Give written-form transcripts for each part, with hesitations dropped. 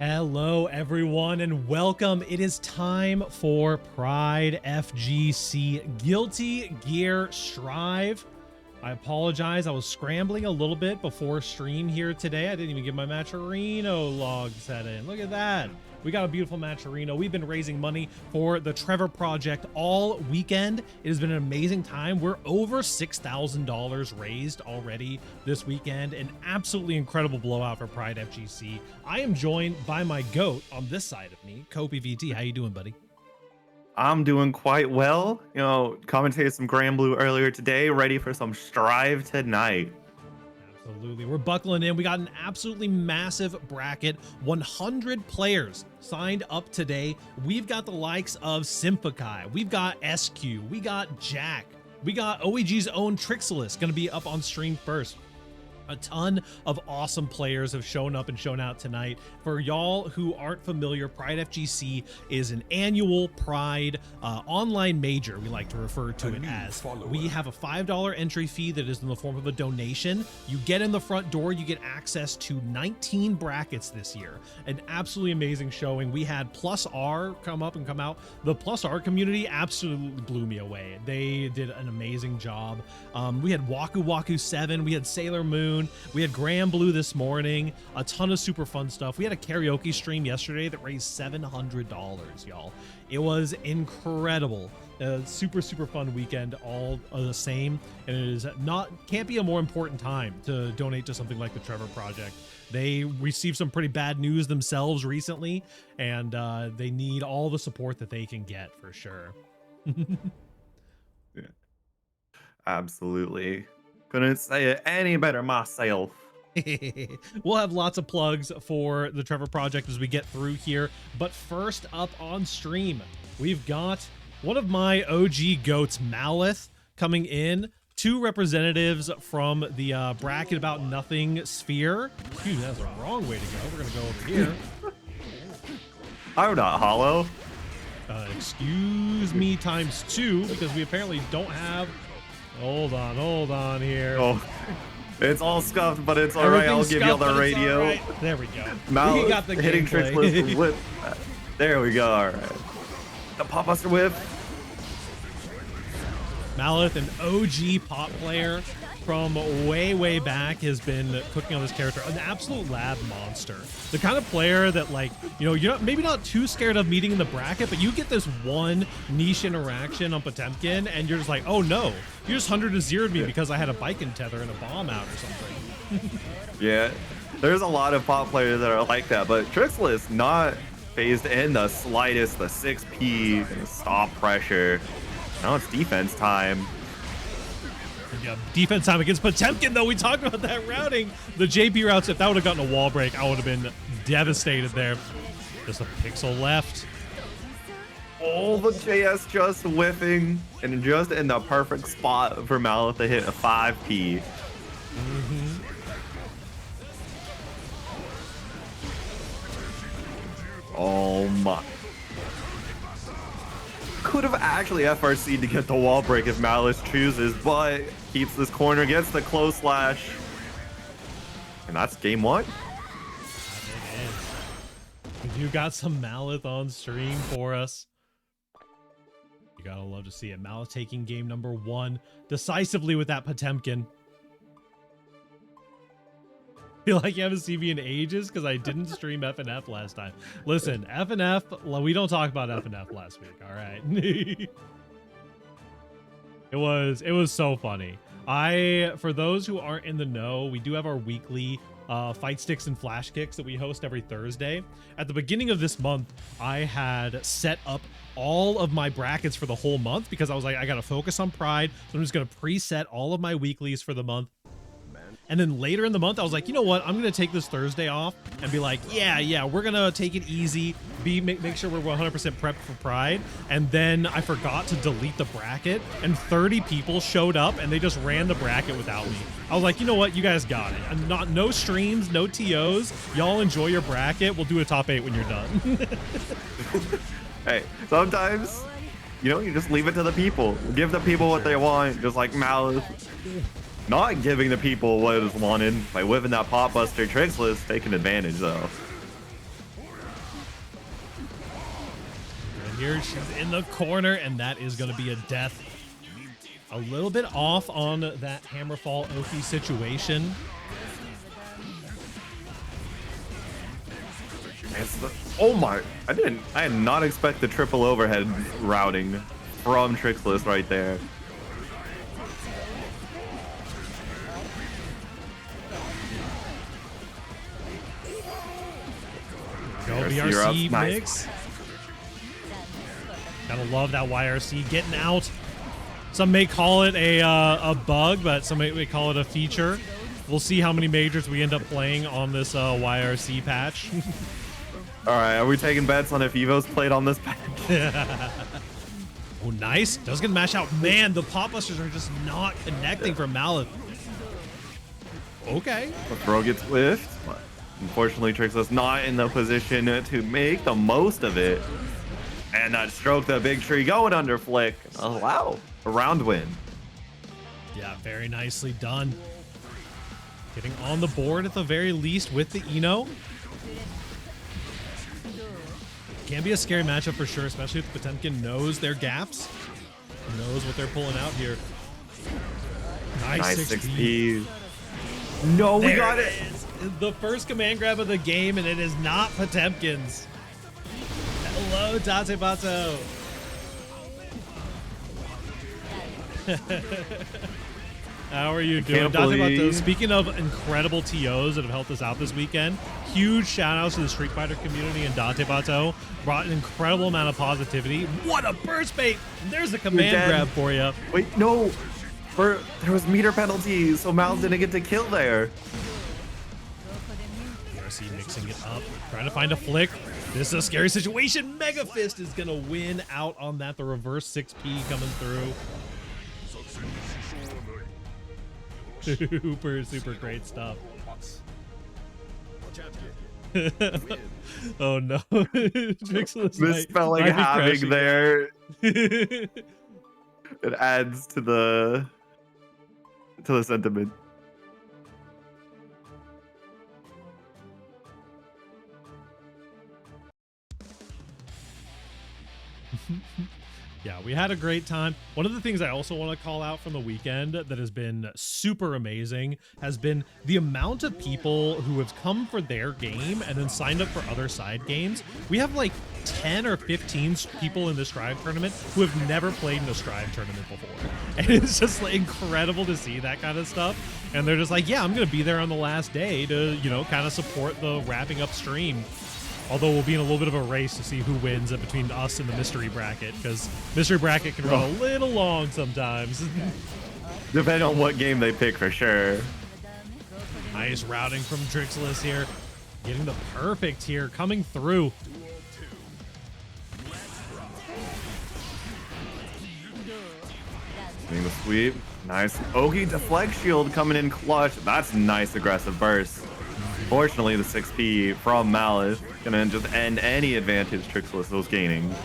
Hello everyone and welcome. It is time for PRIDEfgc Guilty Gear Strive. I apologize, I was scrambling a little bit before stream here today. I didn't even get my Matcherino log set in. Look at that. We got a beautiful Matcherino. We've been raising money for the Trevor Project all weekend. It has been an amazing time. We're over $6,000 raised already this weekend. An absolutely incredible blowout for PRIDEfgc. I am joined by my GOAT on this side of me, CopyVT. How you doing, buddy? I'm doing quite well. You know, commentated some Grand Blue earlier today, ready for some Strive tonight. Absolutely. We're buckling in. We got an absolutely massive bracket. 100 players signed up today. We've got the likes of Sympakai. We've got SQ. We got Jack. We got OEG's own Trixilus going to be up on stream first. A ton of awesome players have shown up and shown out tonight. For y'all who aren't familiar, PRIDEfgc is an annual Pride online major, we like to refer to it as. We have a $5 entry fee that is in the form of a donation. You get in the front door, you get access to 19 brackets this year. An absolutely amazing showing. We had Plus R come out. The Plus R community absolutely blew me away. They did an amazing job. We had Waku Waku 7, we had Sailor Moon, we had Grand Blue this morning, a ton of super fun stuff. We had a karaoke stream yesterday that raised $700, y'all. It was incredible. Super fun weekend, all the same, and it is can't be a more important time to donate to something like the Trevor Project. They received some pretty bad news themselves recently, and they need all the support that they can get for sure. Yeah, absolutely. Couldn't say it any better myself. We'll have lots of plugs for the Trevor Project as we get through here, but first up on stream, we've got one of my OG goats, Malith, coming in. Two representatives from the bracket about nothing sphere. Excuse me, that's the wrong way to go. We're gonna go over here. I'm not hollow. Excuse me times 2, because we apparently don't have. Hold on here. Oh, it's all scuffed, but it's all right. I'll give you the radio. Right. There we go. Malith We got the hitting Trixilus whip. There we go. All right. The Pop Buster whip. Malith, an OG pop player from way back, has been cooking on this character. An absolute lab monster. The kind of player that, like, you know, you're maybe not too scared of meeting in the bracket, but you get this one niche interaction on Potemkin, and you're just like, oh no, you just 100 to 0'd me because I had a bike and tether and a bomb out or something. Yeah, there's a lot of pop players that are like that, but Trixilus not phased in the slightest. The 6P and stop pressure. Now it's defense time. Yeah, defense time against Potemkin, though. We talked about that routing. The JP routes, if that would have gotten a wall break, I would have been devastated there. Just a pixel left. All the JS just whiffing and just in the perfect spot for Malith to hit a 5P. Oh my. Could have actually FRC'd to get the wall break if Malith chooses, but keeps this corner, gets the close slash. And that's game 1. You got some Malith on stream for us. You gotta love to see it. Malith taking game number 1 decisively with that Potemkin. Feel like you haven't seen me in ages because I didn't stream FNF last time. Listen, FNF, we don't talk about FNF last week, all right? It was so funny. For those who aren't in the know, we do have our weekly fight sticks and flash kicks that we host every Thursday. At the beginning of this month, I had set up all of my brackets for the whole month because I was like, I gotta focus on Pride, so I'm just gonna preset all of my weeklies for the month. And then later in the month, I was like, you know what? I'm going to take this Thursday off and be like, yeah, we're going to take it easy. Make sure we're 100% prepped for Pride. And then I forgot to delete the bracket, and 30 people showed up and they just ran the bracket without me. I was like, you know what? You guys got it. And no streams, no TOs. Y'all enjoy your bracket. We'll do a top 8 when you're done. Hey, sometimes, you know, you just leave it to the people. Give the people what they want, just like Malith. Not giving the people what is wanted by whipping that Pop Buster Trixilus, taking advantage though. Here she's in the corner, and that is going to be a death. A little bit off on that Hammerfall Oki situation. Oh my, I did not expect the triple overhead routing from Trixless right there. Go BRC nice. mix. Gotta love that YRC getting out. Some may call it a bug, but some may call it a feature. We'll see how many majors we end up playing on this YRC patch. All right, are we taking bets on if Evo's played on this patch? Oh, nice. Does get mashed out. Man, the pop busters are just not connecting from Malith. Okay. The throw gets whiffed. Unfortunately, Trixless not in the position to make the most of it. And that stroke the big tree going under flick. Oh, wow. A round win. Yeah, very nicely done. Getting on the board at the very least with the Eno. Can be a scary matchup for sure, especially if Potemkin knows their gaps. Knows what they're pulling out here. Nice 6P. No, we There got it. Is. The first command grab of the game, and it is not Potemkin's. Hello, Date Bato. How are you doing, Date Bato? Speaking of incredible TOs that have helped us out this weekend, huge shout outs to the Street Fighter community and Date Bato. Brought an incredible amount of positivity. What a burst bait! There's a command grab for you. Wait, no. There was meter penalty, so Miles didn't get to kill there. RC mixing it up, trying to find a flick. This is a scary situation. Mega Fist is gonna win out on that. The reverse 6P coming through. Super great stuff. Oh no. Misspelling having there. It adds to the sentiment. Yeah, we had a great time. One of the things I also want to call out from the weekend that has been super amazing has been the amount of people who have come for their game and then signed up for other side games. We have like 10 or 15 people in the Strive tournament who have never played in a Strive tournament before. And it's just like incredible to see that kind of stuff. And they're just like, yeah, I'm going to be there on the last day to, you know, kind of support the wrapping up stream. Although we'll be in a little bit of a race to see who wins between us and the mystery bracket, because mystery bracket can run a little long sometimes. Depending on what game they pick, for sure. Nice routing from Trixless here. Getting the perfect here, coming through. Getting the sweep. Nice. Oki deflect shield coming in clutch. That's nice aggressive burst. Fortunately, the 6P from Malice gonna just end any advantage Trixless was gaining. Yeah,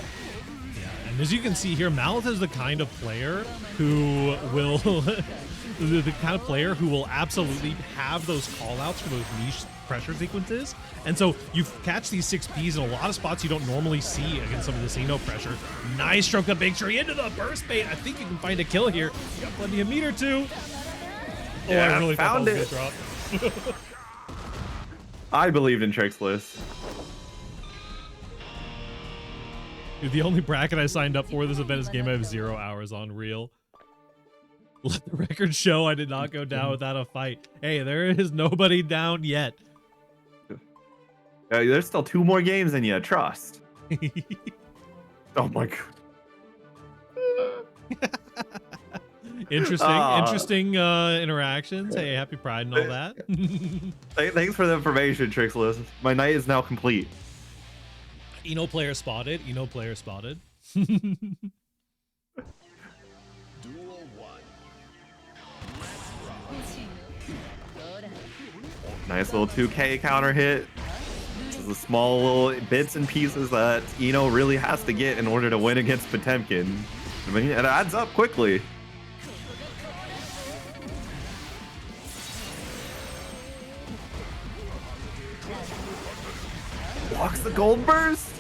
and as you can see here, Malice is the kind of player who will the kind of player who will absolutely have those callouts for those niche pressure sequences. And so you catch these 6Ps in a lot of spots you don't normally see against some of the Xeno pressure. Nice stroke the big tree into the burst bait. I think you can find a kill here. You got plenty of meter too. Oh, yeah, I really found thought that it. was gonna drop. I believed in Trixless. Dude, the only bracket I signed up for this event is game I have 0 hours on real. Let the record show I did not go down without a fight. Hey, there is nobody down yet. There's still 2 more games in you, trust. Oh my god. Interesting interactions. Hey, happy Pride and all that. Thanks for the information, Trixless. My night is now complete. Eno player spotted. Eno player spotted. Nice little 2K counter hit. This is the small little bits and pieces that Eno really has to get in order to win against Potemkin. I mean, it adds up quickly. Blocks the gold burst.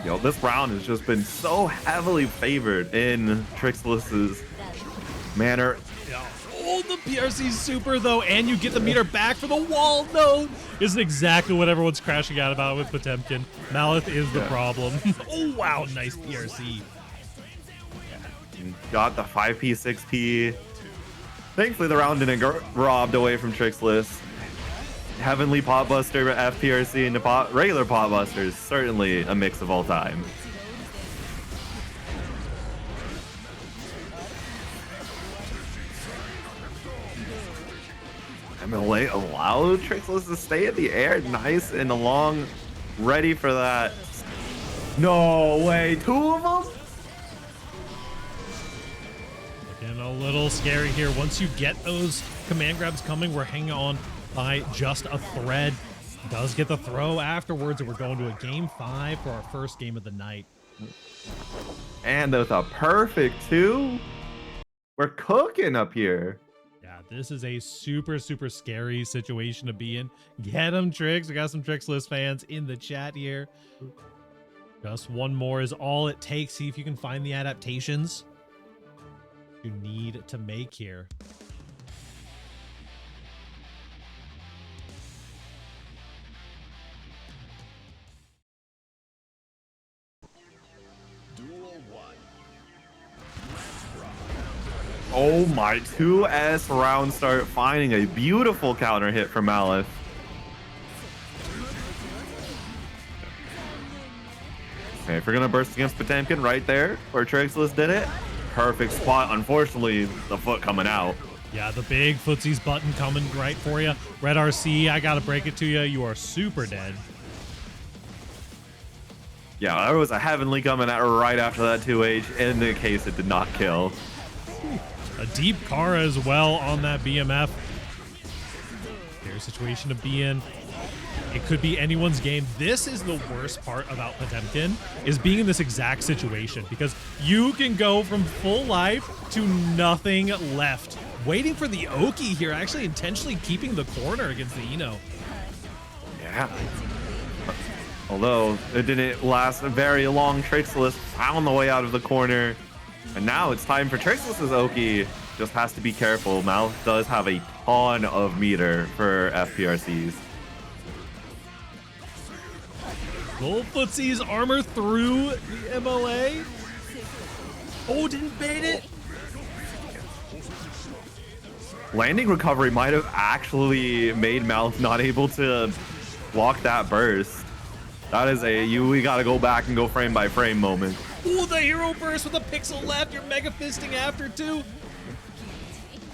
Yo, this round has just been so heavily favored in Trixlis's manner. Yeah. Oh, the PRC super though, and you get the meter back for the wall. No, isn't exactly what everyone's crashing out about with Potemkin. Malith is the problem. Oh wow, nice PRC. Got the 5P, 6P. Thankfully, the round didn't get robbed away from Trixlis. Heavenly Potbuster, FPRC, and regular Potbuster is certainly a mix of all time. MLA allowed Trixlis to stay in the air, nice and long, ready for that. No way, 2 of them? Looking a little scary here. Once you get those command grabs coming, we're hanging on by just a thread. Does get the throw afterwards, and we're going to a game 5 for our first game of the night. And with a perfect 2, we're cooking up here. Yeah, this is a super, super scary situation to be in. Get them, Trix. We got some Trixless fans in the chat here. Just one more is all it takes. See if you can find the adaptations you need to make here. Oh my, 2S round start, finding a beautiful counter hit from Malith. Okay, if we're gonna burst against Potemkin right there, where Trixlis did it, perfect spot. Unfortunately, the foot coming out. Yeah, the big footsies button coming right for you. Red RC, I gotta break it to you. You are super dead. Yeah, there was a heavenly coming out right after that 2H, in the case it did not kill. A deep Kara as well on that BMF. Their situation to be in. It could be anyone's game. This is the worst part about Potemkin, is being in this exact situation, because you can go from full life to nothing left. Waiting for the Oki here, actually intentionally keeping the corner against the Eno. Yeah. Although it didn't last a very long, Trixlis found the way out of the corner. And now it's time for Trixlis's Oki. Just has to be careful. Mouth does have a ton of meter for FPRCs. Gold Footsie's armor through the MLA. Oh, didn't bait it. Landing recovery might have actually made Mouth not able to block that burst. That is we gotta go back and go frame by frame moment. Ooh, the hero burst with a pixel left. You're mega fisting after too.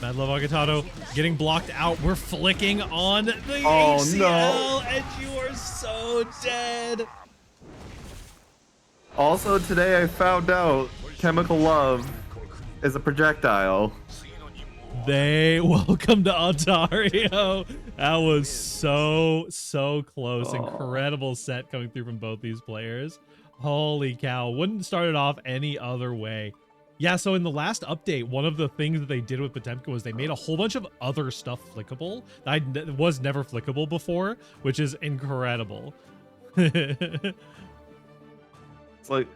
Mad Love Agatato getting blocked out. We're flicking on the ACL, no. and you are so dead. Also today I found out Chemical Love is a projectile. Welcome to Ontario. That was so close. Incredible set coming through from both these players. Holy cow. Wouldn't start it off any other way. Yeah, so in the last update, one of the things that they did with Potemkin was they made a whole bunch of other stuff flickable that was never flickable before, which is incredible. It's like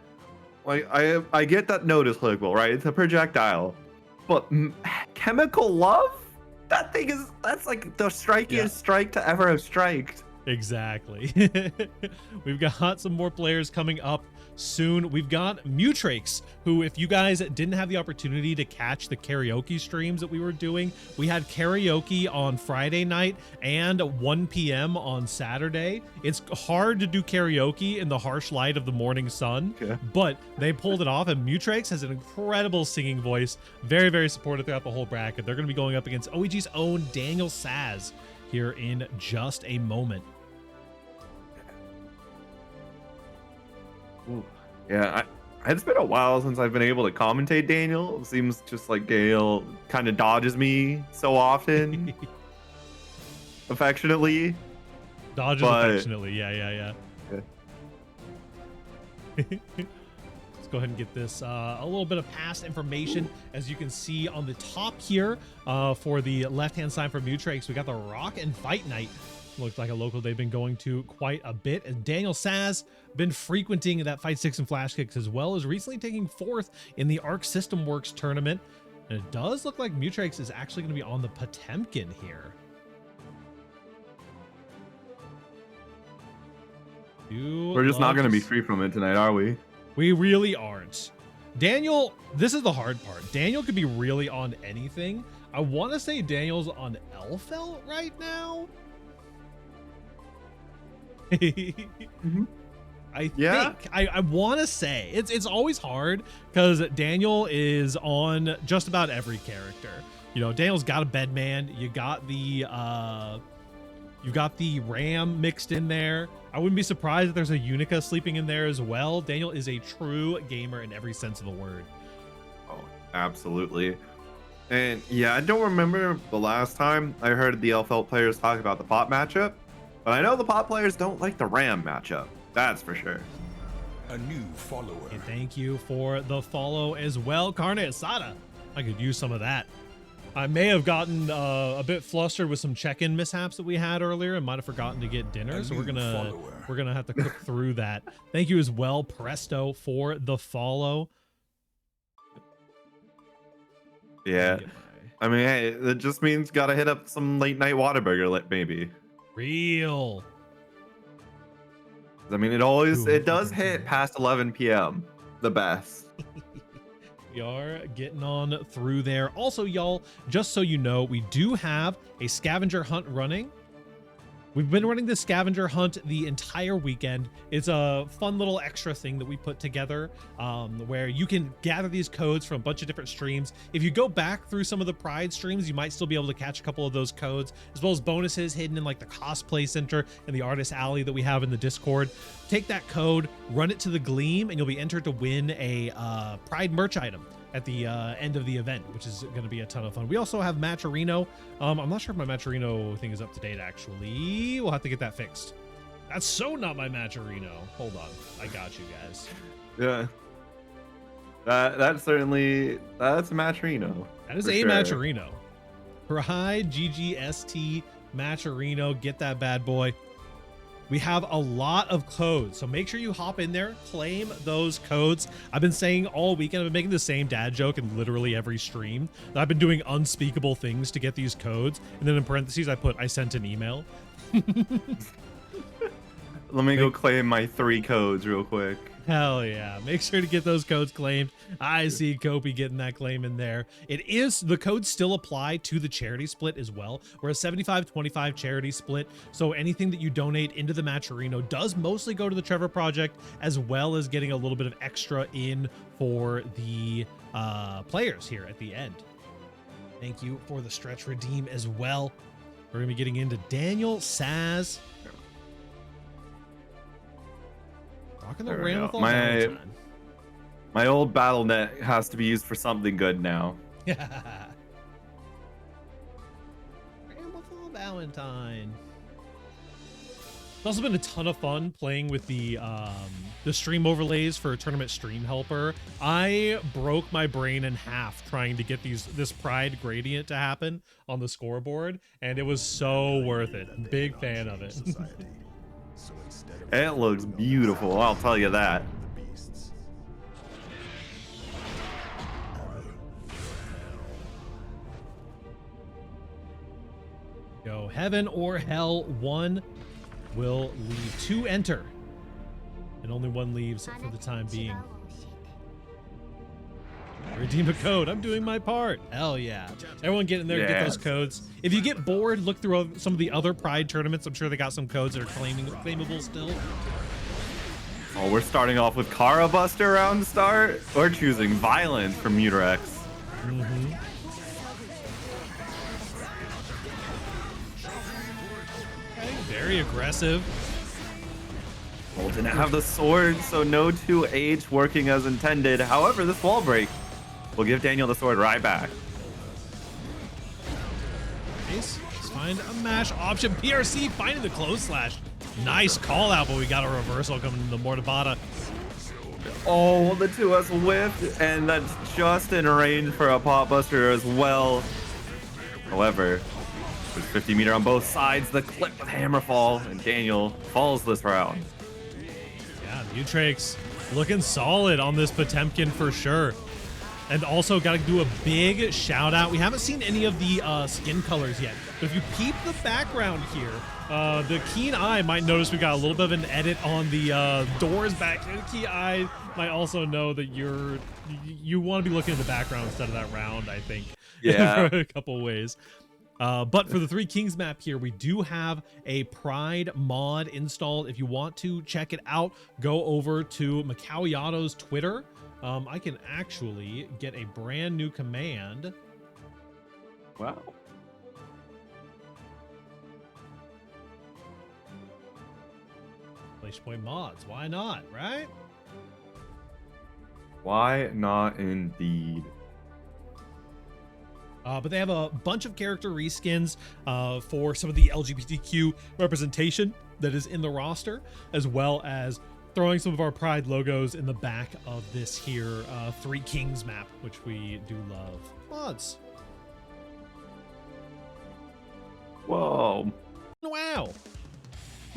I get that note is clickable, right? It's a projectile. But Chemical Love? That thing that's like the strikiest strike to ever have striked. Exactly. We've got some more players coming up soon. We've got Mutrix, who, if you guys didn't have the opportunity to catch the karaoke streams that we were doing, we had karaoke on Friday night and 1 p.m. on Saturday. It's hard to do karaoke in the harsh light of the morning sun, but they pulled it off, and Mutrix has an incredible singing voice. Very, very supportive throughout the whole bracket. They're going to be going up against OEG's own Daniel Saz here in just a moment. Ooh. Yeah, it's been a while since I've been able to commentate Daniel. It seems just like Daniel kind of dodges me so often. Affectionately. Dodges affectionately, yeah. Let's go ahead and get this a little bit of past information. As you can see on the top here, for the left-hand side for Mutrix, we got the Rock and Fight Night Looked like a local they've been going to quite a bit. And Daniel Saz been frequenting that Fight Sticks and Flash Kicks, as well as recently taking 4th in the Arc System Works tournament. And it does look like Mutrex is actually going to be on the Potemkin here. We're just not going to be free from it tonight, are we? We really aren't. Daniel, this is the hard part. Daniel could be really on anything. I want to say Daniel's on Elfelt right now. I think I want to say it's always hard because Daniel is on just about every character. You know, Daniel's got a Bedman. You got the you've got the Ram mixed in there. I wouldn't be surprised if there's a Unica sleeping in there as well. Daniel is a true gamer in every sense of the word. Oh, absolutely. And yeah, I don't remember the last time I heard the Elfelt players talk about the pot matchup, but I know the pot players don't like the Ram matchup. That's for sure. A new follower. And thank you for the follow as well, Carne Asada. I could use some of that. I may have gotten a bit flustered with some check-in mishaps that we had earlier and might have forgotten to get dinner, so we're gonna have to cook through that. Thank you as well, Presto, for the follow. Yeah, I mean, hey, it just means gotta hit up some late night Whataburger, maybe. Real. I mean, it does hit past 11 p.m. The best. We are getting on through there. Also, y'all, just so you know, we do have a scavenger hunt running. We've been running the scavenger hunt the entire weekend. It's a fun little extra thing that we put together where you can gather these codes from a bunch of different streams. If you go back through some of the Pride streams, you might still be able to catch a couple of those codes, as well as bonuses hidden in like the cosplay center and the artist alley that we have in the Discord. Take that code, run it to the Gleam, and you'll be entered to win a Pride merch item at the end of the event, which is going to be a ton of fun. We also have Matcherino. I'm not sure if my Matcherino thing is up to date, actually. We'll have to get that fixed. That's so not my Matcherino. Hold on. I got you guys. Yeah. That's a Matcherino. That is a sure. Matcherino. PRIDEfgc Matcherino. Get that bad boy. We have a lot of codes, so make sure you hop in there, claim those codes. I've been saying all weekend, I've been making the same dad joke in literally every stream, that I've been doing unspeakable things to get these codes, and then in parentheses I put, I sent an email. Let me go claim my 3 codes real quick. Hell yeah. Make sure to get those codes claimed. I see Kopi getting that claim in there. The codes still apply to the charity split as well. We're a 75-25 charity split. So anything that you donate into the Matcherino does mostly go to the Trevor Project, as well as getting a little bit of extra in for the players here at the end. Thank you for the stretch redeem as well. We're going to be getting into Daniel Saz. Rocking the Ram with all my old BattleNet has to be used for something good now. Ram with all Valentine. It's also been a ton of fun playing with the stream overlays for Tournament Stream Helper. I broke my brain in half trying to get this Pride gradient to happen on the scoreboard, and it was so worth it. Big fan of it. It looks beautiful, I'll tell you that. Go heaven or hell. 1 will leave, 2 enter, and only 1 leaves for the time being. Redeem a code. I'm doing my part. Hell yeah. Everyone get in there and get those codes. If you get bored, look through some of the other Pride tournaments. I'm sure they got some codes that are claimable still. Oh, we're starting off with Kara Buster around the start. We're choosing Violence from Mutrex. Okay, very aggressive. Well, didn't have the sword, so no 2H working as intended. However, this wall break will give Daniel the sword right back. Nice. Let's find a mash option. PRC finding the close slash. Nice call out, but we got a reversal coming to the Mortabata. Oh, the 2S whipped, and that's just in range for a pot buster as well. However, There's 50-meter on both sides. The clip with Hammerfall, and Daniel falls this round. Yeah, Mutrex looking solid on this Potemkin for sure. And also got to do a big shout out. We haven't seen any of the skin colors yet, but if you peep the background here, the keen eye might notice we got a little bit of an edit on the doors back here. The keen eye might also know that you want to be looking at the background instead of that round, I think. Yeah. For a couple ways. But for the Three Kings map here, we do have a Pride mod installed. If you want to check it out, go over to Macauiato's Twitter. I can actually get a brand new command. Wow. Point mods. Why not, right? Why not indeed? But they have a bunch of character reskins for some of the LGBTQ representation that is in the roster, as well as throwing some of our Pride logos in the back of this here Three Kings map, which we do love. Mods. Whoa. Wow.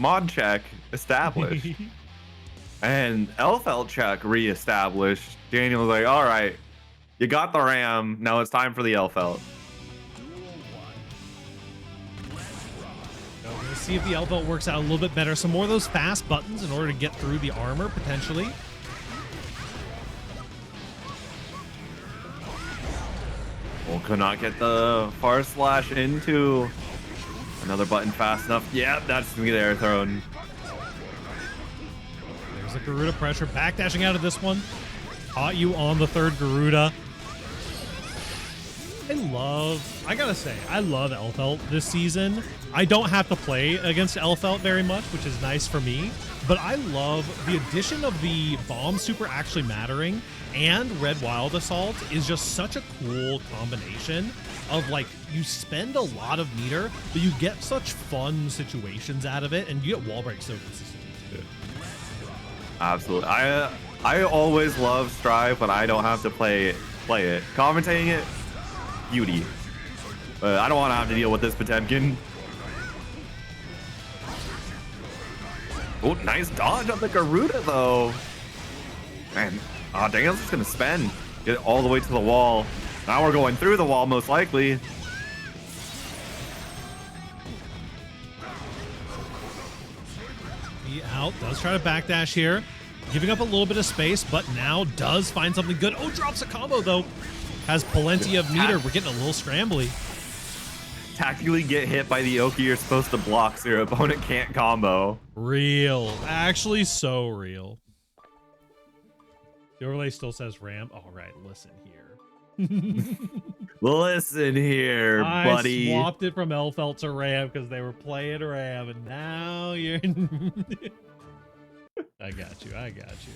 Mod check established. And Elfelt check reestablished. Daniel was like, all right, you got the Ram. Now it's time for the Elfelt. So we'll see if the Elfelt works out a little bit better. Some more of those fast buttons in order to get through the armor, potentially. Well, could not get the far slash into another button fast enough. Yep, that's gonna be the air thrown. There's a Garuda pressure, backdashing out of this one. Caught you on the third Garuda. I gotta say, I love Elfelt this season. I don't have to play against Elfelt very much, which is nice for me, but I love the addition of the bomb super actually mattering, and Red Wild Assault is just such a cool combination of, like, you spend a lot of meter, but you get such fun situations out of it, and you get wall breaks so consistently too. Absolutely. I always love Strive when I don't have to play it. Commentating it, beauty. But I don't want to have to deal with this Potemkin. Oh, nice dodge on the Garuda, though. Man, Daniel's just going to spend. Get it all the way to the wall. Now we're going through the wall, most likely. He out, does try to backdash here. Giving up a little bit of space, but now does find something good. Oh, drops a combo, though. Has plenty of meter. We're getting a little scrambly. Tactically get hit by the Oki you're supposed to block so your opponent can't combo. Real. Actually, so real. The overlay still says Ram. All right, listen here. Listen here, buddy. I swapped it from Elfelt to Ram because they were playing Ram, and now you're... I got you. I got you.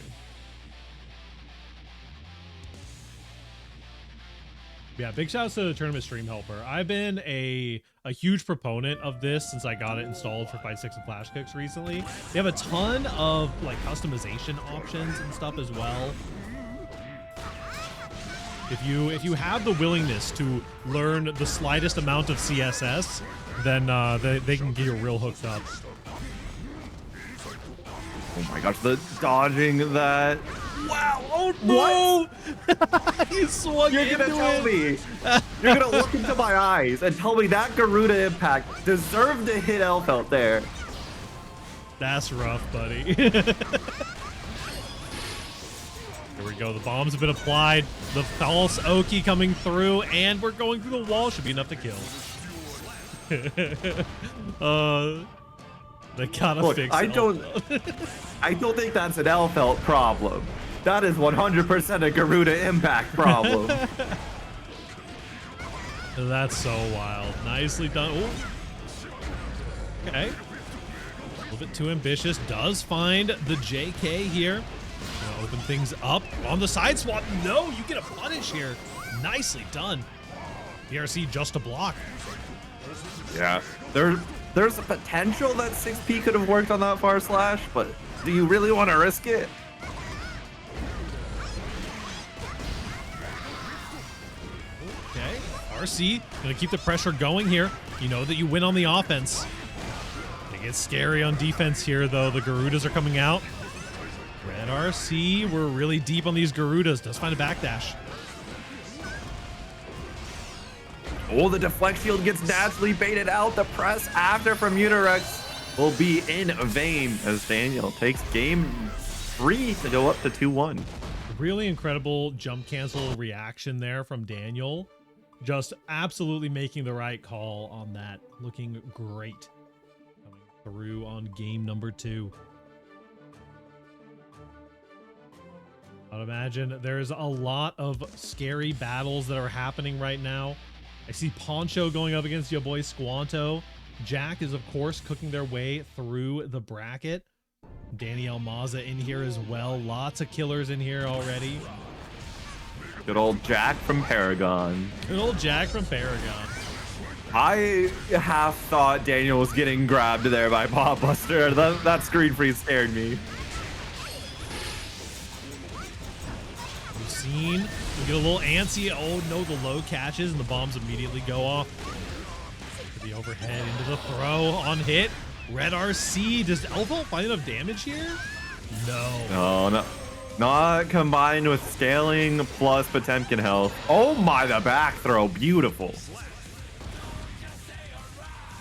Yeah, big shouts to the tournament stream helper. I've been a huge proponent of this since I got it installed for Fight 6 and Flash Cooks recently. They have a ton of like customization options and stuff as well. If you have the willingness to learn the slightest amount of CSS, then they can get you real hooked up. Oh my gosh, the dodging that. Wow! Oh no! What? You swung You're gonna tell me. You're gonna look into my eyes and tell me that Garuda impact deserved to hit Elfelt there. That's rough, buddy. Here we go. The bombs have been applied. The false Oki coming through, and we're going through the wall. Should be enough to kill. They gotta fix it. I don't think that's an Elfelt problem. That is 100% a Garuda impact problem. That's so wild. Nicely done. Ooh. Okay. A little bit too ambitious. Does find the JK here. Gonna open things up on the side swap. No, you get a punish here. Nicely done. PRC just a block. Yeah. There's a potential that 6P could have worked on that far slash, but do you really want to risk it? Okay, RC gonna keep the pressure going here. You know that you win on the offense. It gets scary on defense here, though. The Garudas are coming out. Red RC, we're really deep on these Garudas. Does find a backdash. Oh, the deflect shield gets naturally baited out. The press after from Unirex will be in vain as Daniel takes game 3 to go up to 2-1. Really incredible jump cancel reaction there from Daniel. Just absolutely making the right call on that. Looking great. Coming through on game number 2. I'd imagine there's a lot of scary battles that are happening right now. I see Poncho going up against your boy Squanto. Jack is, of course, cooking their way through the bracket. Danielle Maza in here as well. Lots of killers in here already. Good old Jack from Paragon. Good old Jack from Paragon. I half thought Daniel was getting grabbed there by Popbuster. That screen freeze scared me. We've seen, we get a little antsy. Oh no, the low catches and the bombs immediately go off. The overhead into the throw on hit. Red RC, does Elvo find enough damage here? No. Not combined with scaling plus Potemkin health. Oh my, the back throw, beautiful.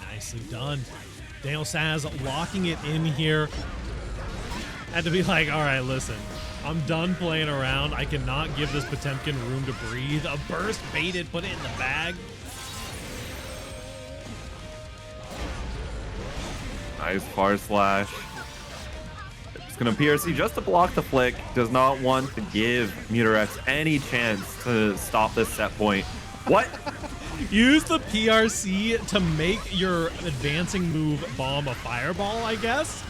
Nicely done. Daniel Saz locking it in here. Had to be like, all right, listen, I'm done playing around. I cannot give this Potemkin room to breathe. A burst baited, put it in the bag. Nice far slash. It's gonna PRC just to block the flick. Does not want to give Mutirex any chance to stop this set point. What? Use the PRC to make your advancing move bomb a fireball, I guess.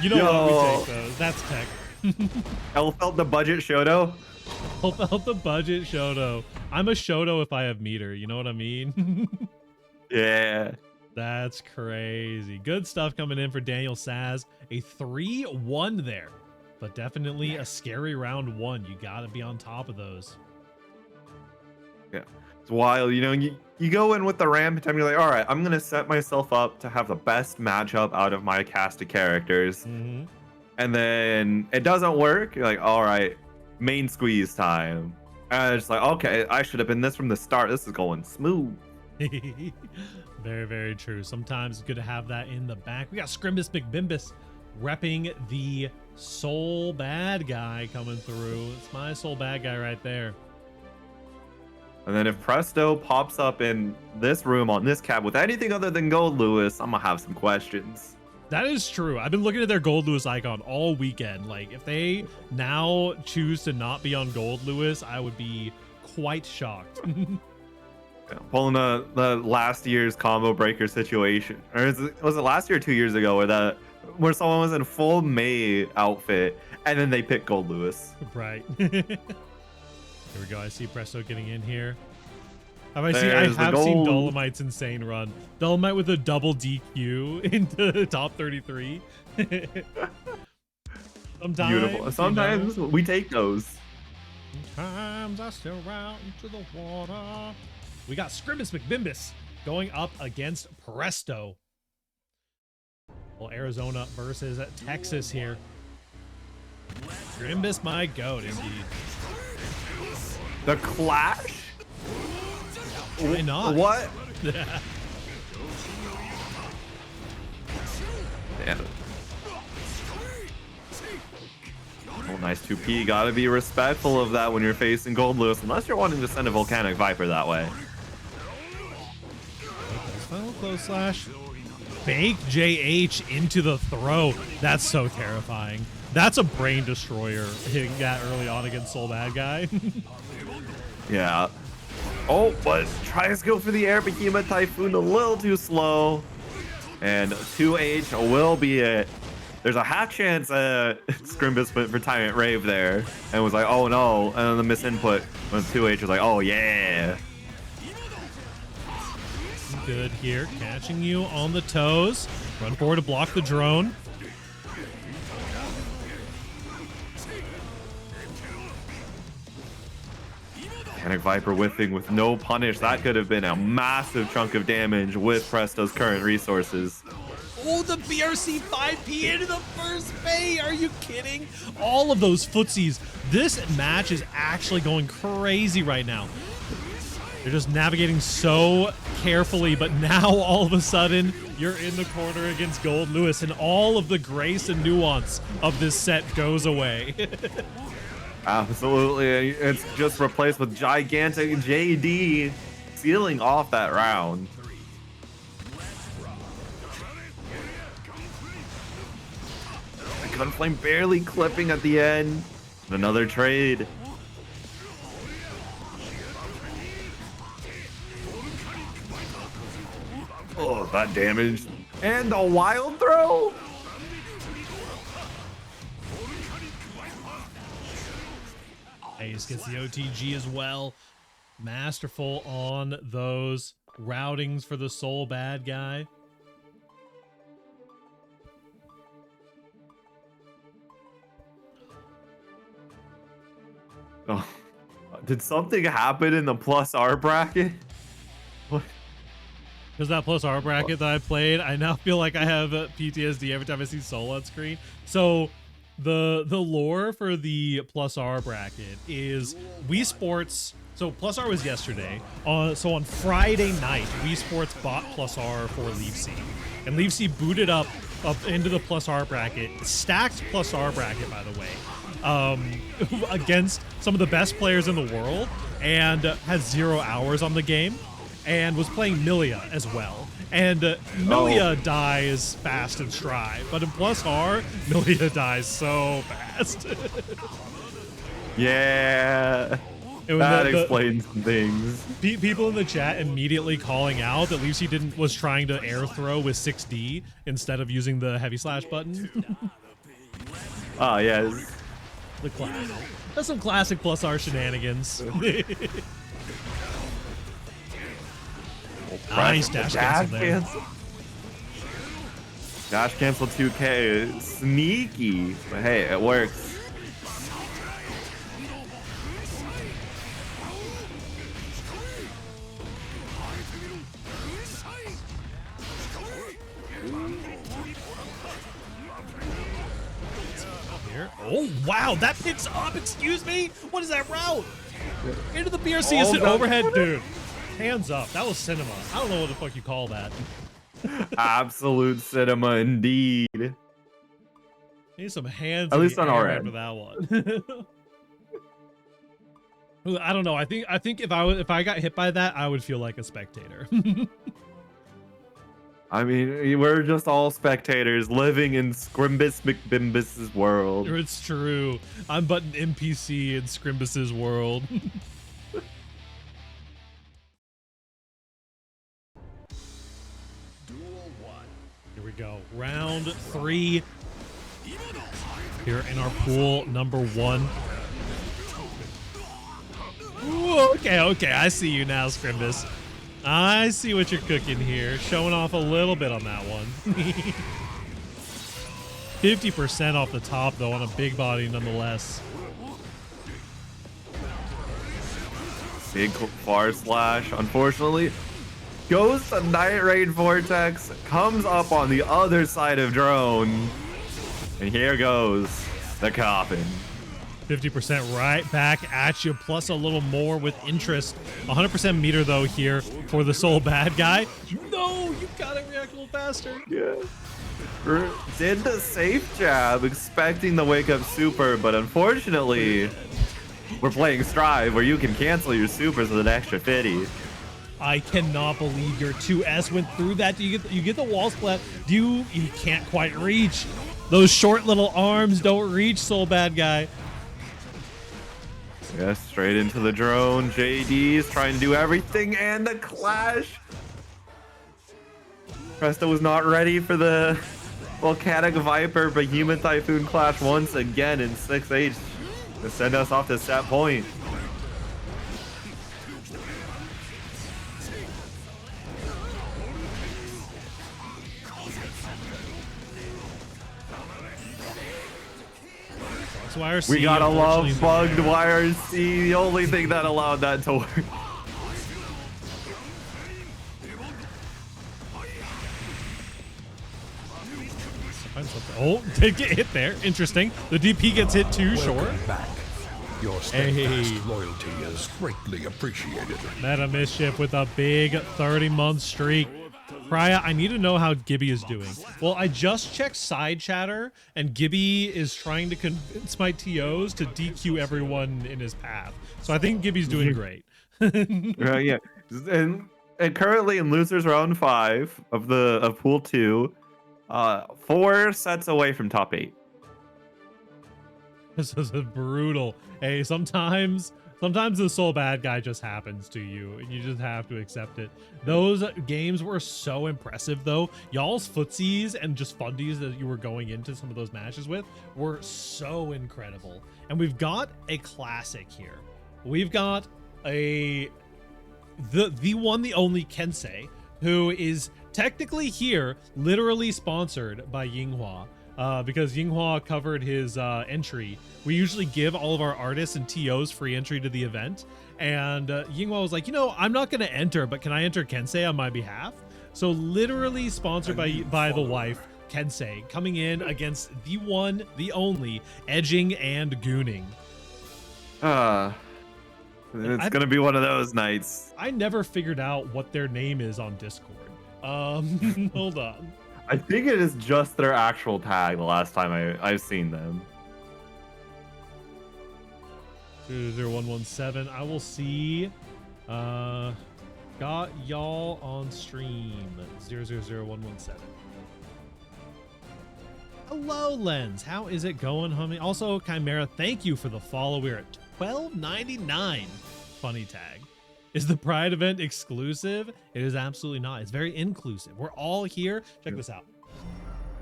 You know what, we take those. That's tech. El felt the budget Shoto. El felt the budget Shoto. I'm a Shoto if I have meter. You know what I mean? Yeah. That's crazy. Good stuff coming in for Daniel Saz. A 3-1 there, but definitely a scary round 1. You got to be on top of those. Yeah. It's wild. You know, you go in with the ramp and you're like, all right, I'm going to set myself up to have the best matchup out of my cast of characters. Mm-hmm. And then it doesn't work. You're like, all right, main squeeze time. And it's like, okay, I should have been this from the start. This is going smooth. Very, very true. Sometimes it's good to have that in the back. We got Scrimbus McBimbus repping the soul bad guy coming through. It's my soul bad guy right there. And then if Presto pops up in this room on this cab with anything other than Gold Lewis, I'm gonna have some questions. That is true. I've been looking at their Gold Lewis icon all weekend. Like, if they now choose to not be on Gold Lewis, I would be quite shocked. Yeah, pulling the last year's combo breaker situation, or was it last year or 2 years ago where someone was in full May outfit and then they picked Gold Lewis. Right. Here we go. I see Presto getting in here. I have seen Dolomite's insane run. Dolomite with a double DQ into the top 33. Sometimes, beautiful. Sometimes we take those. Sometimes I still out into the water. We got Scrimbus McBimbus going up against Presto. Well, Arizona versus Texas here. Scrimbus, my goat, indeed. The clash? Why not? What? Damn. Oh, nice 2P. Gotta be respectful of that when you're facing Gold Lewis, unless you're wanting to send a Volcanic Viper that way. Final close slash. Fake JH into the throw. That's so terrifying. That's a brain destroyer hitting that early on against Soul Bad Guy. Yeah. Oh, but tries to go for the air. Behemoth Typhoon a little too slow. And 2H will be it. There's a half chance Scrimbus went for Tyrant Rave there and was like, oh no. And then the misinput when 2H was like, oh yeah. Good here, catching you on the toes. Run forward to block the drone. And Volcanic Viper whiffing with no punish. That could have been a massive chunk of damage with Presto's current resources. Oh, the BRC 5P into the first bay. Are you kidding? All of those footsies. This match is actually going crazy right now. They're just navigating so carefully, but now all of a sudden you're in the corner against Gold Lewis, and all of the grace and nuance of this set goes away. Absolutely. It's just replaced with gigantic JD sealing off that round. Gunflame barely clipping at the end. Another trade. Oh, that damage. And the wild throw. Ace gets the OTG as well. Masterful on those routings for the Soul Bad Guy. Oh, did something happen in the plus R bracket? What? Because that plus R bracket that I played, I now feel like I have PTSD every time I see Soul on screen. So the lore for the plus R bracket is Wii Sports. So plus R was yesterday. So on Friday night, Wii Sports bought plus R for Leaf C, and Leaf C booted up into the plus R bracket, stacked plus R bracket, by the way, against some of the best players in the world, and has 0 hours on the game, and was playing Milia as well. And Milia dies fast in Strive, but in plus R, Milia dies so fast. Yeah. That explains some things. People in the chat immediately calling out that Lucy was trying to air throw with 6D instead of using the heavy slash button. Oh, yes. The classic. That's some classic plus R shenanigans. Nice dash cancel there. Dash cancel 2K. Sneaky. But hey, it works. Oh, wow, that picks up. Excuse me? What is that route? Into the BRC is an overhead, dude. Hands up. That was cinema. I don't know what the fuck you call that. Absolute cinema indeed. Need some hands. At least on our end for that one. I don't know. I think if I got hit by that, I would feel like a spectator. I mean, we're just all spectators living in Scrimbus McBimbus's world. It's true. I'm but an NPC in Scrimbus's world. Here we go. Round 3. Here in our pool, number 1. Ooh, okay. I see you now, Scrimbus. I see what you're cooking here. Showing off a little bit on that one. 50% off the top, though, on a big body nonetheless. Big far slash, unfortunately. Goes to Night Raid Vortex, comes up on the other side of drone. And here goes the coffin. 50% right back at you, plus a little more with interest. 100% meter, though, here for the Soul Bad Guy. No, you gotta react a little faster. Yeah. Did the safe jab, expecting the wake up super, but unfortunately, we're playing Strive where you can cancel your supers with an extra 50. I cannot believe your 2S went through that. You get the wall splat. You can't quite reach. Those short little arms don't reach, Soul Bad Guy. Yeah, straight into the drone. JD's trying to do everything, and the clash. Presto was not ready for the Volcanic Viper, but Human Typhoon clash once again in 6H to send us off to set point. YRC, We gotta love unfortunately, bugged YRC. The only thing that allowed that to work. Oh, did get hit there. Interesting. The DP gets hit too, sure. Welcome back. Your steadfast loyalty is greatly appreciated. Meta Mischief with a big 30-month streak. Priya, I need to know how Gibby is doing. Well, I just checked side chatter, and Gibby is trying to convince my TOs to DQ everyone in his path. So I think Gibby's doing great. Yeah. And currently in losers round 5 of pool 2, 4 sets away from top 8. This is brutal. Hey, sometimes the sole bad guy just happens to you, and you just have to accept it. Those games were so impressive, though. Y'all's footsies and just fundies that you were going into some of those matches with were so incredible. And we've got a classic here. We've got the one, the only Kensei, who is technically here, literally sponsored by Yinghua. Because Yinghua covered his entry. We usually give all of our artists and TOs free entry to the event. And Yinghua was like, you know, I'm not going to enter, but can I enter Kensei on my behalf? So literally sponsored by the wife, Kensei, coming in against the one, the only, edging and gooning. It's going to be one of those nights. I never figured out what their name is on Discord. Hold on. I think it is just their actual tag the last time I've seen them. 00117. I will see. Got y'all on stream. 000117. Hello, Lens. How is it going, homie? Also, Chimera, thank you for the follow. We're at $12.99. Funny tag. Is the Pride event exclusive? It is absolutely not. It's very inclusive. We're all here. Check this out.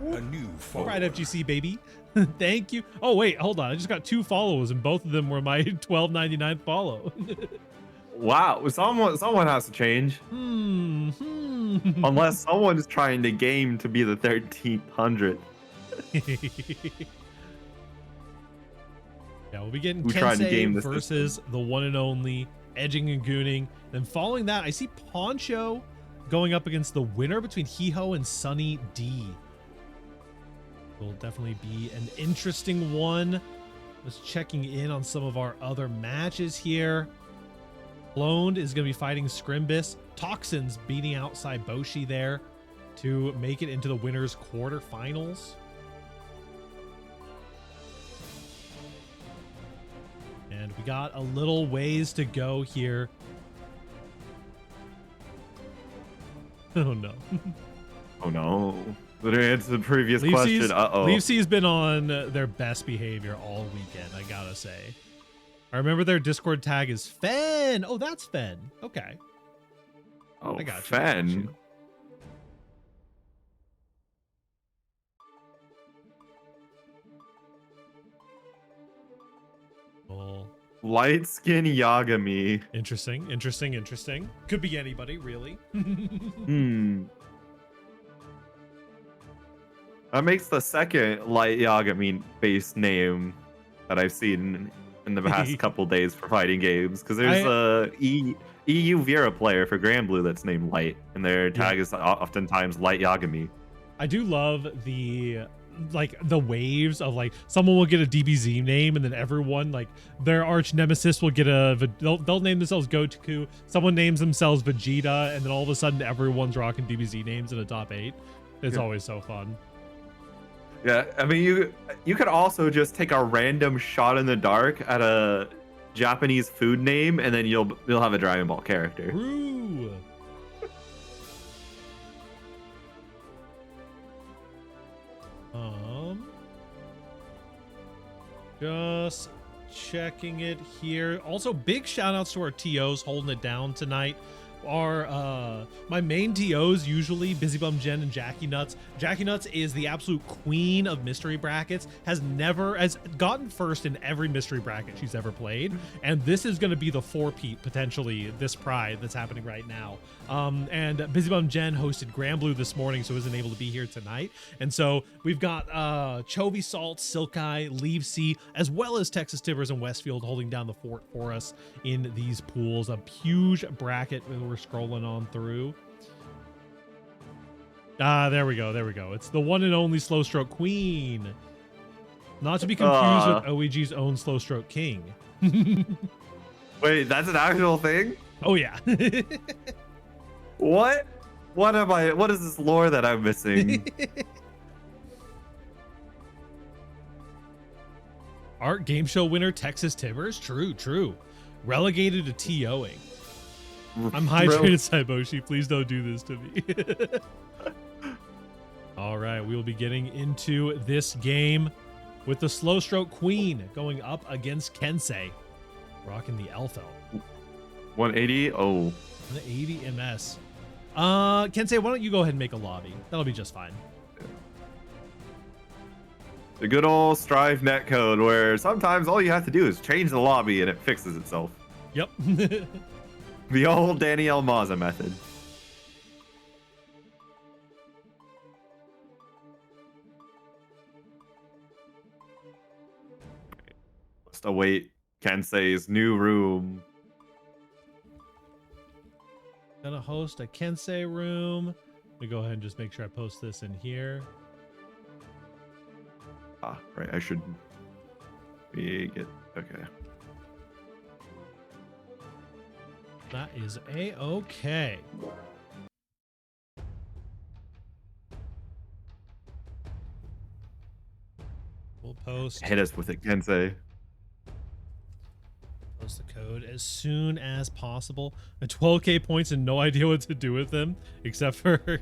A new follower. PRIDEfgc, baby. Thank you. Oh, wait, hold on. I just got 2 follows, and both of them were my $12.99 follow. Wow, someone has to change. Unless someone is trying to game to be the 1300. Yeah, we'll be getting Who tried to game Kensei this versus the one and only edging and gooning. Then following that, I see Poncho going up against the winner between Hiho and Sunny D. Will definitely be an interesting one. Just checking in on some of our other matches here. Cloned is going to be fighting Scrimbus. Toxins beating out Saiboshi there to make it into the winners quarterfinals. And we got a little ways to go here. Oh no. Oh no. Literally, it's the previous question. Uh-oh. Leafsy's been on their best behavior all weekend, I gotta say. I remember their Discord tag is Fen. Oh, that's Fen. Okay. Oh, I got you. Fen. Well, Light skin Yagami. interesting. Could be anybody, really. That makes the second Light Yagami based name that I've seen in the past couple days for fighting games. Because there's a EU Vera player for Grand Blue that's named Light, and their tag is oftentimes Light Yagami. I do love the waves of someone will get a DBZ name, and then everyone their arch nemesis will get they'll name themselves Goku. Someone names themselves Vegeta, and then all of a sudden everyone's rocking DBZ names in a top 8. It's always so fun. Yeah, I mean you could also just take a random shot in the dark at a Japanese food name, and then you'll have a Dragon Ball character. True. Just checking it here. Also, big shout outs to our TOs holding it down tonight. are my main TOs usually Busy Bum Jen and Jackie Nuts. Jackie Nuts is the absolute queen of mystery brackets, has gotten first in every mystery bracket she's ever played, and this is going to be the four-peat potentially this Pride that's happening right now. And Busy Bum Jen hosted Granblue this morning, so isn't able to be here tonight. And so we've got Chovy Salt, Silkai, Leave C, as well as Texas Tibbers and Westfield holding down the fort for us in these pools. A huge bracket that we're scrolling on through. There we go. It's the one and only Slow Stroke Queen. Not to be confused with OEG's own Slow Stroke King. Wait, that's an actual thing? Oh yeah. What? What is this lore that I'm missing? Art game show winner Texas Tibbers? True. Relegated to TOing. I'm hydrated, Saiboshi. Please don't do this to me. All right, we will be getting into this game with the Slow Stroke Queen going up against Kensei, rocking the Elfo. 180? Oh. The 80 MS. Kensei, why don't you go ahead and make a lobby? That'll be just fine. The good old Strive netcode where sometimes all you have to do is change the lobby and it fixes itself. Yep. The old Danielle Maza method. Must await Kensei's new room. Gonna host a Kensei room. Let me go ahead and just make sure I post this in here. Ah, right. I should be okay. That is a-okay. We'll post. Hit us with it, Kensei. Post the code as soon as possible. 12k points and no idea what to do with them except for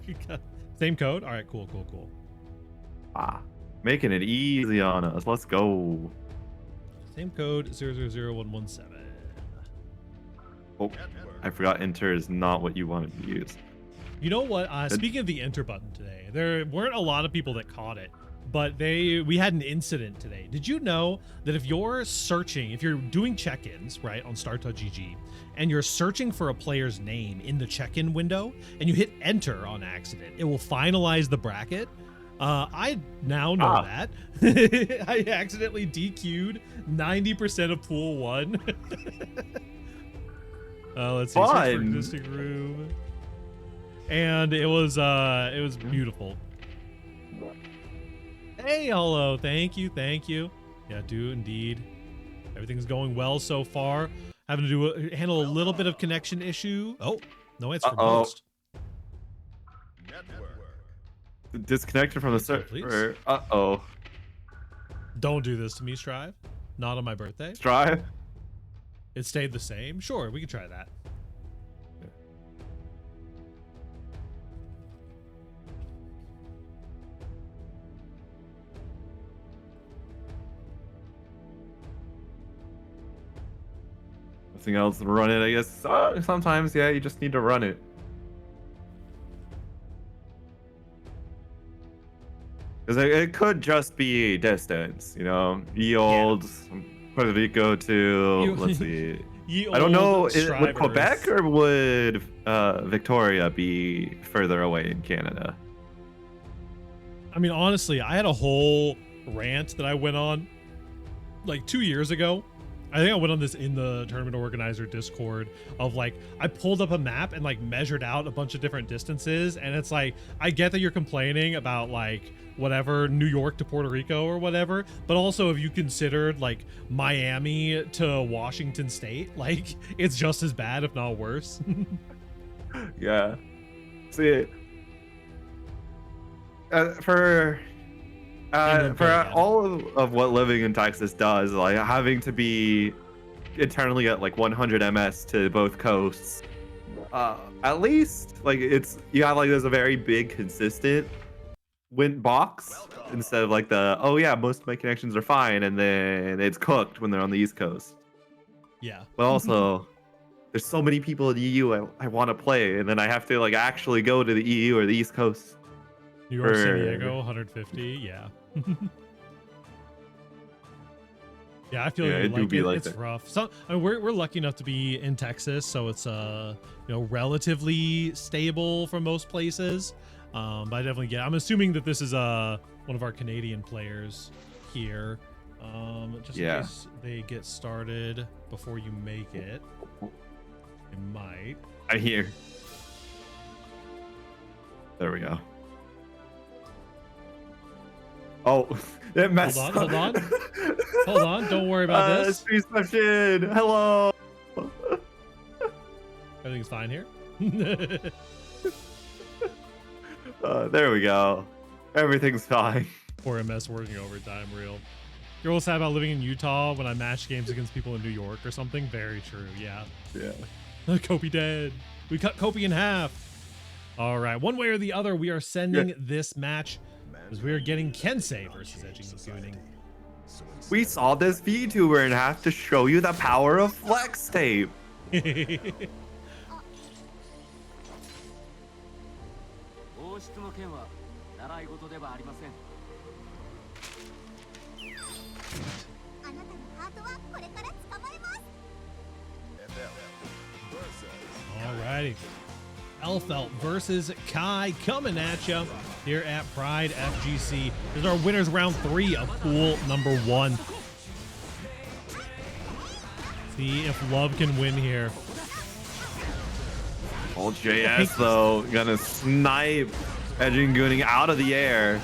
same code. All right, cool. Ah, making it easy on us. Let's go. Same code 000117. Oh, I forgot enter is not what you wanted to use. You know what? Speaking of the enter button today, there weren't a lot of people that caught it, but we had an incident today. Did you know that if you're doing check-ins, right, on start.gg, and you're searching for a player's name in the check-in window, and you hit enter on accident, it will finalize the bracket? I now know that. I accidentally DQ'd 90% of pool 1. Let's see. Search for existing room. And it was beautiful. Hey, hello. Thank you. Yeah, do indeed. Everything's going well so far. Having to handle a little bit of connection issue. Oh, no answer from host. Disconnected from the server. Uh-oh. Don't do this to me, Strive. Not on my birthday. Strive? It stayed the same. Sure, we can try that. Nothing else to run it, I guess. Sometimes, yeah, you just need to run it. Because it could just be distance, you know? Old Puerto Rico to, let's see. I don't know, would Quebec or would Victoria be further away in Canada? I mean, honestly, I had a whole rant that I went on like 2 years ago. I think I went on this in the tournament organizer Discord of like, I pulled up a map and like measured out a bunch of different distances. And it's like, I get that you're complaining about like whatever, New York to Puerto Rico or whatever, but also if you considered like Miami to Washington State, like it's just as bad, if not worse. Yeah. See, for all of what living in Texas does, like having to be internally at like 100 ms to both coasts, at least like you have like there's a very big consistent win box instead of like most of my connections are fine and then it's cooked when they're on the East Coast. Yeah. But also there's so many people in the EU I want to play, and then I have to like actually go to the EU or the East Coast. New York, San Diego, 150. Yeah. Yeah, I feel it's rough. So I mean, we're lucky enough to be in Texas, so it's relatively stable for most places. But I definitely get. I'm assuming that this is one of our Canadian players here. Just in case they get started before you make it, they might. I hear. There we go. Oh, it messed up. Hold on. Don't worry about this. Reception. Hello. Everything's fine here. There we go. Everything's fine. Poor MS working overtime, real. You're all sad about living in Utah when I match games against people in New York or something? Very true, yeah. Yeah. Kobe dead. We cut Kobe in half. All right, one way or the other, we are sending this match as we are getting Kensei versus Edging Gooning. We saw this VTuber and have to show you the power of flex tape. Alrighty. Elfelt versus Kai coming at you here at PRIDEfgc. Here's our winners round 3 of pool number 1. See if love can win here. Old JS though, gonna snipe Edging Gooning out of the air.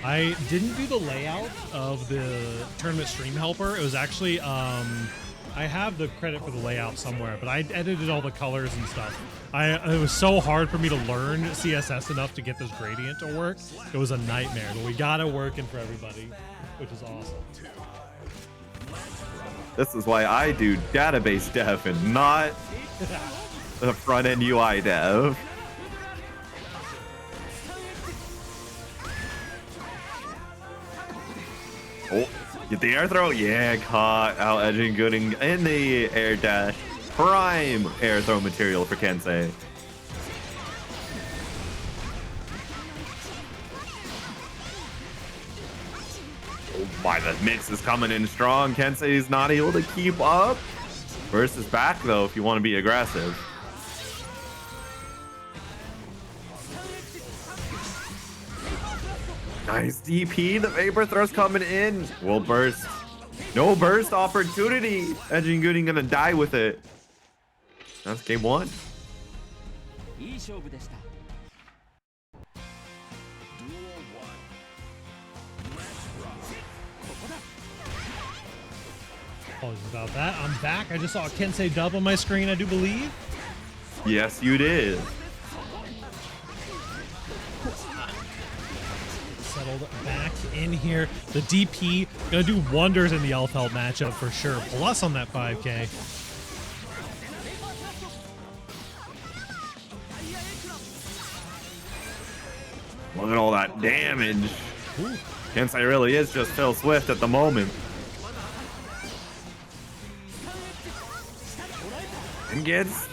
I didn't do the layout of the tournament stream helper. It was actually I have the credit for the layout somewhere, but I edited all the colors and stuff. It was so hard for me to learn CSS enough to get this gradient to work. It was a nightmare, but we got it working for everybody, which is awesome. This is why I do database dev and not the front end UI dev. Oh, get the air throw. Yeah, caught out Edging Gooning in the air dash. Prime air throw material for Kensei. Oh my, the mix is coming in strong. Kensei is not able to keep up. Burst is back though if you want to be aggressive. Nice DP. The vapor thrust coming in. Will burst. No burst opportunity. Edging Gooning gonna die with it. That's game 1. Apologies about that. I'm back. I just saw a Kensei dub on my screen, I do believe. Yes, you did. Settled back in here. The DP gonna do wonders in the Elfelt matchup for sure. Plus on that 5K. Look at all that damage. Kensei really is just Phil Swift at the moment. And gets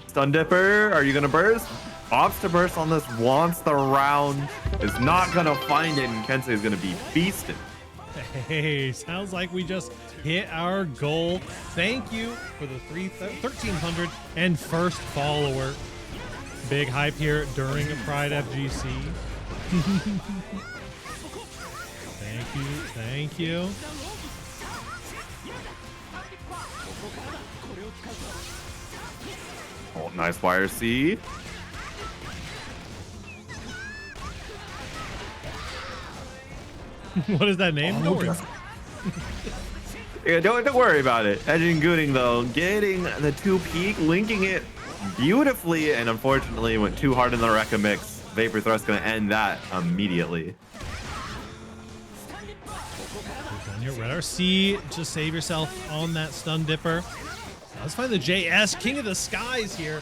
Stun Dipper. Are you gonna burst? Opts to burst on this, wants the round, is not gonna find it, and Kensei is gonna be feasted. Hey, sounds like we just hit our goal. Thank you for the 1,300 and first follower. Big hype here during PRIDEfgc. Thank you. Oh, nice wire C. What is that name? No worries. Yeah, don't worry about it. Edging Gooning though, getting the 2 peak, linking it beautifully, and unfortunately went too hard in the Rekka mix. Vapor Thrust gonna end that immediately. On your red RC, just save yourself on that Stun Dipper. Let's find the JS, King of the Skies here.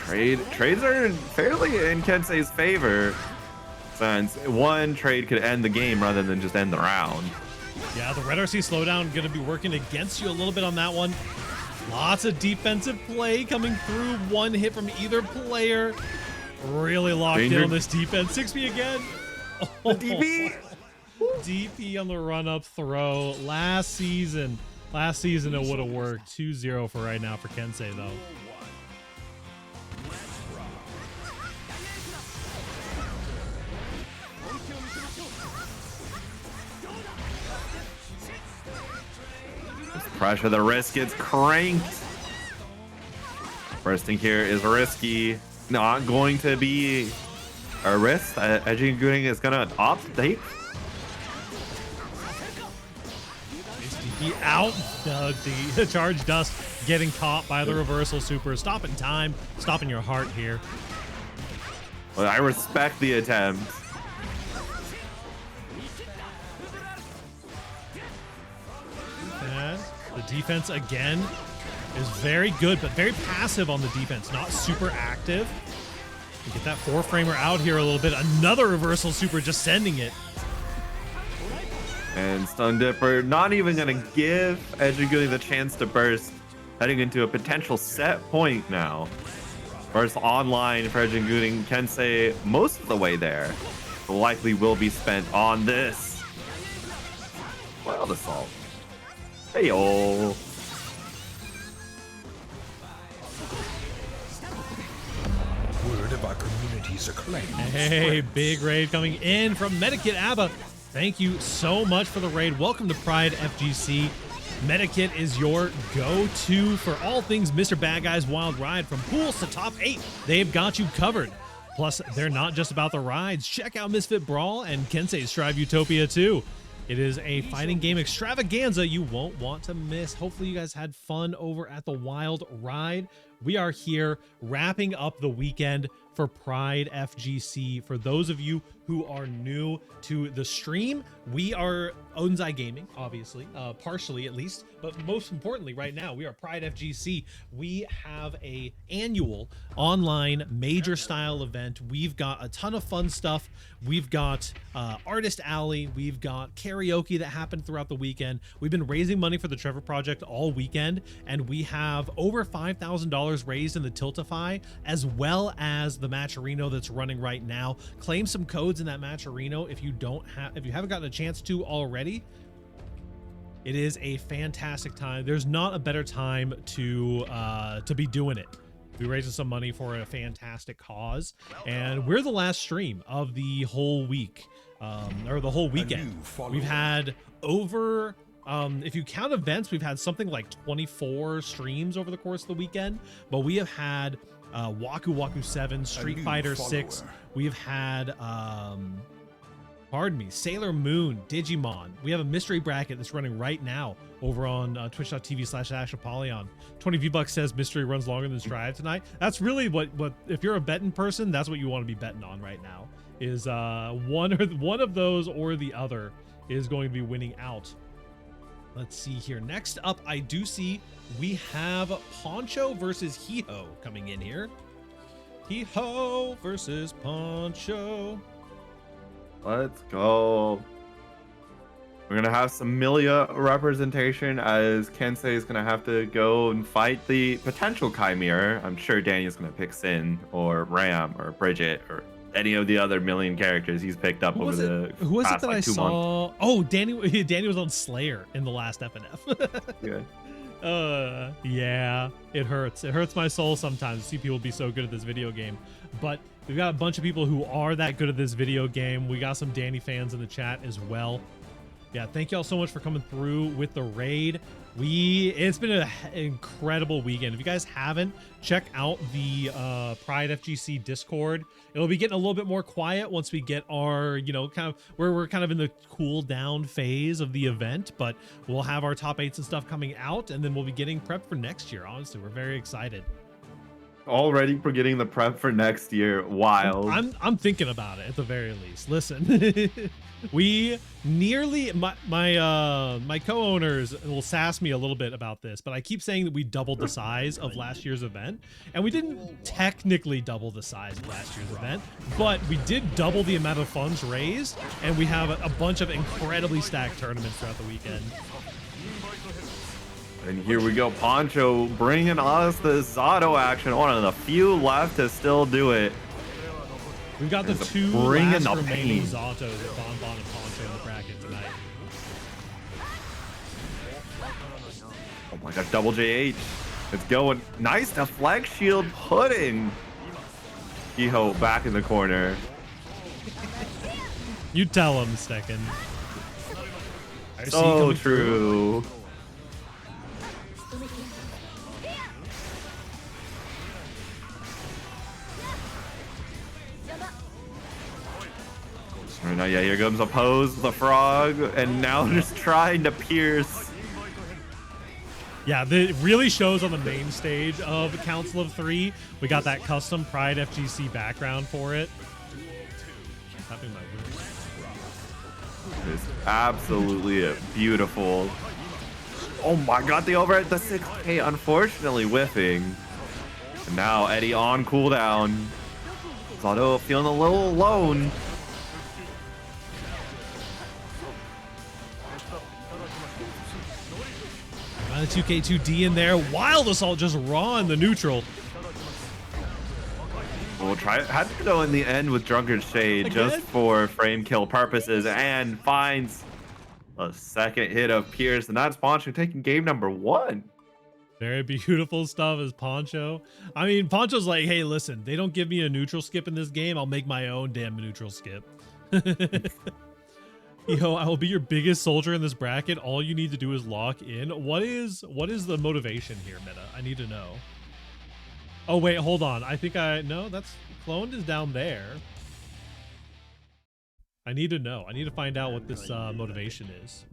Trades are fairly in Kensei's favor. And one trade could end the game rather than just end the round. Yeah, the Red RC slowdown going to be working against you a little bit on that one. Lots of defensive play coming through. One hit from either player. Really locked in on this defense. 6B again. The DP. DP on the run-up throw. Last season it would have worked. 2-0 for right now for Kensei, though. Pressure, the wrist gets cranked. Bursting here is risky. Not going to be a risk. Edging Gooning is going to opt to take. DP out. The charge dust getting caught by the reversal super. Stop in time. Stop in your heart here. Well, I respect the attempt. And the defense again is very good, but very passive on the defense. Not super active. You get that 4-framer out here a little bit. Another reversal super just sending it. And Stun Dipper not even going to give Edging the chance to burst, heading into a potential set point now. First online for Edging Kensei most of the way there. Likely will be spent on this. Wild Assault. Hey-oh. Word of our community's acclaim. Hey, big raid coming in from Medikit Abba. Thank you so much for the raid. Welcome to PRIDEfgc. Medikit is your go-to for all things Mr. Bad Guy's Wild Ride. From pools to top 8, they've got you covered. Plus, they're not just about the rides. Check out Misfit Brawl and Kensei Strive Utopia too. It is a fighting game extravaganza you won't want to miss. Hopefully you guys had fun over at the Wild Ride. We are here wrapping up the weekend for PRIDEfgc. For those of you who are new to the stream, we are Onzai Gaming, obviously, partially at least, but most importantly right now, we are PRIDEfgc. We have a annual online major style event. We've got a ton of fun stuff. We've got Artist Alley. We've got karaoke that happened throughout the weekend. We've been raising money for the Trevor Project all weekend, and we have over $5,000 raised in the Tiltify, as well as the Matcherino that's running right now. Claim some codes in that Matcherino if you haven't gotten a chance to already. It is a fantastic time. There's not a better time to be doing it. We're raising some money for a fantastic cause, and we're the last stream of the whole week, or the whole weekend. We've had over, if you count events, we've had something like 24 streams over the course of the weekend, but we have had Waku Waku 7, Street Fighter 6. We've had, pardon me, Sailor Moon, Digimon. We have a mystery bracket that's running right now over on twitch.tv/AshApollyon. 20 V-Bucks says mystery runs longer than Strive tonight. That's really what if you're a betting person, that's what you want to be betting on right now, is one of those or the other is going to be winning out. Let's see here. Next up, I do see we have Poncho versus Hiho coming in here. Hiho versus Poncho. Let's go. We're going to have some Milia representation, as Kensei is going to have to go and fight the potential Chimera. I'm sure Daniel's going to pick Sin or Ram or Bridget or any of the other million characters he's picked up over the past, who was it that like, I 2 saw? months. Oh, Danny was on Slayer in the last FNF. Yeah. Yeah, it hurts. It hurts my soul sometimes to see people be so good at this video game. But we've got a bunch of people who are that good at this video game. We got some Danny fans in the chat as well. Yeah, thank y'all so much for coming through with the raid. It's been an incredible weekend. If you guys haven't, check out the PRIDEfgc Discord. It'll be getting a little bit more quiet once we get our, we're kind of in the cool down phase of the event, but we'll have our top 8s and stuff coming out, and then we'll be getting prepped for next year. Honestly, we're very excited. Already for getting the prep for next year. Wild. I'm thinking about it at the very least. Listen, we nearly my co-owners will sass me a little bit about this, but I keep saying that we doubled the size of last year's event, and we didn't technically double the size of last year's event, but we did double the amount of funds raised, and we have a bunch of incredibly stacked tournaments throughout the weekend. And here we go, Poncho bringing us the Zato action. One of the few left to still do it. We've got the two last remaining Zatos at Bonbon and Poncho in the bracket tonight. Oh my god, double JH. It's going. Nice deflect shield pudding. Iho back in the corner. You tell him, Stecken. So true. Right now, yeah, here comes a pose, the frog, and now just trying to pierce. Yeah, it really shows on the main stage of Council of Three. We got that custom PRIDEfgc background for it. It's absolutely beautiful. Oh my god, the over at the 6K, unfortunately whiffing. And now Eddie on cooldown. Zato feeling a little alone. The 2K2D in there. Wild Assault just raw in the neutral. We'll try it. Had to go in the end with Drunkard Shade just for frame kill purposes, and finds a second hit of Pierce, and that's Poncho taking game number 1. Very beautiful stuff as Poncho. I mean, Poncho's like, hey, listen, they don't give me a neutral skip in this game. I'll make my own damn neutral skip. Yo, I will be your biggest soldier in this bracket. All you need to do is lock in. What is the motivation here, Meta? I need to know. Oh, wait, hold on. I think no, that's cloned is down there. I need to know. I need to find out what this motivation is.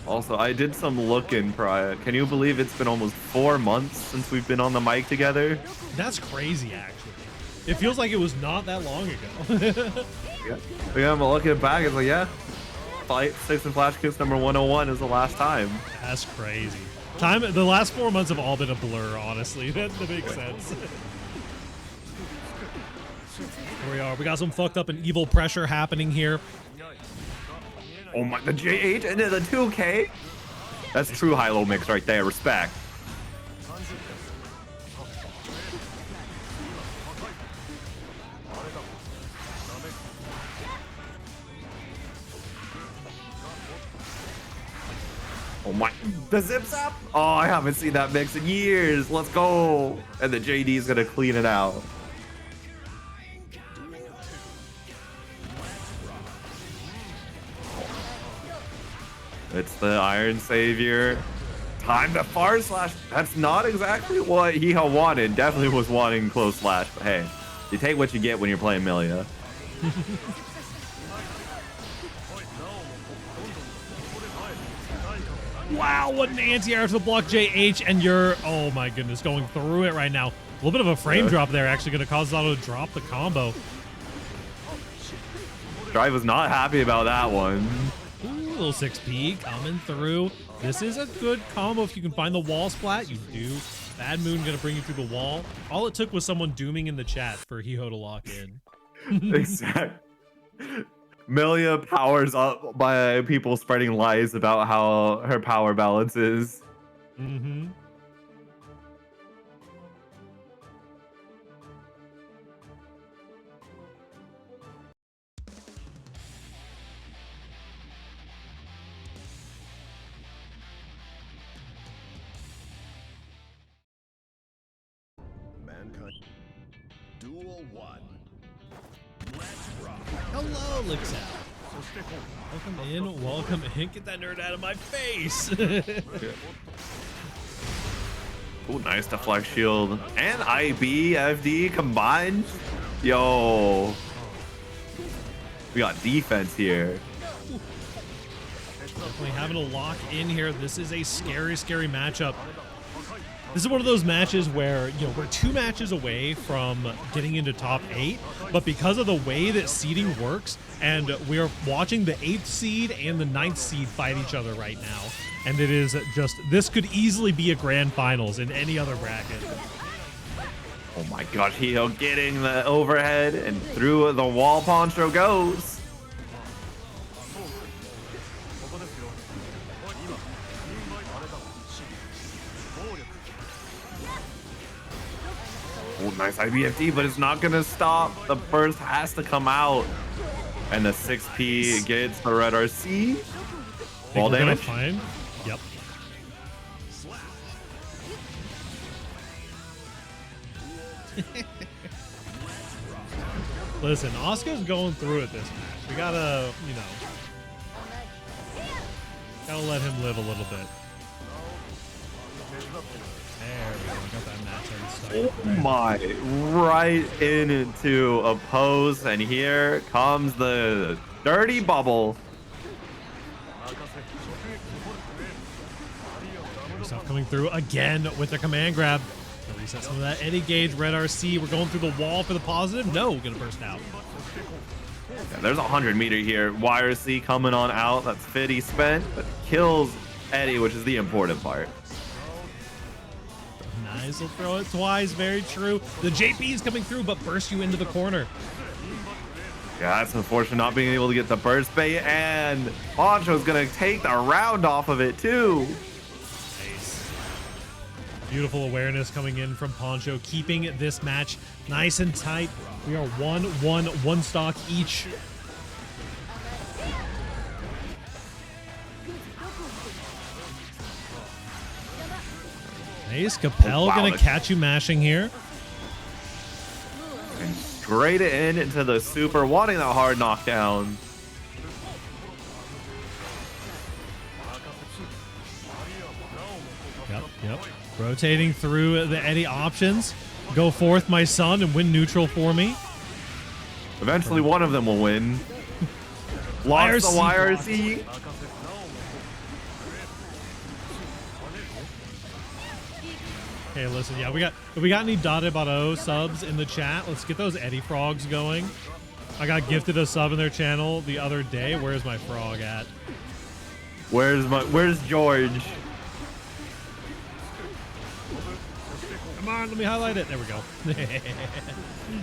Also, I did some looking prior. Can you believe it's been almost 4 months since we've been on the mic together? That's crazy, actually. It feels like it was not that long ago. Yeah, I'm looking back. It's like, yeah, Fight 6 and Flash Kicks number 101 is the last time. That's crazy. The last 4 months have all been a blur, honestly. That makes sense. Here we are. We got some fucked up and evil pressure happening here. Oh my, the JH and then the 2K? That's true high-low mix right there. Respect. Oh my, the zip zap? Oh, I haven't seen that mix in years. Let's go. And the JD is gonna clean it out. It's the Iron Savior. Time to far slash. That's not exactly what he wanted. Definitely was wanting close slash, but hey, you take what you get when you're playing Melia. Wow, what an anti-air to the block, JH, and you're, oh my goodness, going through it right now. A little bit of a frame drop there, actually going to cause Zato to drop the combo. Drive was not happy about that one. Ooh, little 6P coming through. This is a good combo if you can find the wall splat. You do. Bad Moon going to bring you through the wall. All it took was someone dooming in the chat for Hiho to lock in. Exactly. Melia powers up by people spreading lies about how her power balance is. Mm-hmm. Mankind. Duel 1. Hello, Lixout. Welcome in, welcome in. Get that nerd out of my face. Oh, nice deflect shield and IB FD combined. Yo, we got defense here. Definitely having to lock in here. This is a scary, scary matchup. This is one of those matches where, you know, we're 2 matches away from getting into top 8, but because of the way that seeding works, and we're watching the 8th seed and the 9th seed fight each other right now, and it is just, this could easily be a grand finals in any other bracket. Oh my gosh, Hio getting the overhead, and through the wall Poncho goes. Oh, nice IBFD, but it's not gonna stop. The burst has to come out. And the 6P gets the red RC. Ball damage. Fine. Yep. Listen, Oscar's going through it this match. We gotta, you know, gotta let him live a little bit. There we go. Got that match already started. Oh my, right into a pose, and here comes the dirty bubble. Stuff coming through again with the command grab. Reset some of that Eddie Gauge, red RC. We're going through the wall for the positive. No, gonna burst out. Yeah, there's a 100-meter here. YRC coming on out. That's Fitty spent, but kills Eddie, which is the important part. Nice, will throw it twice. Very true. The JP is coming through, but bursts you into the corner. Yeah, that's unfortunate not being able to get the burst bait, and Poncho's gonna take the round off of it too. Nice. Beautiful awareness coming in from Poncho, keeping this match nice and tight. We are 1 stock each. Nice. Capel gonna catch you mashing here. And straight into the super, wanting that hard knockdown. Yep. Rotating through the Eddie options. Go forth, my son, and win neutral for me. Eventually, one of them will win. Lost the YRC. Okay, listen, yeah, we got any Dade Baro subs in the chat? Let's get those Eddie frogs going. I got gifted a sub in their channel the other day. Where's my frog at? Where's George? Come on, let me highlight it. There we go.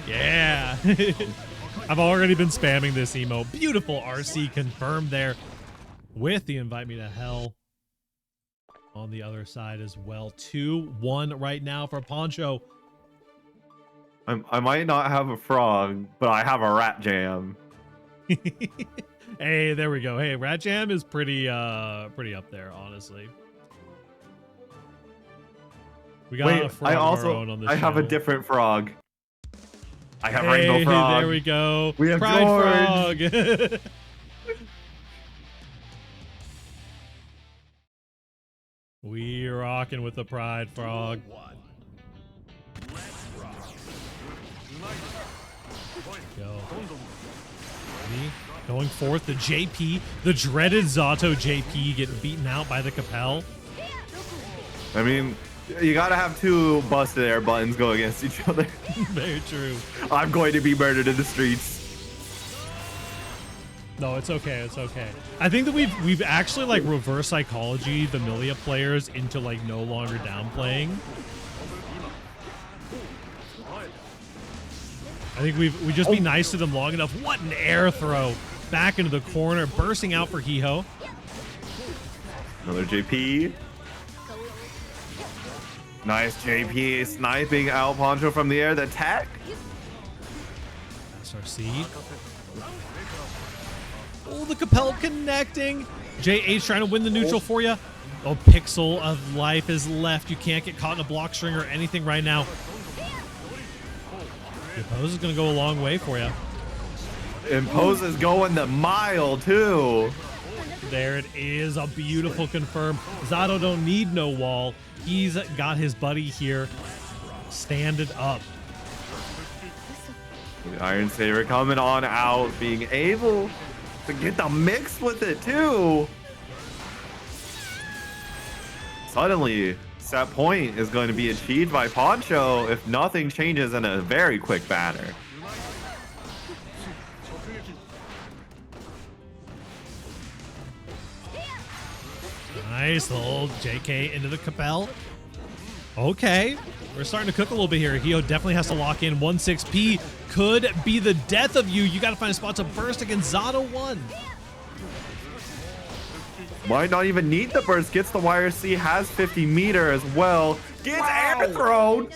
Yeah. I've already been spamming this emo. Beautiful RC confirmed there with the invite me to hell on the other side as well. 2-1 right now for Poncho. I might not have a frog, but I have a rat jam. Hey, there we go. Hey, rat jam is pretty up there, honestly. We got a frog of our own on this I have a channel. different frog. I have Hey, rainbow frog. there we go. We have Pride George. frog. We rocking with the Pride frog. Go. Ready? Going forth, the JP, the dreaded Zato JP getting beaten out by the Capel. I mean, you gotta have 2 busted air buttons go against each other. Very true. I'm going to be murdered in the streets. No, it's okay. It's okay. I think that we've actually like reverse psychology the Milia players into like no longer downplaying. I think we just be nice to them long enough. What an air throw back into the corner, bursting out for Hiho. Another JP. Nice JP sniping out Poncho from the air. The tech. SRC. Oh, the Capel connecting. JH trying to win the neutral for you. Oh, pixel of life is left. You can't get caught in a block string or anything right now. The pose is going to go a long way for you. And Pose is going the mile too. There it is. A beautiful confirm. Zato don't need no wall. He's got his buddy here. Stand it up. The Iron Saber coming on out, being able to get the mix with it too. Suddenly set point is going to be achieved by Poncho if nothing changes in a very quick manner. Nice little JK into the Capel. Okay, we're starting to cook a little bit here. Hio definitely has to lock in. 1-6P could be the death of you. You got to find a spot to burst against Zato 1. Might not even need the burst. Gets the YRC, has 50 meter as well. Gets air thrown.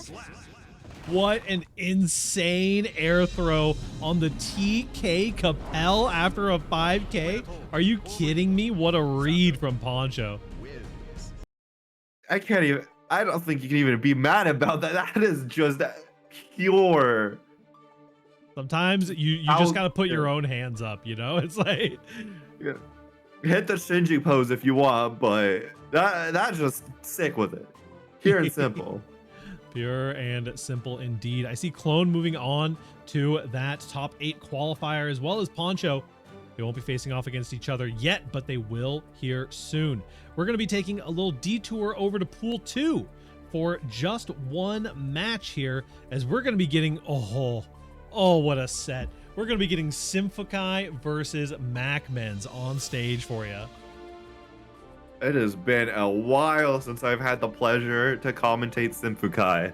What an insane air throw on the TK Capel after a 5K. Are you kidding me? What a read from Poncho. I can't even, I don't think you can even be mad about that. That is just pure. Sometimes you just got to put your own hands up, you know? It's like... Yeah. Hit the Shinji pose if you want, but that's just sick with it. Pure and simple. Pure and simple indeed. I see Clone moving on to that top 8 qualifier, as well as Poncho. They won't be facing off against each other yet, but they will here soon. We're going to be taking a little detour over to Pool 2 for just one match here, as we're going to be getting, oh, what a set. We're going to be getting Symphokai versus MacMens on stage for you. It has been a while since I've had the pleasure to commentate Symphokai.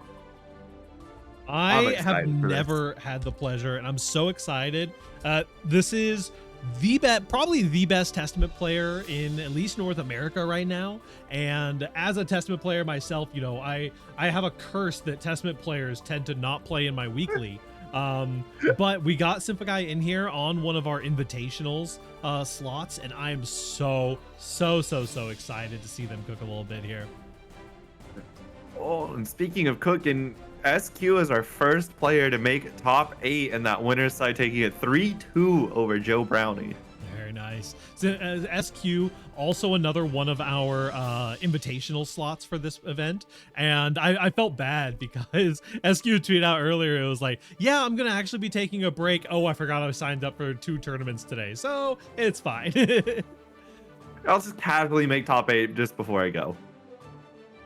I have never had the pleasure, and I'm so excited. This is probably the best Testament player in at least North America right now. And as a Testament player myself, you know, I have a curse that Testament players tend to not play in my weekly. But we got Symphokai in here on one of our invitationals slots, and I'm so excited to see them cook a little bit here. Oh, and speaking of cooking, SQ is our first player to make top 8 in that winner's side, taking it 3-2 over Joe Brownie. Very nice. So, SQ, also another one of our invitational slots for this event. And I felt bad because SQ tweeted out earlier, it was like, yeah, I'm going to actually be taking a break. Oh, I forgot I signed up for 2 tournaments today. So it's fine. I'll just casually make top 8 just before I go.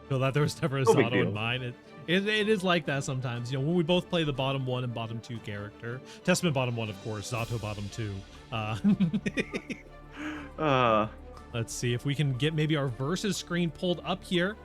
Feel that there was never a Zato in mind. It is like that sometimes. You know, when we both play the bottom 1 and bottom 2 character. Testament bottom 1, of course. Zato bottom 2. Let's see if we can get maybe our versus screen pulled up here.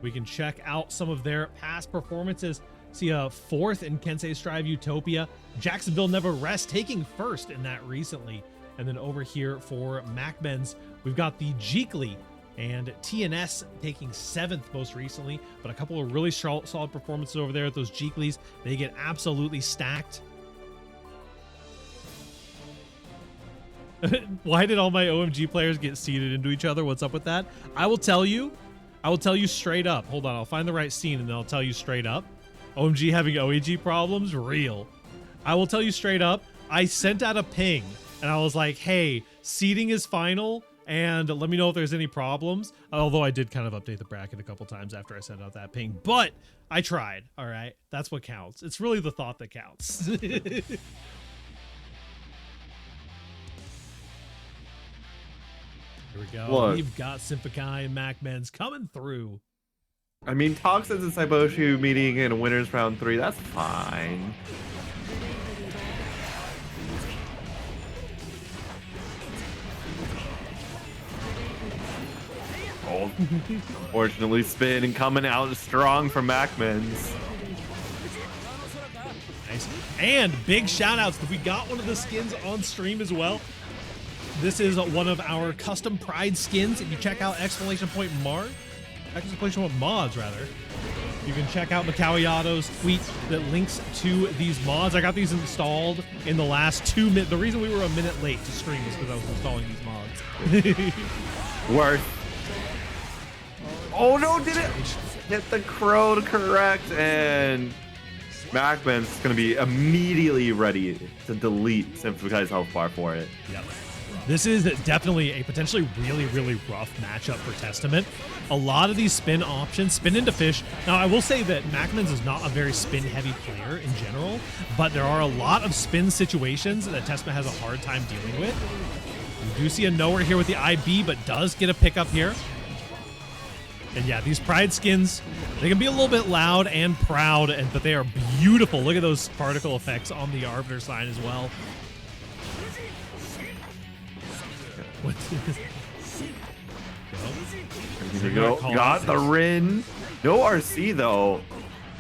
We can check out some of their past performances. See a 4th in Kensei Strive Utopia. Jacksonville Never Rest taking 1st in that recently. And then over here for MacMens, we've got the Jeekly and TNS taking 7th most recently, but a couple of really solid performances over there at those Jeeklies. They get absolutely stacked. Why did all my OMG players get seeded into each other? What's up with that? I will tell you straight up. Hold on, I'll find the right scene and then I'll tell you straight up. OMG having OEG problems? Real. I will tell you straight up. I sent out a ping and I was like, hey, seeding is final. And let me know if there's any problems. Although I did kind of update the bracket a couple times after I sent out that ping. But I tried, all right? That's what counts. It's really the thought that counts. Here we go. Look. We've got Symphokai and MacMens coming through. I mean, Toxins and Saiboshu meeting in a winner's round 3, that's fine. Oh, unfortunately, Spin and coming out strong from MacMens. Nice. And big shout outs. We got one of the skins on stream as well. This is one of our custom Pride skins. If you check out exclamation point mods, rather, you can check out Makawiato's tweet that links to these mods. I got these installed in the last 2 minutes. The reason we were a minute late to stream is because I was installing these mods. Worth. Oh no, did it hit the crow correct? And MacMen's is going to be immediately ready to delete Symphoki's health bar for it. Yep. This is definitely a potentially really rough matchup for Testament. A lot of these spin options, spin into fish. Now, I will say that MacMens is not a very spin-heavy player in general, but there are a lot of spin situations that Testament has a hard time dealing with. We do see a nowhere here with the IB, but does get a pickup here. And yeah, these Pride skins, they can be a little bit loud and proud, but they are beautiful. Look at those particle effects on the Arbiter sign as well. Here we go. Got the Rin. No RC though.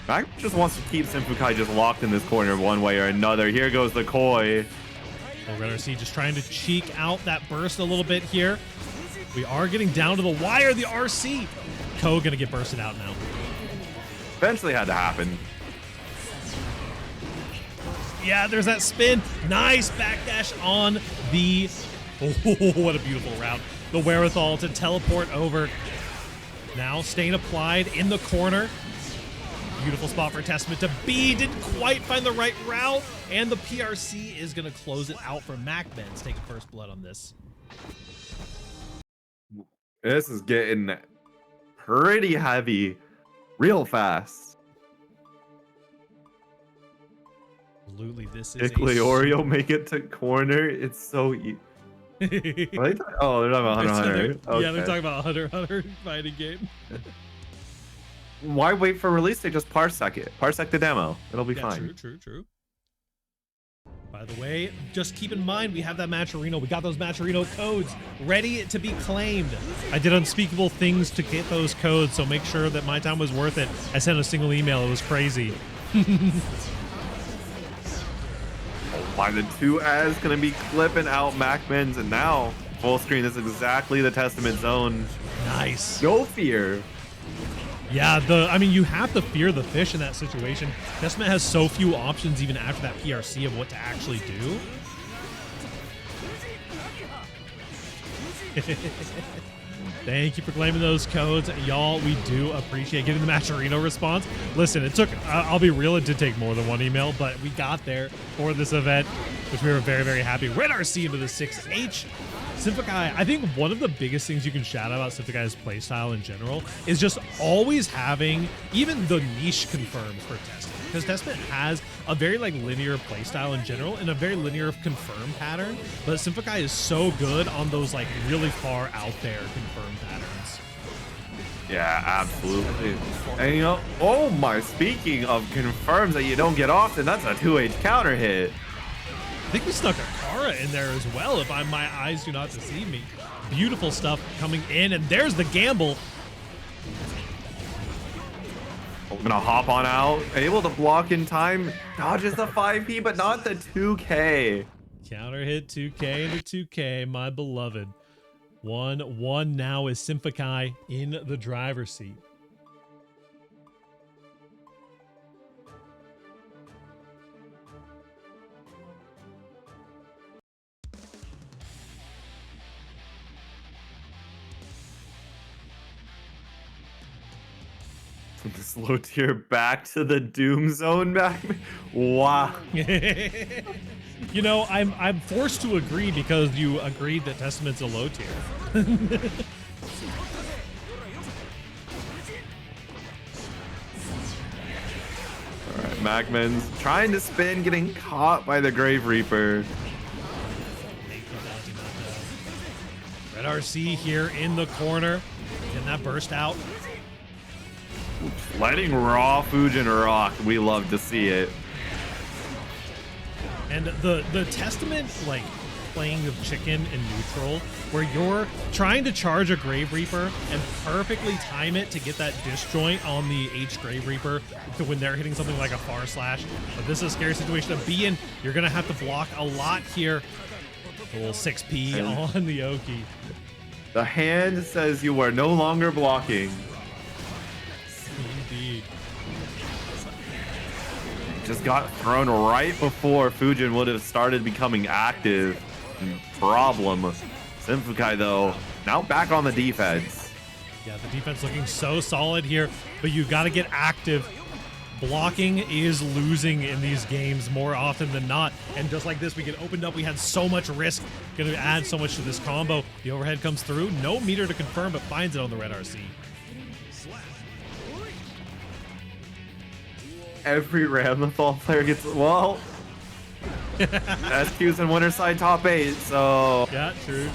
Mac just wants to keep Simfukai just locked in this corner one way or another. Here goes the Koi. Red RC just trying to cheek out that burst a little bit here. We are getting down to the wire. The RC. Ko gonna get bursted out now. Eventually had to happen. Yeah, there's that spin. Nice backdash on the... Oh, what a beautiful route. The wherewithal to teleport over. Now staying applied in the corner. Beautiful spot for Testament to B. Didn't quite find the right route. And the PRC is going to close it out for MacBens, taking first blood on this. This is getting pretty heavy real fast. Absolutely, this is Oreo make it to corner. It's so easy. Oh, they're talking about Hunter x Hunter. Okay. Yeah, they're talking about Hunter x Hunter fighting game. Why wait for release? They just parsec it. Parsec the demo. It'll be fine. True. By the way, just keep in mind, we have that Matcherino. We got those Matcherino codes ready to be claimed. I did unspeakable things to get those codes, so make sure that my time was worth it. I sent a single email. It was crazy. Why the 2S gonna be clipping out MacBens, and now full screen is exactly the Testament zone. Nice. No fear. Yeah, I mean, you have to fear the fish in that situation. Testament has so few options even after that PRC of what to actually do. Thank you for claiming those codes. Y'all, we do appreciate getting the Matcherino response. Listen, it took, I'll be real, it did take more than one email, but we got there for this event, which we were very, very happy. Red RC into the 6H. Simfukai, I think one of the biggest things you can shout out about Simfukai's playstyle in general is just always having even the niche confirms for Testament. Because Testament has a very linear playstyle in general and a very linear confirm pattern, but Simfukai is so good on those really far out there confirm patterns. Yeah, absolutely. And oh my, speaking of confirms that you don't get often, that's a 2H counter hit. I think we snuck a Kara in there as well, if my eyes do not deceive me. Beautiful stuff coming in, and there's the gamble. I'm gonna hop on out, able to block in time, dodges the 5P, but not the 2K. Counter hit 2K into 2K, my beloved. 1-1 now is Simfukai in the driver's seat. This low tier back to the Doom Zone back. Wow. You know, I'm forced to agree because you agreed that Testament's a low tier. All right, MacBens trying to spin, getting caught by the Grave Reaper. Red RC here in the corner. Getting that burst out. Letting raw Fujin rock. We love to see it. And the Testament, playing of chicken in neutral, where you're trying to charge a Grave Reaper and perfectly time it to get that disjoint on the H Grave Reaper to when they're hitting something like a far slash. But this is a scary situation to be in. You're going to have to block a lot here. A little 6P on the Oki. The hand says you are no longer blocking. Indeed. Just got thrown right before Fujin would have started becoming active. Problem. Simfukai, though, now back on the defense. Yeah, the defense looking so solid here, but you got to get active. Blocking is losing in these games more often than not. And just like this, we get opened up. We had so much risk. Going to add so much to this combo. The overhead comes through. No meter to confirm, but finds it on the Red RC. Every Ramlethal player gets, well, SQ's in winner side top 8, so. Yeah, true.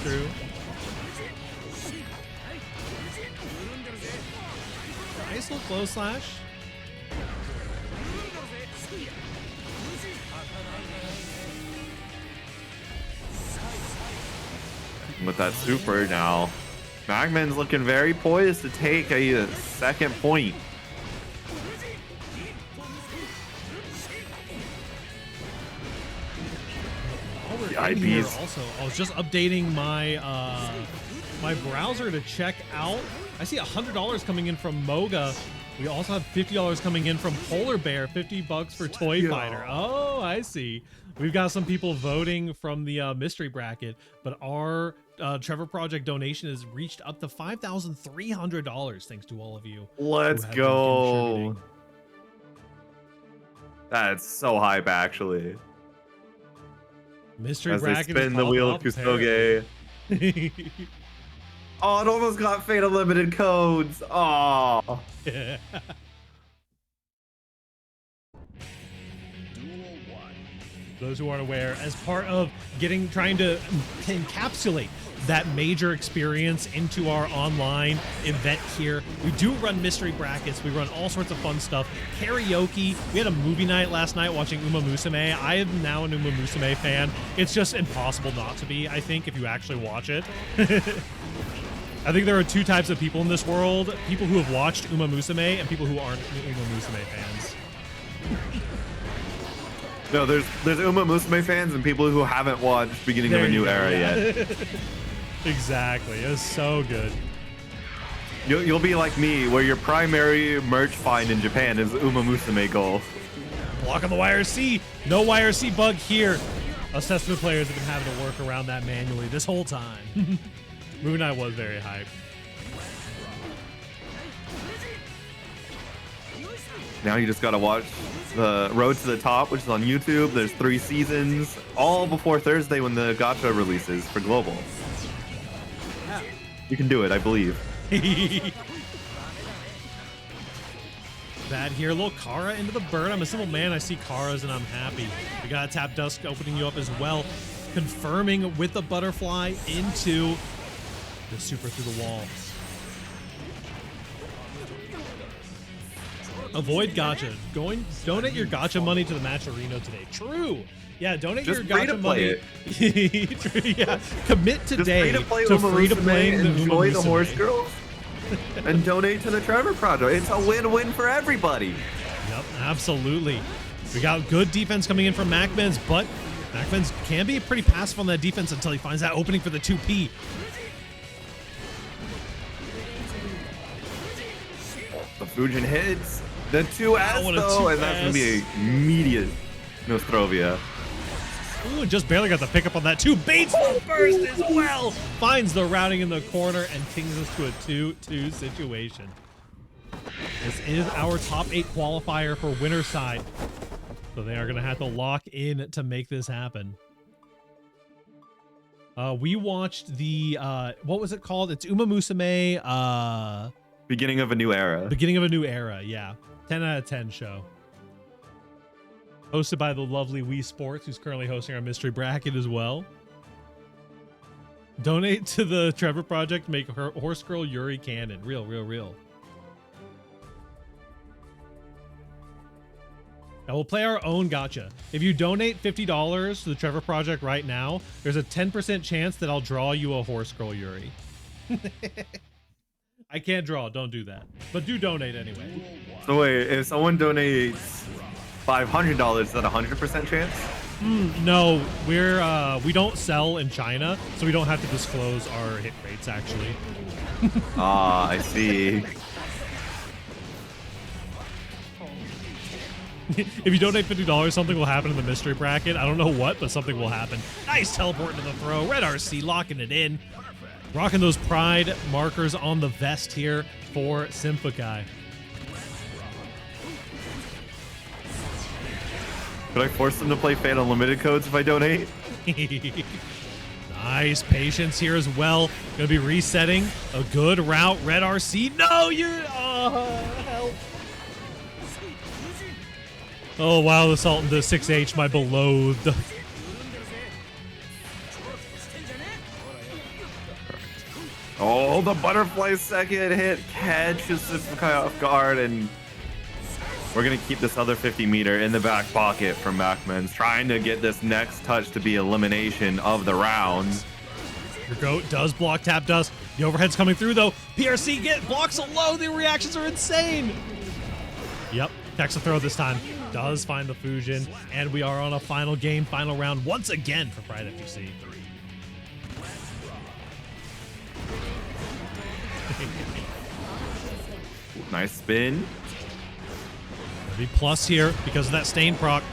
missile, close slash. With that super now, Magman's looking very poised to take a second point. The IPs. Also, I was just updating my my browser to check out. I see $100 coming in from Moga. We also have $50 coming in from Polar Bear. $50 for Toy Fighter. Oh, I see. We've got some people voting from the mystery bracket, but our Trevor Project donation has reached up to $5,300. Thanks to all of you. Let's go. That's so hype, actually. Mystery As bracket they spin the wheel of Kusoge. Oh, it almost got Fate Unlimited codes. Oh. Yeah. Those who aren't aware, as part of trying to encapsulate that major experience into our online event here, we do run mystery brackets. We run all sorts of fun stuff. Karaoke. We had a movie night last night watching Uma Musume. I am now an Uma Musume fan. It's just impossible not to be, I think, if you actually watch it. I think there are two types of people in this world: people who have watched Uma Musume and people who aren't Uma Musume fans. No, there's Uma Musume fans and people who haven't watched Beginning of a New Era yet. Exactly. It was so good. You'll be like me, where your primary merch find in Japan is Uma Musume Gold. Block on the YRC. No YRC bug here. Us Testament players have been having to work around that manually this whole time. Movie night was very hype. Now you just gotta watch the Road to the Top, which is on YouTube. There's 3 seasons, all before Thursday when the gacha releases for Global. Yeah. You can do it, I believe. Bad here, little Kara into the bird. I'm a simple man. I see Kara's and I'm happy. We got a Tap Dusk opening you up as well, confirming with the butterfly into the super through the wall. Avoid gacha. Donate your gacha money to the Matcherino today. True. Yeah, donate Just your gacha money. True, yeah. Commit today to free to playing the enjoy the horse girls and donate to the Trevor Project. It's a win-win for everybody. Yep, absolutely. We got good defense coming in from Macmans, but Macmans can be pretty passive on that defense until he finds that opening for the 2P. The Fujin hits. The 2S though, and that's gonna be a immediate Nostrovia. Ooh, just barely got the pickup on that too. Baits the burst as well. Finds the routing in the corner and tings us to a 2-2 situation. This is our top 8 qualifier for winner's side. So they are gonna have to lock in to make this happen. We watched the what was it called? It's Uma Musume Beginning of a New Era. Beginning of a New Era, yeah. 10 out of 10 show. Hosted by the lovely Wii Sports, who's currently hosting our mystery bracket as well. Donate to the Trevor Project, make her Horse Girl Yuri canon. Real. Now we'll play our own gacha. If you donate $50 to the Trevor Project right now, there's a 10% chance that I'll draw you a Horse Girl Yuri. I can't draw, don't do that. But do donate anyway. So wait, if someone donates $500, is that a 100% chance? No, we don't sell in China, so we don't have to disclose our hit rates actually. Ah, I see. If you donate $50, something will happen in the mystery bracket. I don't know what, but something will happen. Nice teleport into the throw. Red RC locking it in. Rocking those Pride markers on the vest here for Symphokai. Could I force them to play Fate Unlimited codes if I donate? Nice patience here as well. Gonna be resetting a good route. Red RC. No, you're. Oh, help. Oh, wow. The Salt into 6H, my beloved. Oh, Oh, the butterfly second hit catches Simplikai off guard, and we're going to keep this other 50-meter in the back pocket from Macmans, trying to get this next touch to be elimination of the round. Your goat does block tap dust. The overhead's coming through though. PRC blocks a low. The reactions are insane. Yep, catch the throw this time. Does find the fusion, and we are on a final game, final round once again for PRIDEfgc. Nice spin. Be plus here because of that stain proc.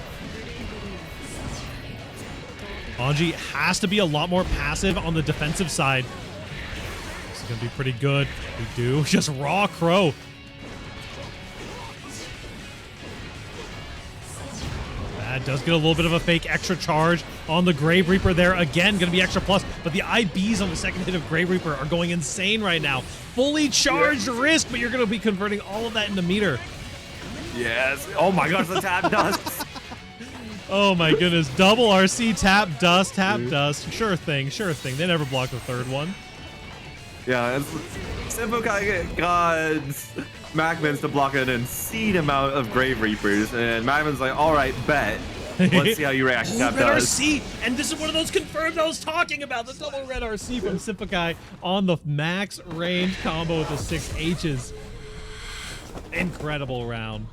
Anji has to be a lot more passive on the defensive side. This is going to be pretty good. We do just raw crow. That does get a little bit of a fake extra charge on the Grave Reaper there. Again, going to be extra plus, but the IBs on the second hit of Grave Reaper are going insane right now. Fully charged risk, but you're going to be converting all of that into meter. Yes. Oh my gosh, the tap dust. Oh my goodness. Double RC, tap dust, tap dust. Sure thing, sure thing. They never blocked the third one. Yeah, Simplikai got Macmans to block an insane amount of Grave Reapers, and Macman's like, all right, bet. Let's see how you react to tap red dust. RC, and this is one of those confirmed I was talking about. The double red RC from Simplikai on the max range combo with the 6 H's. Incredible round.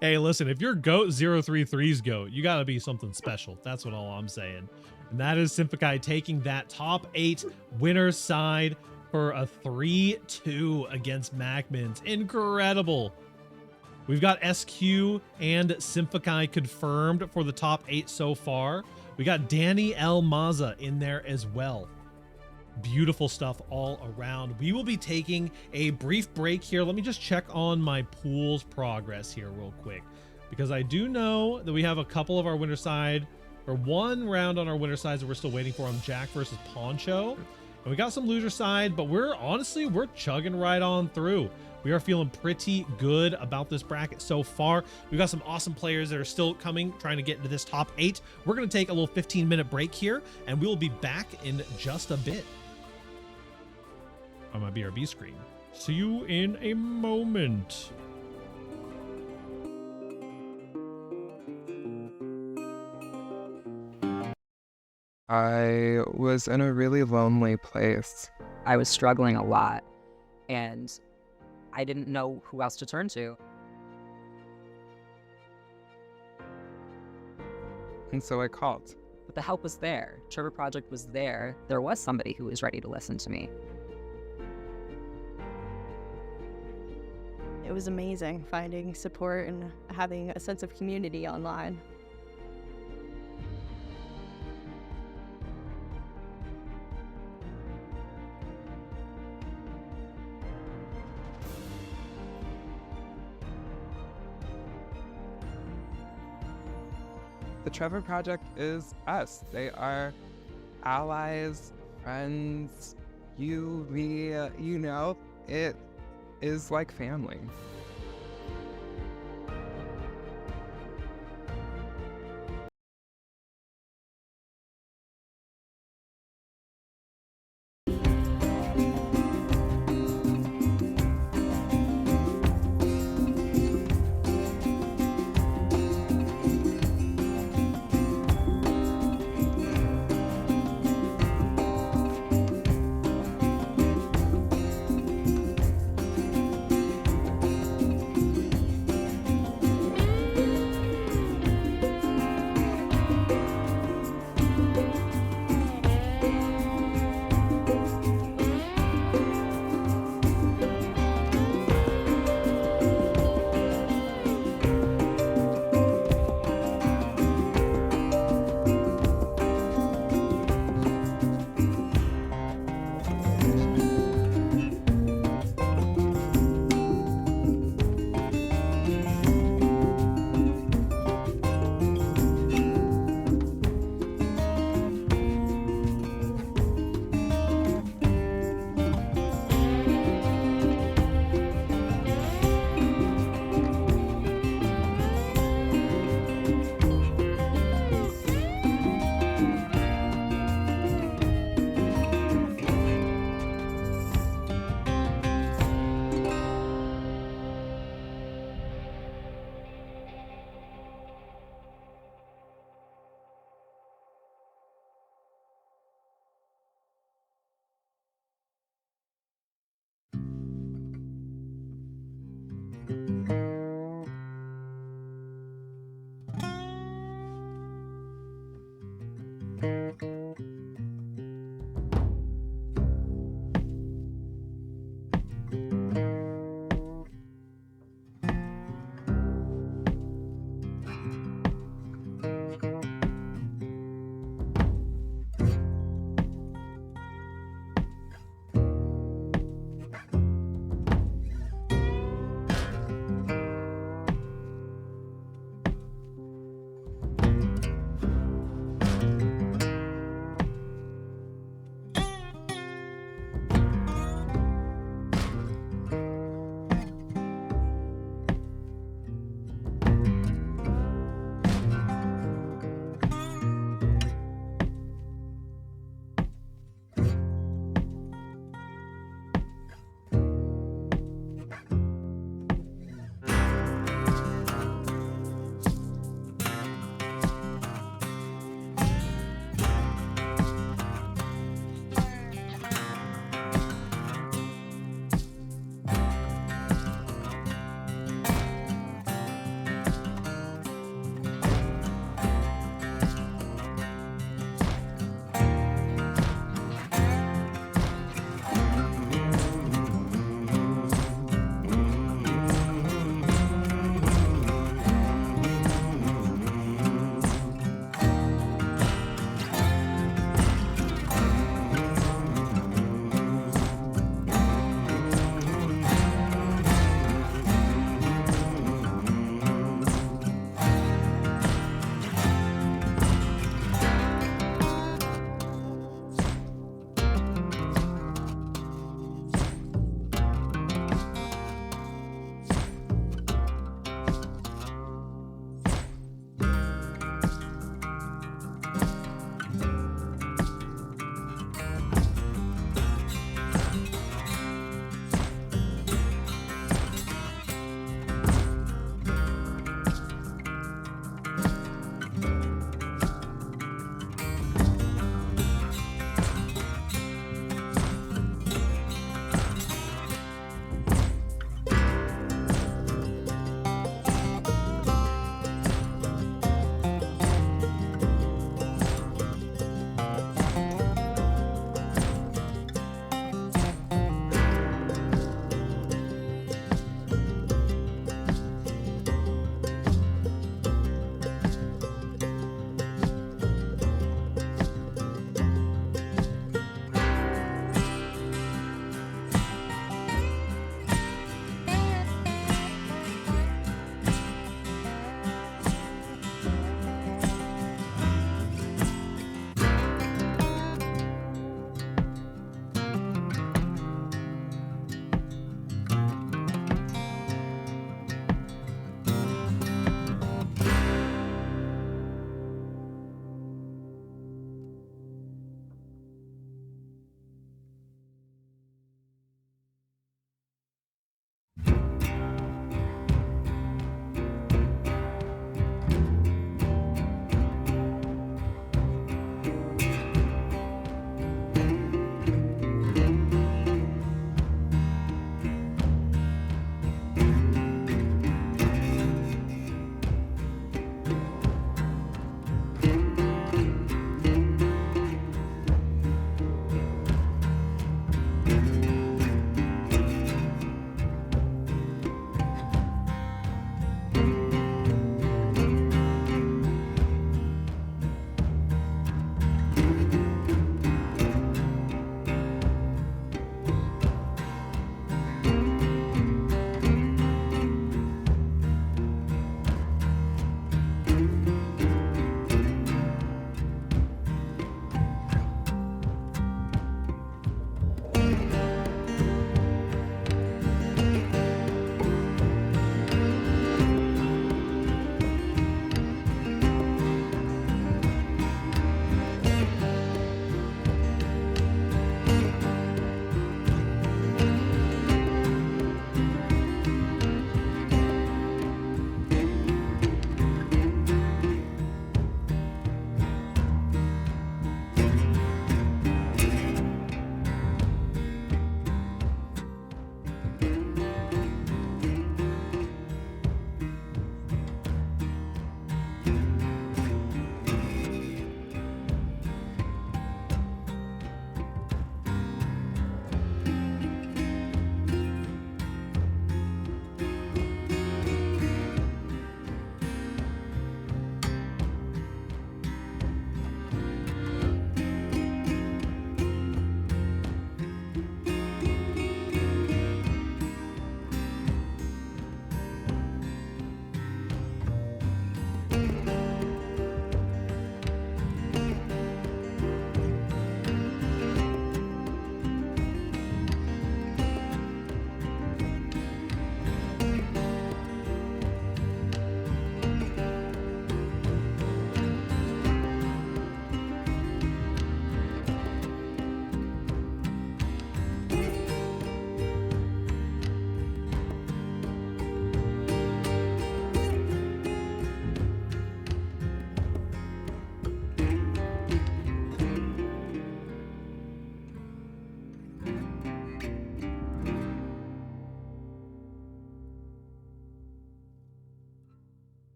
Hey, listen, if your GOAT 033's GOAT, you gotta be something special. That's what all I'm saying. And that is Simplikai taking that top 8 winner's side for a 3-2 against Macmans. Incredible. We've got SQ and Simplikai confirmed for the top 8 so far. We got Danny L. Maza in there as well. Beautiful stuff all around. We will be taking a brief break here. Let me just check on my pool's progress here real quick, because I do know that we have a couple of our winner side, or one round on our winner sides that we're still waiting for on Jack versus Poncho. And we got some loser side, but we're chugging right on through. We are feeling pretty good about this bracket so far. We've got some awesome players that are still coming, trying to get into this top 8. We're going to take a little 15-minute break here, and we will be back in just a bit on my BRB screen. See you in a moment. I was in a really lonely place. I was struggling a lot, and I didn't know who else to turn to. And so I called. But the help was there. Trevor Project was there. There was somebody who was ready to listen to me. It was amazing finding support and having a sense of community online. The Trevor Project is us. They are allies, friends, you know, it is like family.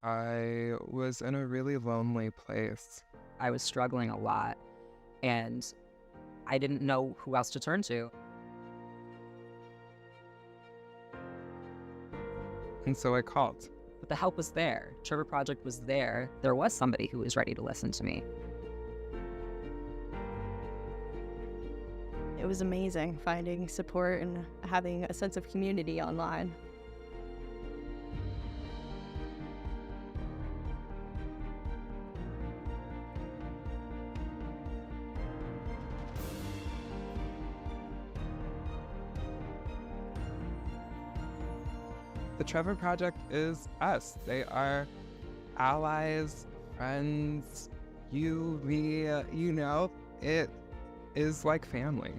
I was in a really lonely place. I was struggling a lot, and I didn't know who else to turn to. And so I called. But the help was there. Trevor Project was there. There was somebody who was ready to listen to me. It was amazing finding support and having a sense of community online. The Trevor Project is us. They are allies, friends, you, me, it is like family.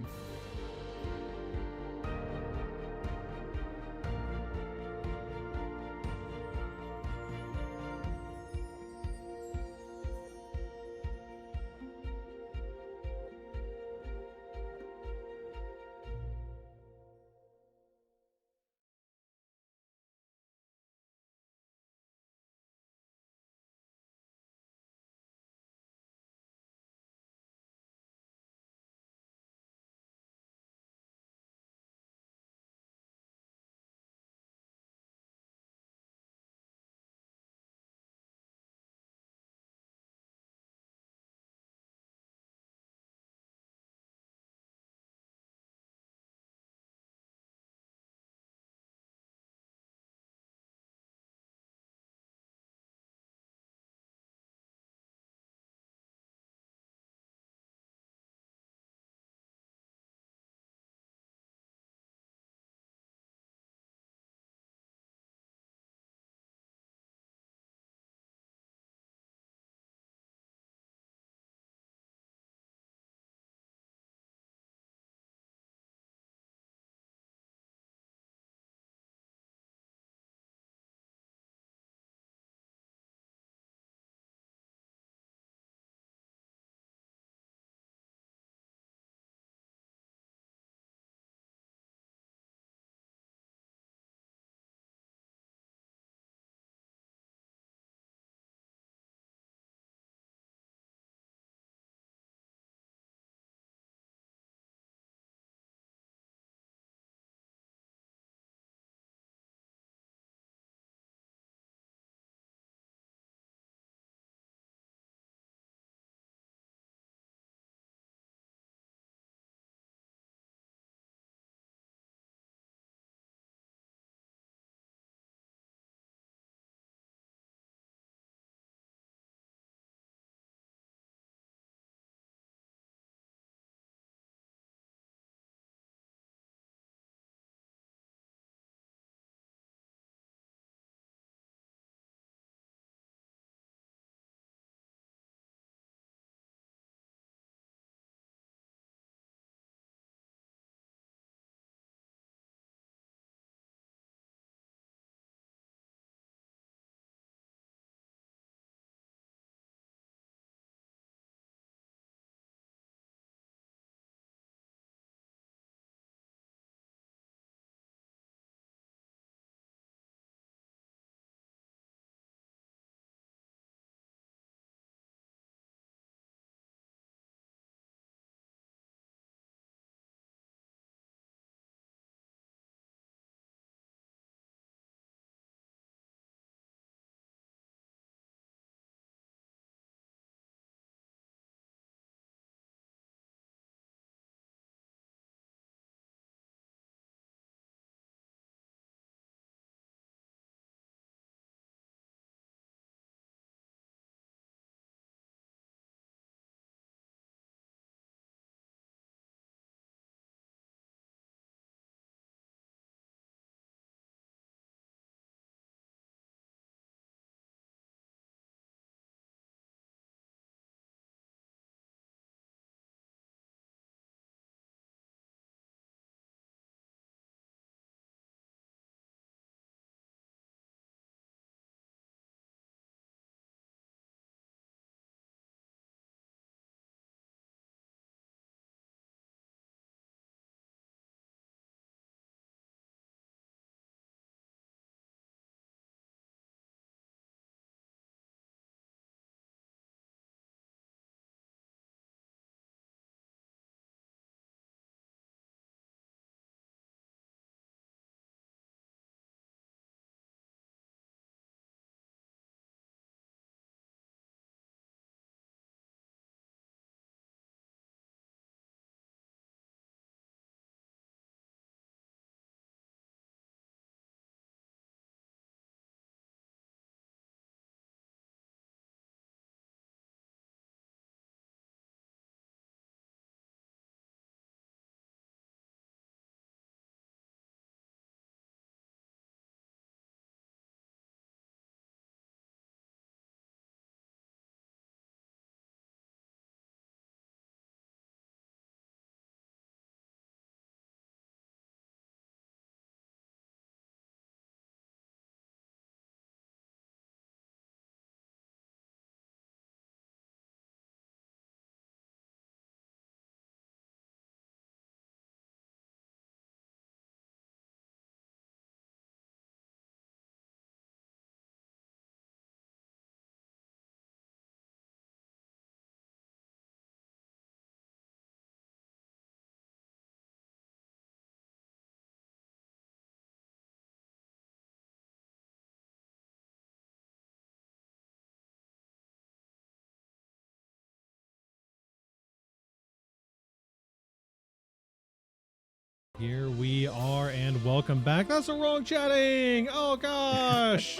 Here we are, and welcome back. That's the wrong chatting. Oh gosh,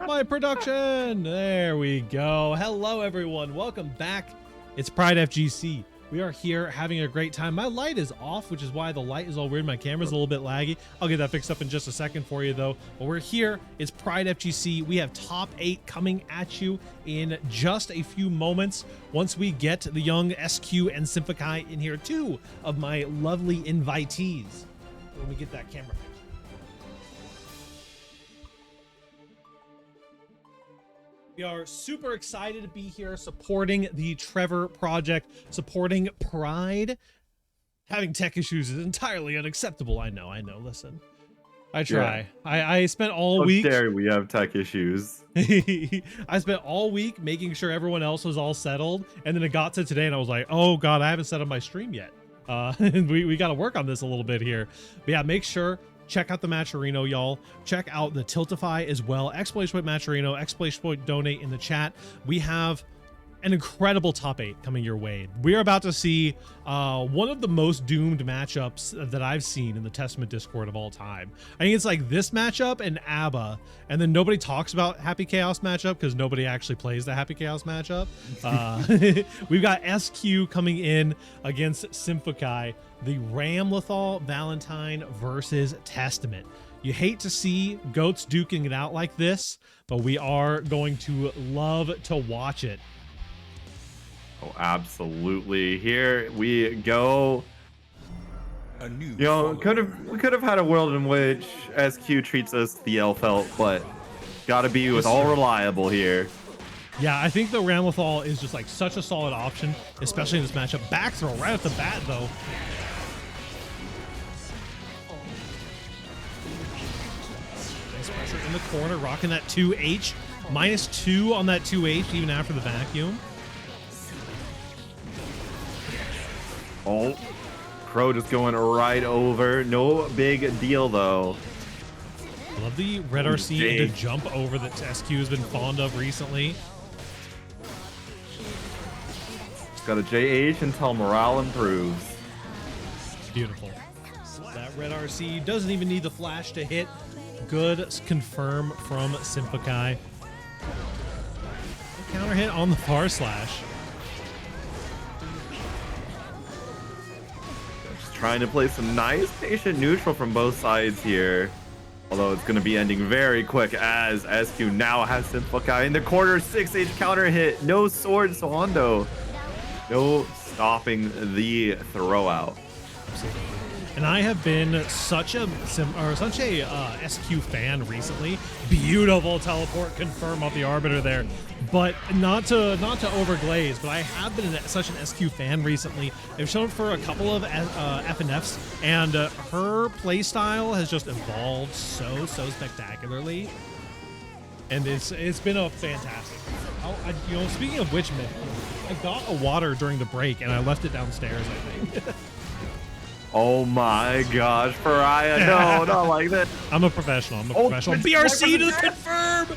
my production. There we go. Hello, everyone. Welcome back. It's PRIDEfgc. We are here having a great time. My light is off, which is why the light is all weird. My camera's a little bit laggy. I'll get that fixed up in just a second for you, though. But we're here. It's PRIDEfgc. We have top 8 coming at you in just a few moments. Once we get the young SQ and Symphokai in here, 2 of my lovely invitees. Let me get that camera fixed. We are super excited to be here supporting the Trevor Project, supporting Pride. Having tech issues is entirely unacceptable. I know. Listen, I try. Yeah. I spent all week. How dare we have tech issues? I spent all week making sure everyone else was all settled. And then it got to today and I was like, oh God, I haven't set up my stream yet. We got to work on this a little bit here. But yeah, make sure. Check out the Matcherino, y'all. Check out the Tiltify as well. Exploit Matcherino, Exploit Donate in the chat. We have an incredible top 8 coming your way. We're about to see one of the most doomed matchups that I've seen in the Testament Discord of all time. I think it's like this matchup and ABBA, and then nobody talks about Happy Chaos matchup because nobody actually plays the Happy Chaos matchup. We've got SQ coming in against Symphokai, the Ramlethal Valentine versus Testament. You hate to see goats duking it out like this, but we are going to love to watch it. Oh, absolutely. Here we go. You know, we could have had a world in which SQ treats us the Elfelt, but gotta be with all reliable here. Yeah, I think the Ramlethal is just like such a solid option, especially in this matchup. Back throw right off the bat, though. Nice pressure in the corner, rocking that 2H. -2 on that 2H, even after the vacuum. Oh, Crow just going right over. No big deal, though. I love the red RC to jump over that SQ has been fond of recently. Got a JH until morale improves. Beautiful. That red RC doesn't even need the flash to hit. Good confirm from Symphokai. Counter hit on the far slash. Trying to play some nice patient neutral from both sides here. Although it's going to be ending very quick as SQ now has Symphokai in the corner. 6H counter hit. No sword, so Hondo. No stopping the throw out. Absolutely. And I have been such a SQ fan recently. Beautiful teleport confirm off the Arbiter there. But not to overglaze, but I have been such an SQ fan recently. I've shown for a couple of FNFs, and her playstyle has just evolved so spectacularly. And it's been a fantastic. You know, speaking of which, I got a water during the break and I left it downstairs, I think. Oh my gosh, Pariah, no, not like that. I'm a professional. Professional. BRC to the confirm!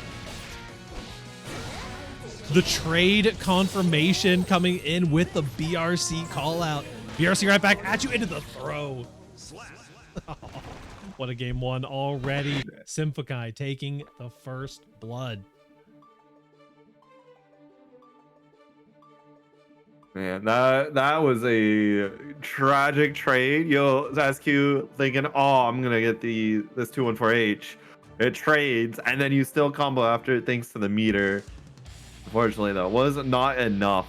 The trade confirmation coming in with the BRC call out. BRC right back at you into the throw. Oh, what a game 1 already. Symphokai taking the first blood. Man, that was a tragic trade. Yo, SQ thinking, oh, I'm gonna get this 214H. It trades, and then you still combo after it thanks to the meter. Unfortunately, though, was not enough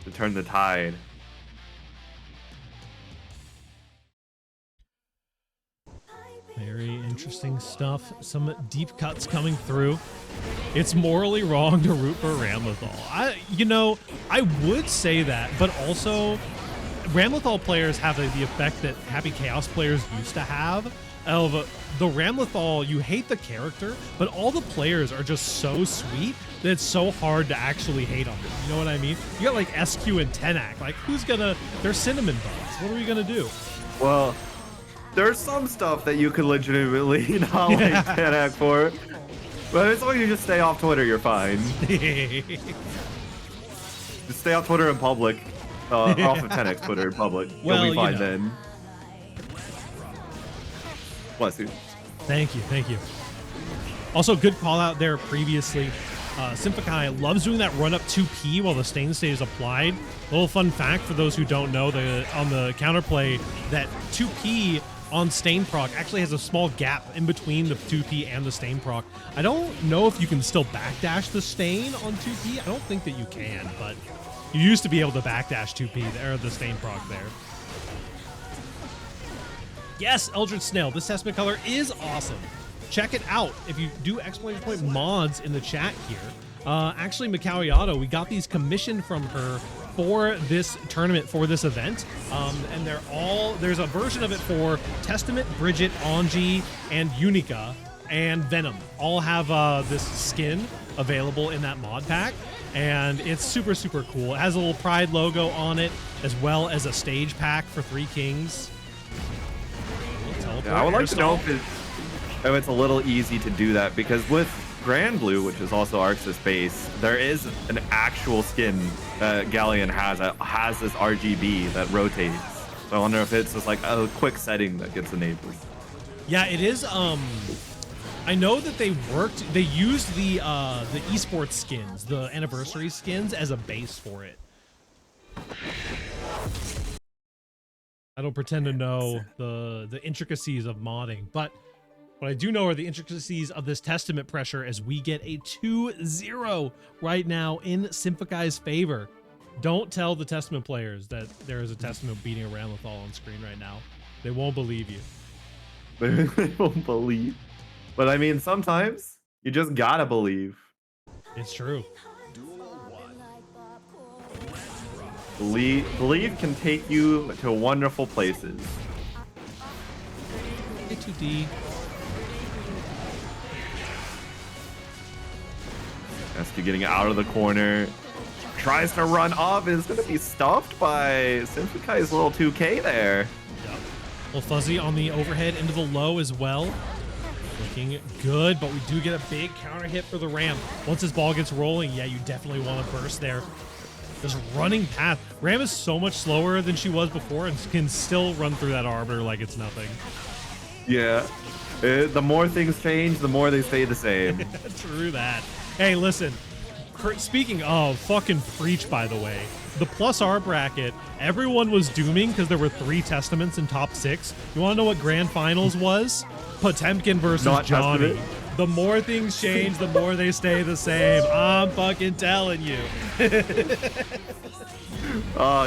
to turn the tide. Very interesting stuff. Some deep cuts coming through. It's morally wrong to root for Ramlethal. I would say that, but also Ramlethal players have the effect that Happy Chaos players used to have. Of the Ramlethal, you hate the character, but all the players are just so sweet that it's so hard to actually hate on them. You know what I mean? You got like SQ and Tenak. Like, they're cinnamon buns. What are we gonna do? Well, there's some stuff that you could legitimately not like Tenak for. But as long as you just stay off Twitter, you're fine. Just stay off Twitter in public. Off of Tenak's Twitter in public. Well, you'll be fine then. Bless you. Thank you, thank you. Also, good call out there previously. Simplikai loves doing that run up 2P while the stain state is applied. A little fun fact for those who don't know, on the counterplay, that 2P on stain proc actually has a small gap in between the 2P and the stain proc. I don't know if you can still backdash the stain on 2P. I don't think that you can, but you used to be able to backdash 2P there, the stain proc there. Yes, Eldritch Snail, this testament color is awesome. Check it out. If you do exclamation point mods in the chat here, actually Mikawiato, we got these commissioned from her for this tournament, for this event, and there's a version of it for Testament, Bridget, Anji, and Unica, and Venom. All have this skin available in that mod pack, and it's super, super cool. It has a little Pride logo on it, as well as a stage pack for 3 Kings. Yeah, I would like to know if it's a little easy to do that, because with Grand Blue, which is also Arxis base, there is an actual skin that Galleon has that has this RGB that rotates. So I wonder if it's just like a quick setting that gets enabled. Yeah, it is. I know that they used the esports skins, the anniversary skins, as a base for it. I don't pretend to know the intricacies of modding, but what I do know are the intricacies of this testament pressure, as we get a 2-0 right now in Simphicai's favor. Don't tell the testament players that there is a testament beating around with all on screen right now. They won't believe you. They won't believe. But I mean, sometimes you just gotta believe. It's true. Believe can take you to wonderful places. A2D. Esky getting out of the corner. Tries to run up. Is going to be stuffed by Simphicai's little 2K there. Yep. Little fuzzy on the overhead into the low as well. Looking good, but we do get a big counter hit for the Ram. Once this ball gets rolling, yeah, you definitely want to burst there. This running path. Ram is so much slower than she was before and can still run through that arbiter like it's nothing. Yeah. The more things change, the more they stay the same. True that. Hey, listen. Speaking of, fucking preach, by the way. The plus R bracket, everyone was dooming because there were 3 testaments in top 6. You want to know what grand finals was? Potemkin versus Not Johnny. Testament. The more things change, the more they stay the same. I'm fucking telling you.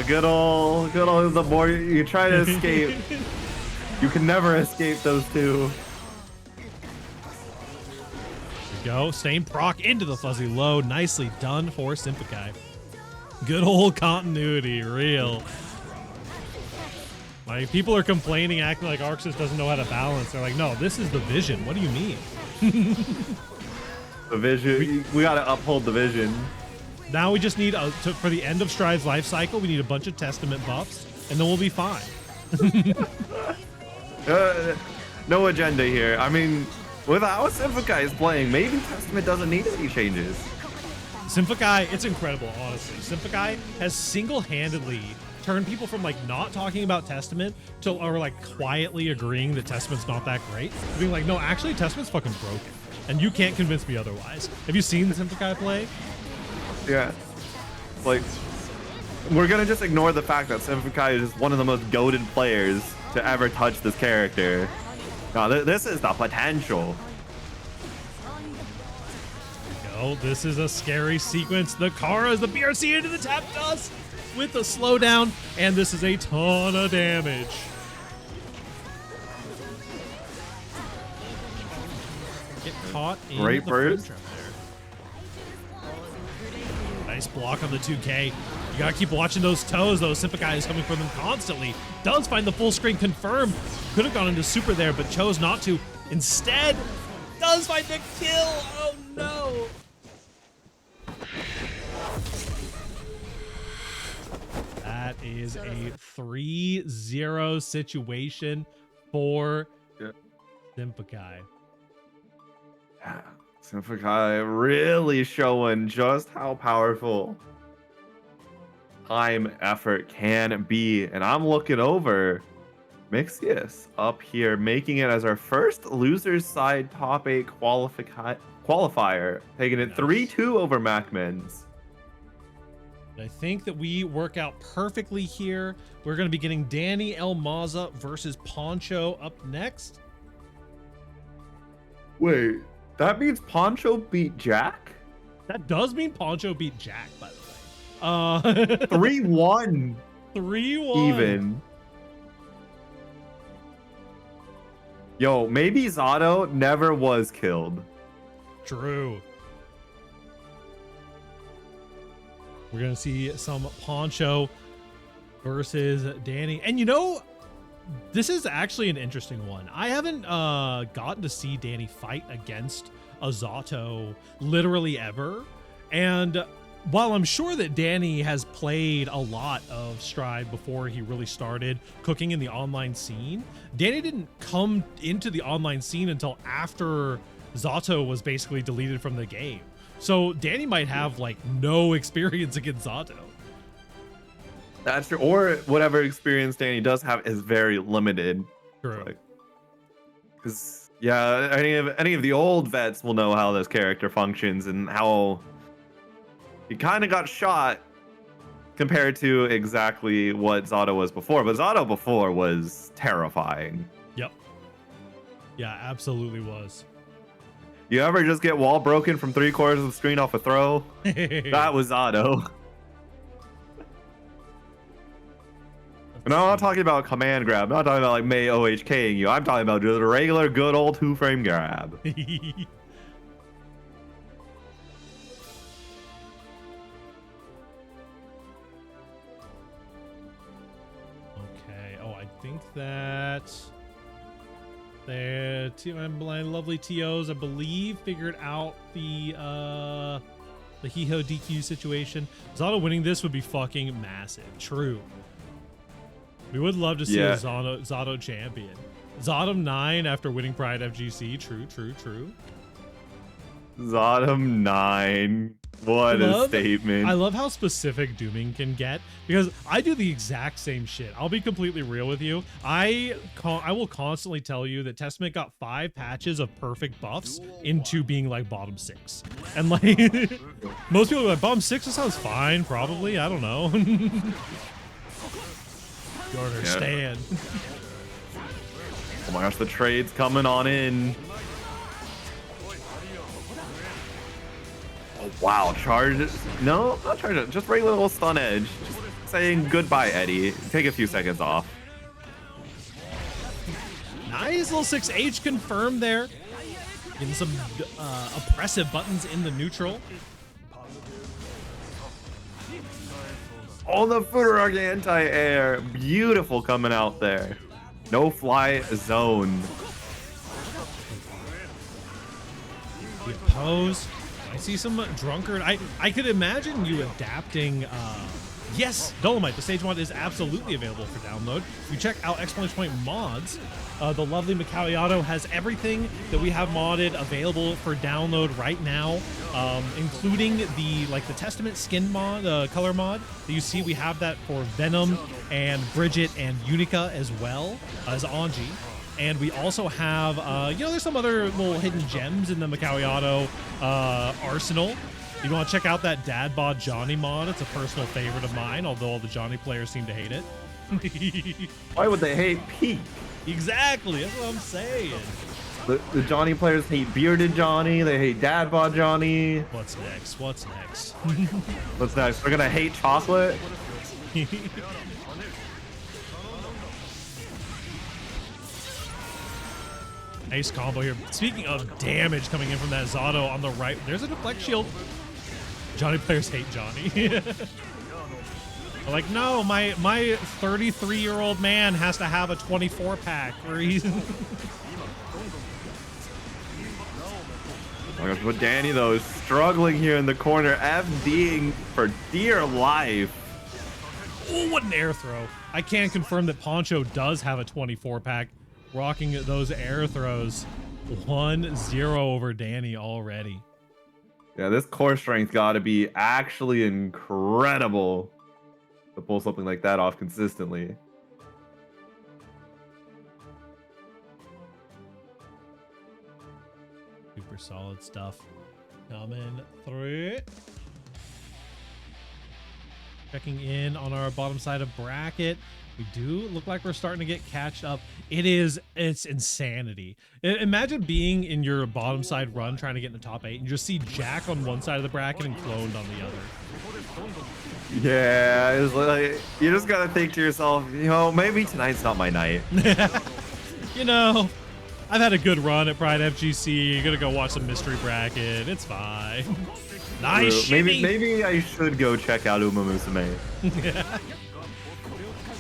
Good old, the more you try to escape, you can never escape those two. Go. Stain proc into the fuzzy low. Nicely done for Simplikai. Good old continuity. Real. Like, people are complaining, acting like Arxis doesn't know how to balance. They're like, no, this is the vision. What do you mean? The vision. We got to uphold the vision. Now we just need, for the end of Stride's life cycle, we need a bunch of Testament buffs, and then we'll be fine. No agenda here. I mean, with how Simphicai is playing, maybe Testament doesn't need any changes. Simphicai, it's incredible, honestly. Simphicai has single-handedly turned people from, like, not talking about Testament to, or, like, quietly agreeing that Testament's not that great, to being like, no, actually, Testament's fucking broken, and you can't convince me otherwise. Have you seen Simphicai play? Yeah. Like, we're gonna just ignore the fact that Simphicai is one of the most goated players to ever touch this character. No, this is the potential. Go. This is a scary sequence. The Kara's the BRC into the tap dust with the slowdown, and this is a ton of damage. Get caught in Great the burst. frame trap there. Nice block on the 2K. You gotta keep watching those toes, though. Simphicai is coming for them constantly. Does find the full screen confirmed. Could have gone into super there, but chose not to. Instead, does find the kill. Oh no. That is a 3-0 situation for Simphicai. Yeah. Simphicai really showing just how powerful time effort can be. And I'm looking over Mixius up here, making it as our first losers side top 8 qualifier, taking it Nice. 3-2 over Macmins. I think that we work out perfectly here. We're going to be getting Danny El Maza versus Poncho up next. Wait, that means Poncho beat Jack? That does mean Poncho beat Jack, by the way. 3-1 3-1. even. Yo, maybe Zato never was killed. True. We're going to see some Poncho versus Danny. And you know, this is actually an interesting one. I haven't gotten to see Danny fight against a Zato literally ever. And while I'm sure that Danny has played a lot of Stride before he really started cooking in the online scene, Danny didn't come into the online scene until after Zato was basically deleted from the game. So Danny might have like no experience against Zato. That's true. Or whatever experience Danny does have is very limited. True. Like, because yeah, any of the old vets will know how this character functions and how he kind of got shot compared to exactly what Zato was before. But Zato before was terrifying. Yep. Yeah, absolutely was. You ever just get wall broken from 3/4 of the screen off a throw? That was Zato. And I'm not talking about command grab. I'm not talking about like May OHKing you. I'm talking about just a regular good old 2-frame grab. Okay. Oh, I think that my lovely TOs, I believe, figured out the Hiho DQ situation. Zato winning this would be fucking massive. True. We would love to see a Zato champion. Zottom 9 after winning PRIDEfgc. True. Zottom 9. What a statement. I love how specific Dooming can get, because I do the exact same shit. I'll be completely real with you. I will constantly tell you that Testament got 5 patches of perfect buffs into being like bottom 6. And like most people are like, bottom 6, that sounds fine, probably. I don't know. You understand. Yeah. Oh my gosh, the trade's coming on in. Oh wow, charge. No, not charge. Just regular little stun edge. Just saying goodbye, Eddie. Take a few seconds off. Nice little 6H confirmed there. Getting some oppressive buttons in the neutral. Oh, the Futuragi anti-air. Beautiful coming out there. No fly zone. The oppose. I see some drunkard. I could imagine you adapting. Yes, Dolomite. The stage mod is absolutely available for download. If you check out Exclamation Point Mods, the lovely Macauiato has everything that we have modded available for download right now, including the Testament skin mod, color mod that you see. We have that for Venom and Bridget and Unica as well as Anji. And we also have, there's some other little hidden gems in the Macauiato arsenal. You want to check out that Dad Bod Johnny mod? It's a personal favorite of mine, although all the Johnny players seem to hate it. Why would they hate Peak? Exactly, that's what I'm saying. The Johnny players hate Bearded Johnny. They hate Dad Bod Johnny. What's next? What's next? What's next? They're gonna hate chocolate. Nice combo here. Speaking of damage coming in from that Zato on the right, there's a deflect shield. Johnny players hate Johnny. They're like, no, my 33-year-old man has to have a 24-pack where he's... Oh my gosh, but Danny though is struggling here in the corner, FDing for dear life. Oh, what an air throw. I can confirm that Poncho does have a 24-pack, rocking those air throws. 1-0 over Danny already. Yeah, this core strength got to be actually incredible to pull something like that off consistently. Super solid stuff coming through. Checking in on our bottom side of bracket. We do look like we're starting to get catched up. It's insanity. Imagine being in your bottom side run trying to get in the top 8 and just see Jack on one side of the bracket and Cloned on the other. Yeah, it's like you just gotta think to yourself, you know, maybe tonight's not my night. You know, I've had a good run at PRIDEfgc. You're gonna go watch some mystery bracket. It's fine. Nice shimmy. Maybe I should go check out Uma Musume.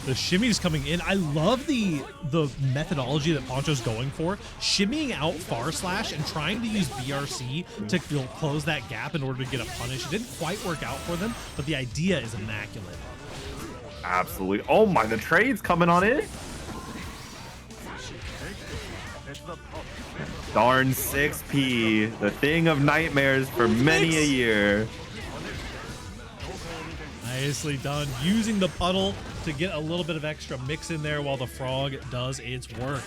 The shimmy's coming in. I love the methodology that Poncho's going for. Shimmying out far slash and trying to use BRC to close that gap in order to get a punish. It didn't quite work out for them, but the idea is immaculate. Absolutely. Oh my, the trade's coming on in. Darn 6P, the thing of nightmares for many a year. Nicely done. Using the puddle to get a little bit of extra mix in there while the frog does its work.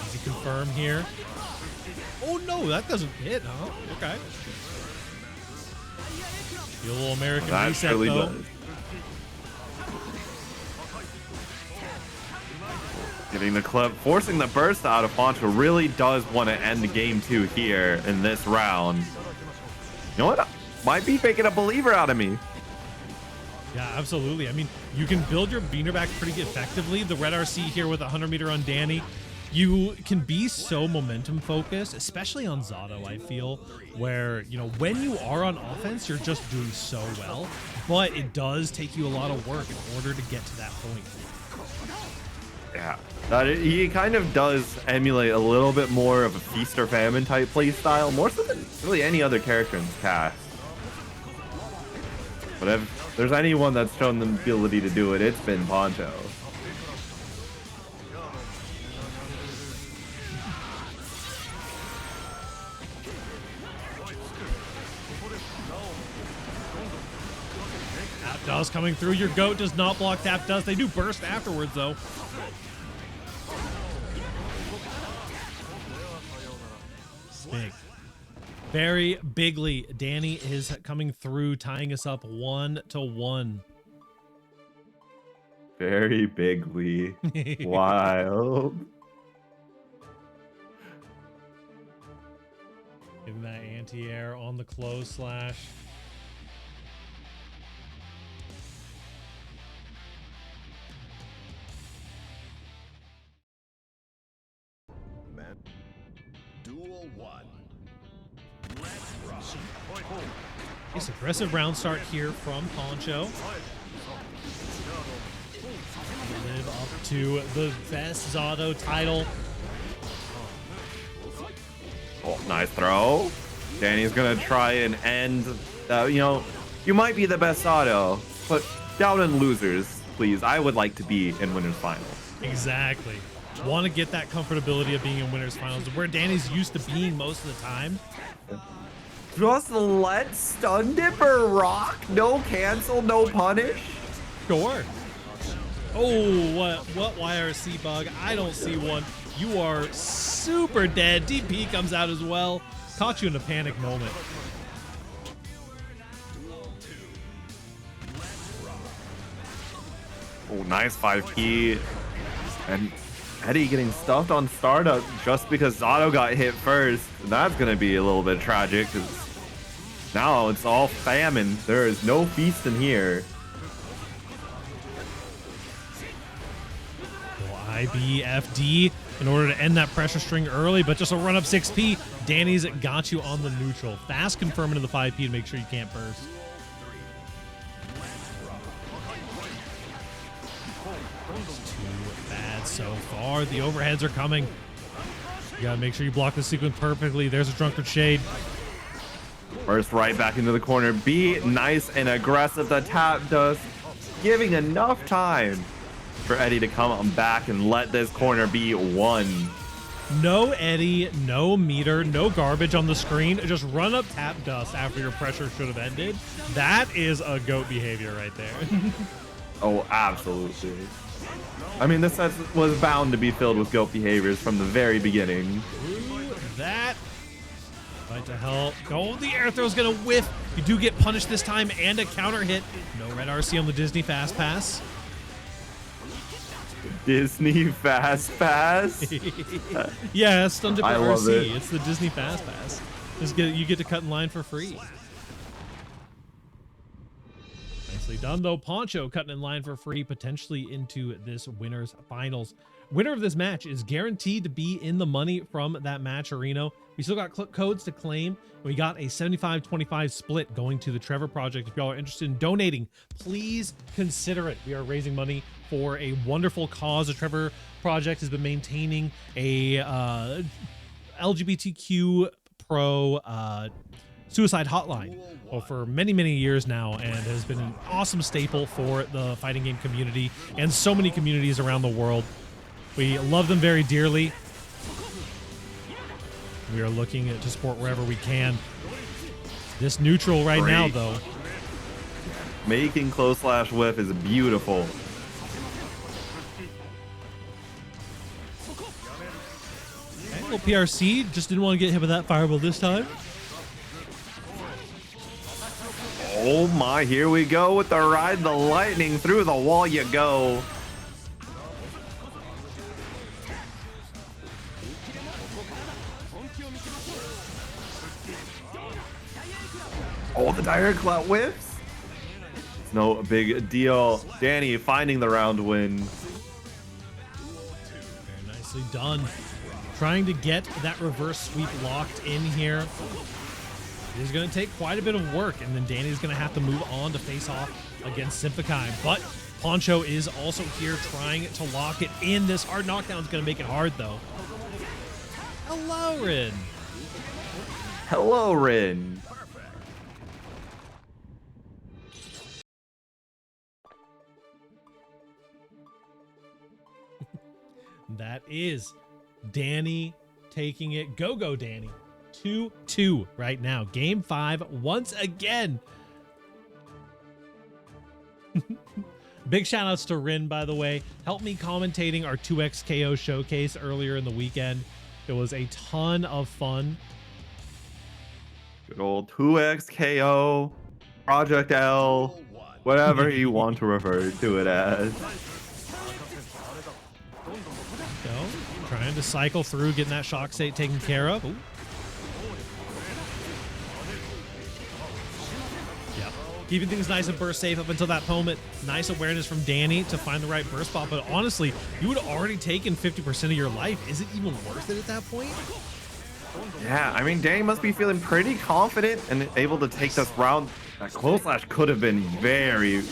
Easy confirm here. Oh no, that doesn't hit, huh? Okay. The little American That reset really though. does. Getting the clip, forcing the burst out of Poncho really does want to end game 2 here in this round. You know what? Might be making a believer out of me. Yeah, absolutely. I mean, you can build your beaner back pretty effectively. The red RC here with a 100-meter on Danny. You can be so momentum focused, especially on Zato, I feel, where, you know, when you are on offense, you're just doing so well, but it does take you a lot of work in order to get to that point. Yeah, he kind of does emulate a little bit more of a feast or famine type play style, more so than really any other character in this cast. But if there's anyone that's shown the ability to do it, it's been Poncho. Tap dust coming through. Your goat does not block tap dust. They do burst afterwards, though. Big. Very bigly. Danny is coming through, tying us up 1-1. Very bigly. Wild. Getting that anti-air on the close slash. Duel 1. Let's rock. Nice aggressive round start here from Poncho. Live up to the best Zato title. Oh, nice throw. Danny's gonna try and end. You know, you might be the best auto, but down in losers, please. I would like to be in winners finals. Exactly. Want to get that comfortability of being in winners finals, where Danny's used to being most of the time. Just let Stun Dipper rock. No cancel, no punish. Sure. Oh, what YRC bug? I don't see one. You are super dead. DP comes out as well. Caught you in a panic moment. Oh, nice 5P. And Eddie getting stuffed on startup just because Zato got hit first. That's going to be a little bit tragic because now it's all famine. There is no feast in here. IBFD in order to end that pressure string early, but just a run up 6P. Danny's got you on the neutral. Fast confirming to the 5P to make sure you can't burst. Too bad so far. The overheads are coming. You gotta make sure you block the sequence perfectly. There's a Drunkard Shade. Burst right back into the corner. Be nice and aggressive. The tap does, giving enough time for Eddie to come back and let this corner be won. No Eddie, no meter, no garbage on the screen. Just run up tap dust after your pressure should have ended. That is a GOAT behavior right there. Oh, absolutely. I mean, this set was bound to be filled with goat behaviors from the very beginning. Through that. Fight to hell. Oh, the air throw's gonna whiff. You do get punished this time and a counter hit. No red RC on the Disney Fast Pass. Disney Fast Pass. Yeah, Stun Dipper I love RC. it. It's the Disney Fast Pass. You get to cut in line for free. Nicely done, though. Poncho cutting in line for free, potentially into this winner's finals. Winner of this match is guaranteed to be in the money from that match, Areno. We still got codes to claim. We got a 75-25 split going to the Trevor Project. If y'all are interested in donating, please consider it. We are raising money for a wonderful cause. The Trevor Project has been maintaining a LGBTQ pro suicide hotline for many, many years now, and has been an awesome staple for the fighting game community and so many communities around the world. We love them very dearly. We are looking to support wherever we can. This neutral right now, though. Making close slash whiff is beautiful. Okay, little PRC just didn't want to get hit with that fireball this time. Oh my, here we go with the ride the lightning through the wall you go. Oh, the direct clout whiffs. It's no big deal. Danny finding the round win. Very nicely done. Trying to get that reverse sweep locked in here. It is going to take quite a bit of work, and then Danny's going to have to move on to face off against Simfakai. But Poncho is also here trying to lock it in. This hard knockdown is going to make it hard, though. Hello, Rin. Hello, Rin. That is Danny taking it. Go, Danny. 2-2 right now. Game 5 once again. Big shout outs to Rin, by the way. Helped me commentating our 2x KO showcase earlier in the weekend. It was a ton of fun. Good old 2x KO, Project L, whatever you want to refer to it as. Go. Trying to cycle through, getting that shock state taken care of. Ooh. Yep. Keeping things nice and burst safe up until that moment. Nice awareness from Danny to find the right burst spot. But honestly, you would have already taken 50% of your life. Is it even worth it at that point? Yeah, I mean, Danny must be feeling pretty confident and able to take this round. That close slash could have been very,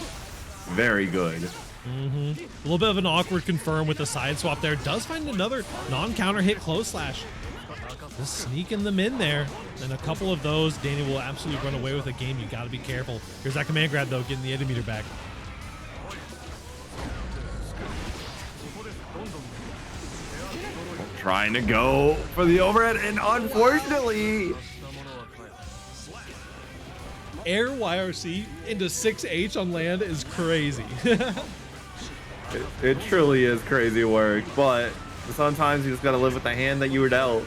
very good. A little bit of an awkward confirm with the side swap there. Does find another non-counter hit close slash. Just sneaking them in there. And a couple of those, Danny will absolutely run away with a game. You got to be careful. Here's that command grab, though, getting the 80 meter back. Trying to go for the overhead, and unfortunately, Air YRC into 6H on land is crazy. it truly is crazy work, but sometimes you just gotta live with the hand that you were dealt.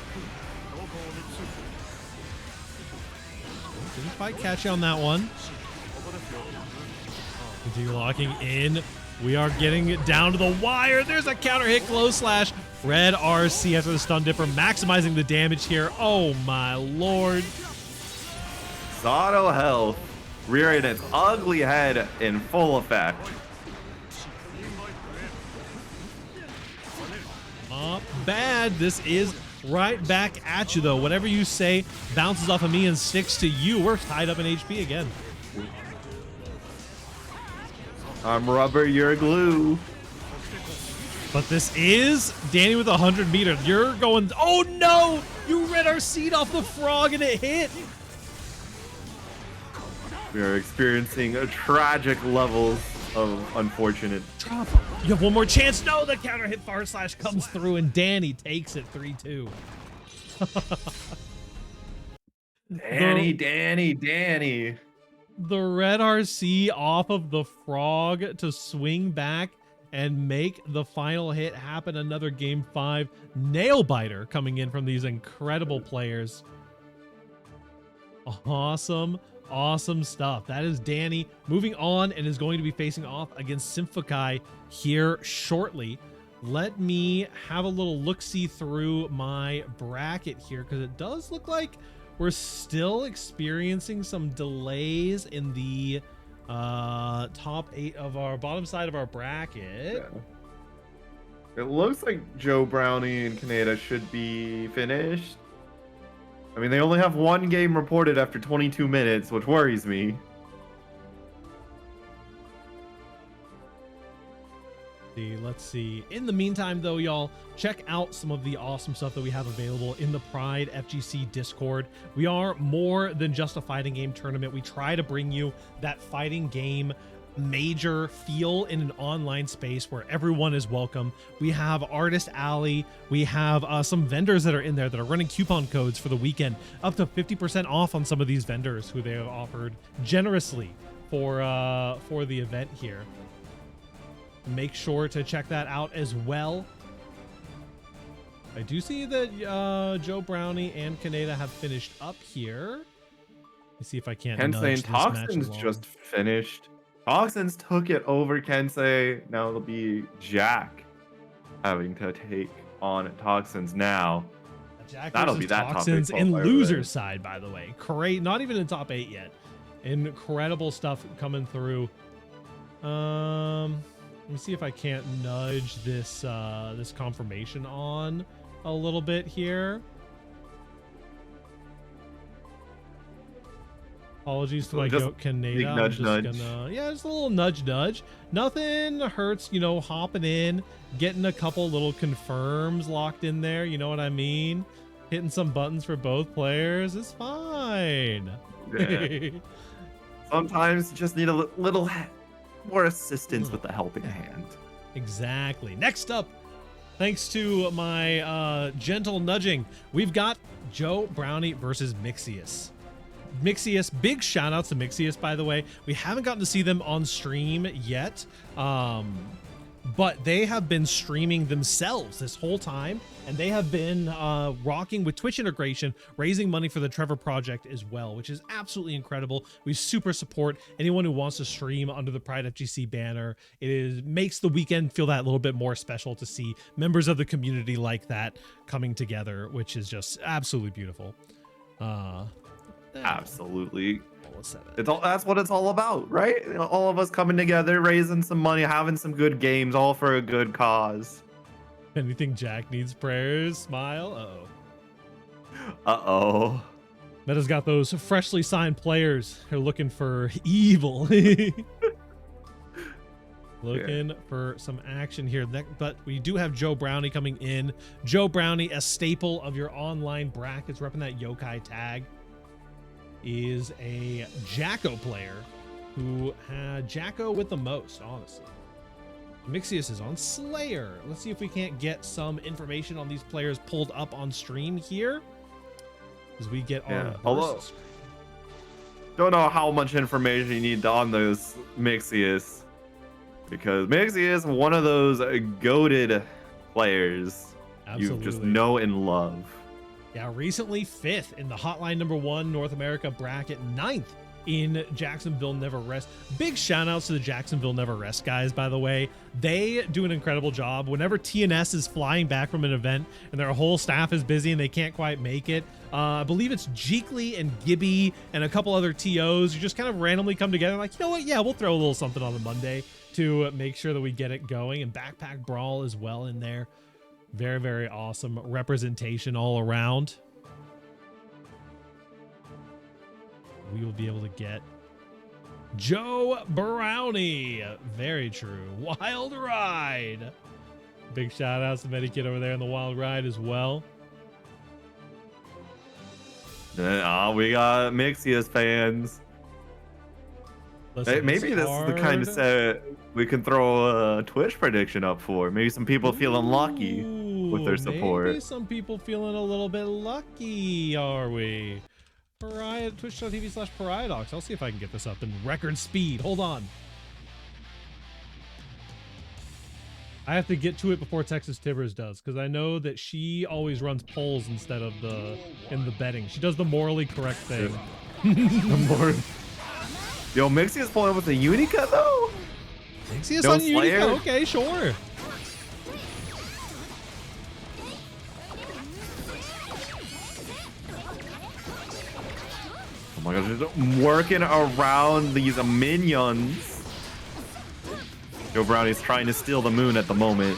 Didn't quite catch you on that one. Continue locking in. We are getting it down to the wire. There's a counter hit close slash. Red RC after the stun dipper, maximizing the damage here. Oh my lord. Zato Health rearing its ugly head in full effect. Not bad. This is right back at you, though. Whatever you say bounces off of me and sticks to you. We're tied up in HP again. I'm rubber, you're glue. But this is Danny with 100 meter. You're going, oh no! You read our seed off the frog and it hit. We are experiencing tragic levels of unfortunate. You have one more chance. No, the counter hit far slash comes through and Danny takes it 3-2. Danny. The red RC off of the frog to swing back and make the final hit happen. Another game 5 nail biter coming in from these incredible players. Awesome stuff. That is Danny moving on and is going to be facing off against Symphokai here shortly. Let me have a little look-see through my bracket here, because it does look like we're still experiencing some delays in the top 8 of our bottom side of our bracket. Yeah. It looks like Joe Brownie and Kaneda should be finished. I mean, they only have one game reported after 22 minutes, which worries me. Let's see. In the meantime, though, y'all, check out some of the awesome stuff that we have available in the PRIDEfgc Discord. We are more than just a fighting game tournament. We try to bring you that fighting game major feel in an online space where everyone is welcome. We have Artist Alley. We have some vendors that are in there that are running coupon codes for the weekend, up to 50% off on some of these vendors who they have offered generously for the event here. Make sure to check that out as well. I do see that Joe Brownie and Kaneda have finished up here. Let's see if I can't nudge Kensei and this match Toxins along. just finished. Toxins took it over Kensei. Now it'll be Jack having to take on Toxins now. Jack That'll versus be that top Toxins 8 in qualifier loser there. side, by the way. Great, not even in top 8 yet. Incredible stuff coming through. Let me see if I can't nudge this this confirmation on a little bit here. Apologies to my Just goat Kaneda. big nudge, nudge. Yeah, just a little nudge. Nothing hurts, you know, hopping in, getting a couple little confirms locked in there. You know what I mean? Hitting some buttons for both players is fine. Yeah. Sometimes you just need a little more assistance with the helping hand. Exactly. Next up, thanks to my gentle nudging, we've got Joe Brownie versus Mixius. Mixius, big shout outs to Mixius, by the way. We haven't gotten to see them on stream yet, but they have been streaming themselves this whole time, and they have been rocking with Twitch integration, raising money for the Trevor Project as well, which is absolutely incredible. We super support anyone who wants to stream under the PRIDEfgc banner. It makes the weekend feel that little bit more special to see members of the community like that coming together, which is just absolutely beautiful. Absolutely. It's all, That's what it's all about, right? You know, all of us coming together, raising some money, having some good games, all for a good cause. anything Jack needs prayers, smile. Uh-oh. Meta's got those freshly signed players who are looking for evil. Looking for some action here. But we do have Joe Brownie coming in. Joe Brownie, a staple of your online brackets, repping that yokai tag, is a Jacko player who had Jacko with the most, honestly. Mixius is on Slayer. Let's see if we can't get some information on these players pulled up on stream here as we get our although versus. don't know how much information you need on those Mixius, because Mixius, one of those goated players you just know and love. Yeah, recently 5th in the Hotline #1 North America bracket, 9th in Jacksonville Never Rest. Big shout outs to the Jacksonville Never Rest guys, by the way. They do an incredible job. Whenever TNS is flying back from an event and their whole staff is busy and they can't quite make it, I believe it's Jeekly and Gibby and a couple other TOs who just kind of randomly come together like, you know what, yeah, we'll throw a little something on the Monday to make sure that we get it going. And Backpack Brawl as well in there. Very, very awesome representation all around. We will be able to get Joe Brownie. Very true. Wild Ride. Big shout outs to Medikit over there in the Wild Ride as well. We got Mixius fans. Listen, Maybe this is the kind of set we can throw a Twitch prediction up for. Maybe some people feeling lucky with their support. Maybe some people feeling a little bit lucky, are we? Twitch.tv/PariaDocs. I'll see if I can get this up in record speed. Hold on. I have to get to it before Texas Tibbers does, because I know that she always runs polls instead of in the betting. She does the morally correct thing. Yo, Mixie is pulling with the Unica though. Mixius No on Slayer? Unica? Okay, sure. Oh my gosh, just working around these minions. Joe Brownie's trying to steal the moon at the moment.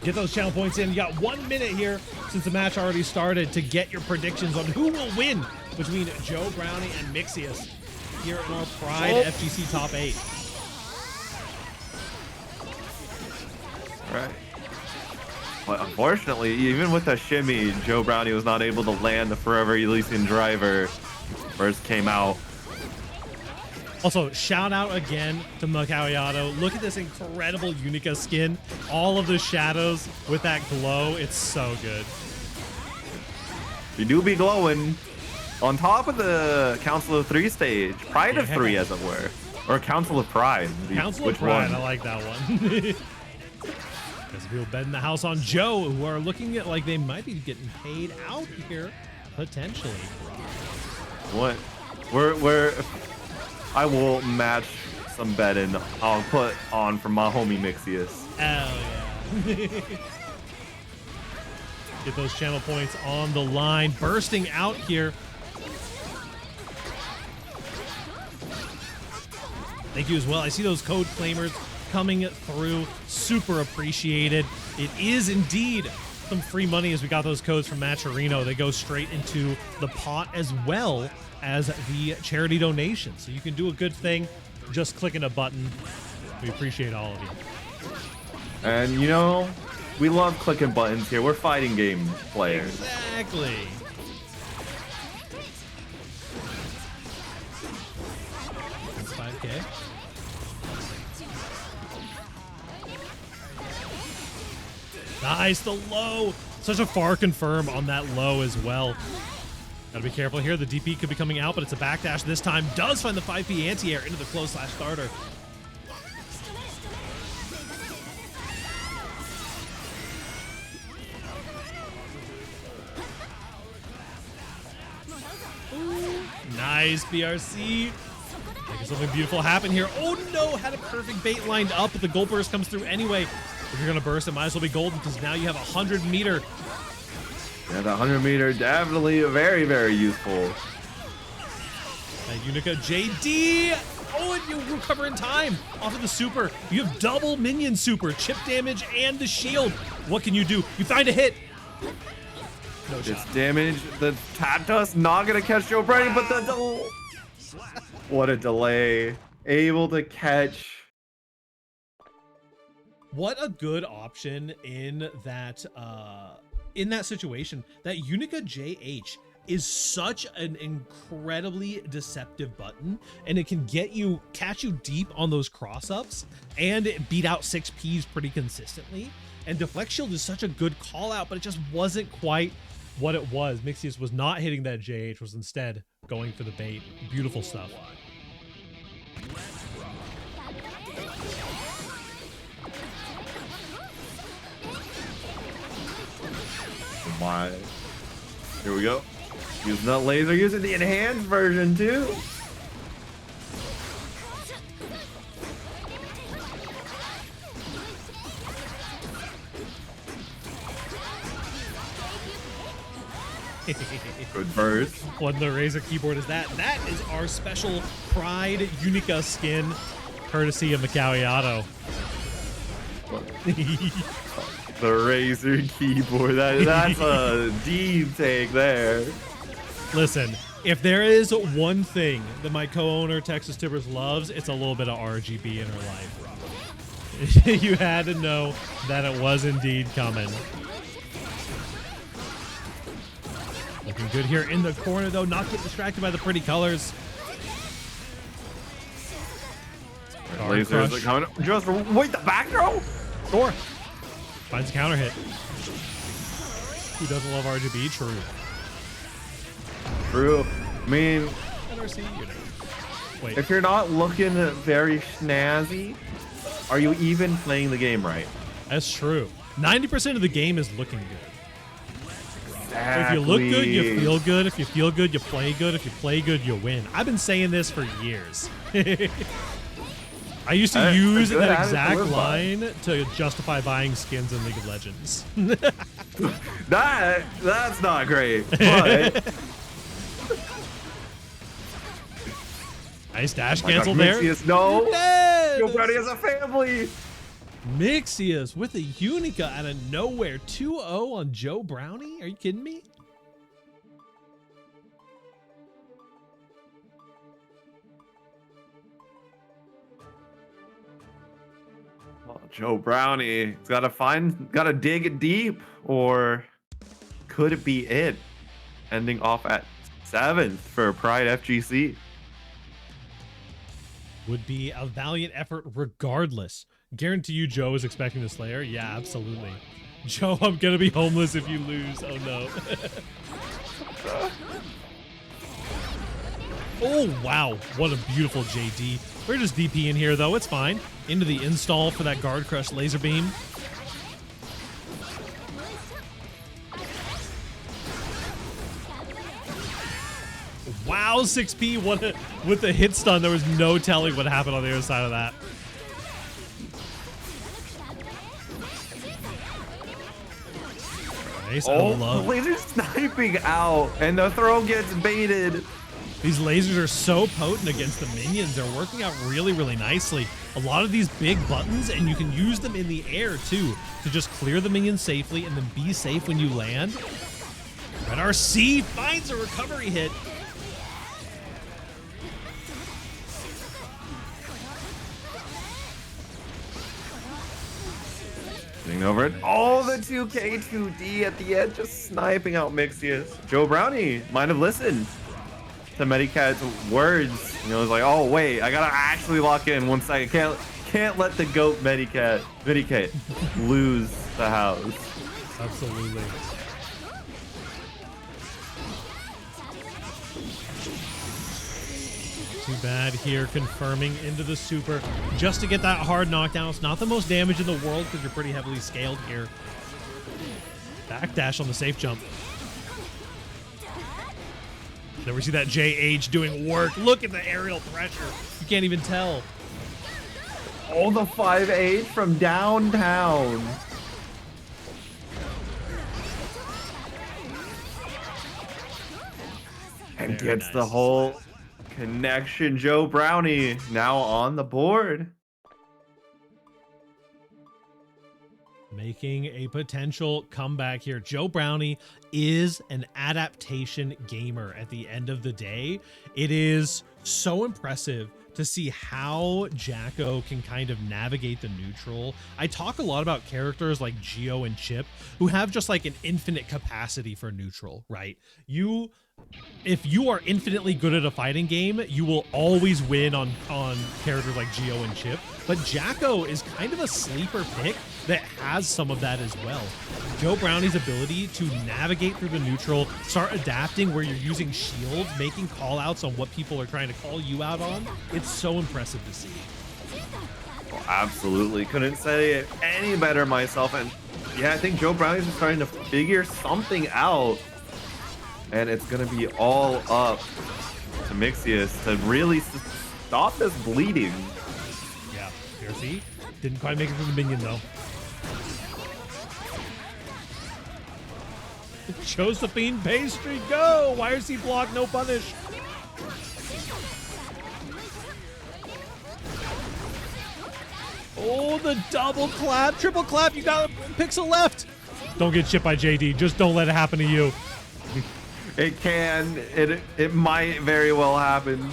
Get those channel points in. You got 1 minute here since the match already started to get your predictions on who will win between Joe Brownie and Mixius here in our Pride FGC Top 8. All right. But unfortunately, even with the shimmy, Joe Brownie was not able to land the Forever Elysian driver. First came out. Also, shout out again to Macawiato. Look at this incredible Unica skin. All of the shadows with that glow. It's so good. You do be glowing. On top of the Council of 3 stage. Pride of 3, as it were. Or Council of Pride. Council of Pride, I like that one. There's people betting the house on Joe, who are looking at like they might be getting paid out here, potentially. What? We're I will match some betting. I'll put on for my homie Mixius. Hell yeah. Get those channel points on the line. Bursting out here. Thank you as well. I see those code claimers coming through. Super appreciated. It is indeed some free money as we got those codes from Matcherino. They go straight into the pot as well as the charity donation. So you can do a good thing just clicking a button. We appreciate all of you. And you know, we love clicking buttons here. We're fighting game players. Exactly. That's 5K. Nice, the low. Such a far confirm on that low as well. Gotta be careful here. The DP could be coming out, but it's a backdash this time. Does find the 5P anti-air into the close slash starter. Nice BRC. Making something beautiful happen here. Oh no, had a perfect bait lined up, but the gold burst comes through anyway. If you're gonna burst, it might as well be golden because now you have 100 meter. Yeah, the 100 meter definitely very, very useful. And Unica JD. Oh, and you recover in time off of the super. You have double minion super, chip damage, and the shield. What can you do? You find a hit. No shot. It's damage. The Tatus not gonna catch Joe Brady, but the what a delay. Able to catch. What a good option in that situation. That Unica JH is such an incredibly deceptive button, and it can catch you deep on those cross-ups and beat out 6Ps pretty consistently. And Deflect Shield is such a good call out, but it just wasn't quite what it was. Mixius was not hitting that JH, was instead going for the bait. Beautiful stuff. Oh my. Here we go. Using that laser, using the enhanced version too. Good burst. What the Razer keyboard is that? That is our special Pride Unica skin, courtesy of Macawiato. The Razer keyboard. That's a deep take there. Listen, if there is one thing that my co-owner Texas Tibbers loves, it's a little bit of RGB in her life. You had to know that it was indeed coming. Looking good here in the corner, though. Not get distracted by the pretty colors. Lasers are coming. Just wait, the back throw? Sure. Finds a counter hit. Who doesn't love RGB? True. True. I mean, NRC, you know. Wait. if you're not looking very snazzy, are you even playing the game right? That's true. 90% of the game is looking good. Exactly. If you look good, you feel good. If you feel good, you play good. If you play good, you win. I've been saying this for years. I used to use good that habit to exact live by. line to justify buying skins in League of Legends. That's not great. But Nice dash my cancel gosh, there. Mixius, no. Yes! Joe Brownie has a family. Mixius with a Unica out of nowhere. 2-0 on Joe Brownie? Are you kidding me? Oh, Joe Brownie, he's gotta dig it deep, or could it be it? Ending off at 7th for Pride FGC. Would be a valiant effort regardless. Guarantee you Joe is expecting the Slayer. Yeah, absolutely. Joe, I'm gonna be homeless if you lose. Oh no. Oh wow, what a beautiful JD. We're just DP in here though, it's fine. Into the install for that guard crush laser beam. Wow, 6P, with the hit stun, there was no telling what happened on the other side of that. Nice, Oh, I love. laser sniping out, and the throw gets baited. These lasers are so potent against the minions. They're working out really, really nicely. A lot of these big buttons, and you can use them in the air too, to just clear the minions safely and then be safe when you land. Red RC finds a recovery hit. Getting over it. Oh, the 2K 2D at the end, just sniping out Mixius. Joe Brownie might have listened to Medicat's words. You know, it's like, oh wait, I gotta actually lock in 1 second. Can't let the goat Medicat lose the house. Absolutely. Too bad here, confirming into the super just to get that hard knockdown. It's not the most damage in the world because you're pretty heavily scaled here. Backdash on the safe jump. Never see that JH doing work. Look at the aerial pressure. You can't even tell. Oh, the 5-8 from downtown. And Very gets the nice. whole connection. Joe Brownie now on the board. Making a potential comeback here. Joe Brownie is an adaptation gamer at the end of the day. It is so impressive to see how Jacko can kind of navigate the neutral. I talk a lot about characters like Geo and Chip who have just like an infinite capacity for neutral, right? If you are infinitely good at a fighting game, you will always win on characters like Geo and Chip. But Jacko is kind of a sleeper pick that has some of that as well. Joe Brownie's ability to navigate through the neutral, start adapting where you're using shields, making call outs on what people are trying to call you out on, it's so impressive to see. Well, absolutely. Couldn't say it any better myself. And yeah, I think Joe Brownie's just starting to figure something out. And it's going to be all up to Mixius to really stop this bleeding. Yeah, PRC didn't quite make it through the minion though. Josephine Pastry, go! YRC block, no punish. Oh, the double clap, triple clap. You got a pixel left. Don't get chipped by JD. Just don't let it happen to you. It can. It might very well happen.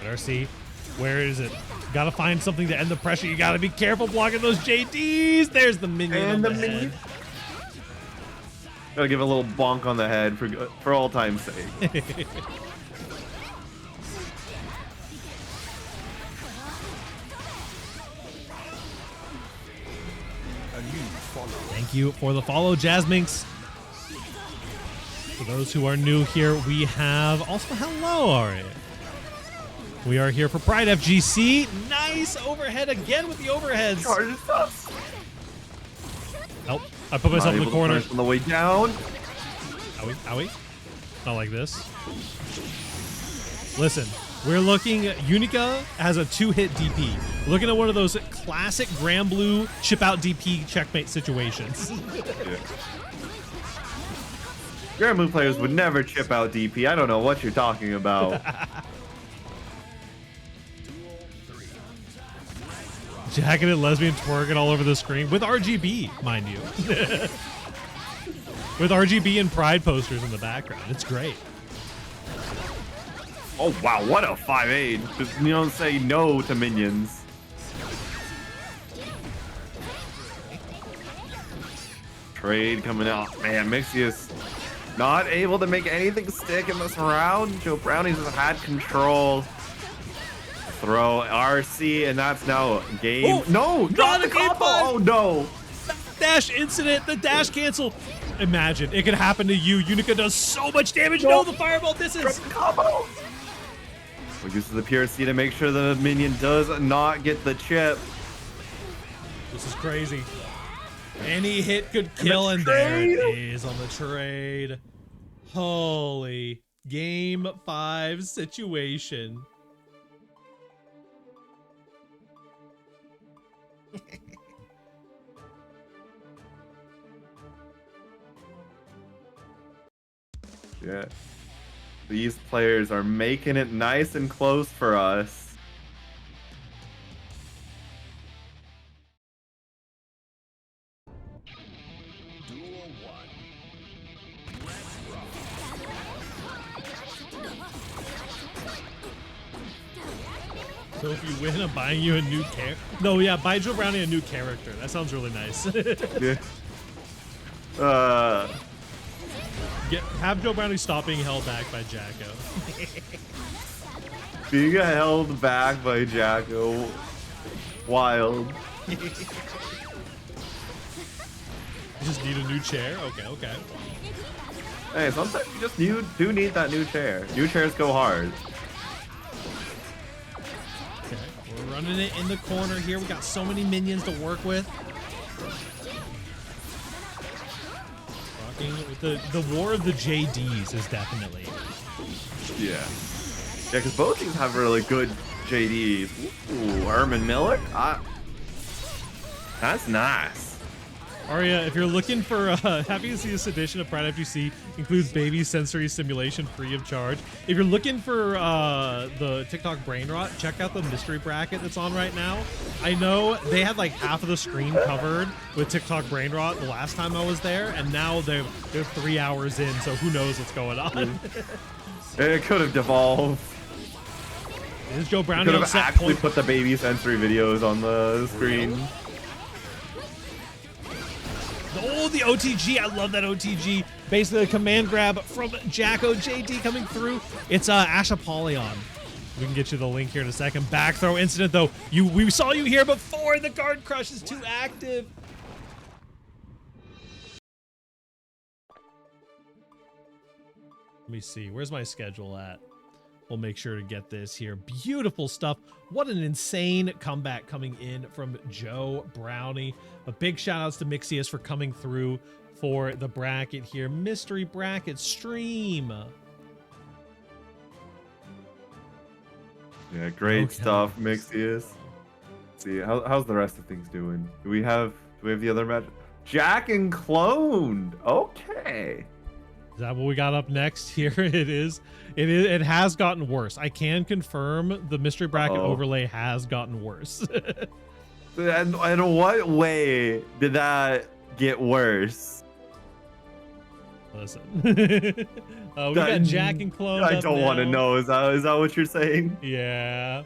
RC, where is it? Gotta find something to end the pressure. You gotta be careful blocking those JDs. There's the minion on the head. Gotta give it a little bonk on the head for all time's sake. Thank you for the follow, Jasminx. For those who are new here, we have also hello, Ari. We are here for PRIDEfgc. Nice overhead again with the overheads. Charges us. Oh, I put myself in the corner. On the way down. Owie, owie. Not like this. Listen, we're looking, Unica has a 2-hit DP. We're looking at one of those classic Grand Blue chip out DP checkmate situations. Yeah. Grand Blue players would never chip out DP. I don't know what you're talking about. Jacketed lesbian twerking all over the screen with RGB, mind you. With RGB and Pride posters in the background. It's great. Oh, wow. What a 5-8. Just, you don't say no to minions. Trade coming out. Man, Mixius not able to make anything stick in this round. Joe Brownie's had control. Throw RC, and that's now game. Oh, no, not the a game combo. five. Oh no. Dash incident, the dash cancel. Imagine, it could happen to you. Unica does so much damage. No, the fireball misses. Combo. We use the PRC to make sure the minion does not get the chip. This is crazy. Any hit could kill, and there it is on the trade. Holy game 5 situation. Yeah. These players are making it nice and close for us. So if you win, I'm buying you a new character. No, yeah, buy Joe Brownie a new character. That sounds really nice. Yeah. Have Joe Brownie stop being held back by Jacko. Being held back by Jacko. Wild. You just need a new chair? Okay, okay. Hey, sometimes you just do need that new chair. New chairs go hard. Okay, we're running it in the corner here. We got so many minions to work with. Rocking with the war of the JDs is definitely. Yeah. Yeah, because both teams have really good JDs. Ooh, Herman Miller? That's nice. Arya, if you're looking for, happy to see this edition of PRIDEfgc includes baby sensory simulation free of charge. If you're looking for the TikTok brain rot, check out the mystery bracket that's on right now. I know they had like half of the screen covered with TikTok brain rot the last time I was there, and now they're 3 hours in, so who knows what's going on. It could have devolved. Is Joe Brownie Could on have set actually point? put the baby sensory videos on the screen. Oh, the OTG. I love that OTG. Basically a command grab from Jacko JD coming through. It's Ash Apollyon. We can get you the link here in a second. Back throw incident, though. We saw you here before. The guard crush is too active. Let me see. Where's my schedule at? We'll make sure to get this here. Beautiful stuff. What an insane comeback coming in from Joe Brownie. A big shout outs to Mixius for coming through for the bracket here. Mystery bracket stream. Yeah, great stuff, Mixius. Let's see, how's the rest of things doing? Do we have the other match? Jack and Cloned. Okay. Is that what we got up next? Here it is. It has gotten worse. I can confirm the mystery bracket overlay has gotten worse. And in what way did that get worse? Listen. We got Jack and Clone. I don't want to know. Is that what you're saying? Yeah.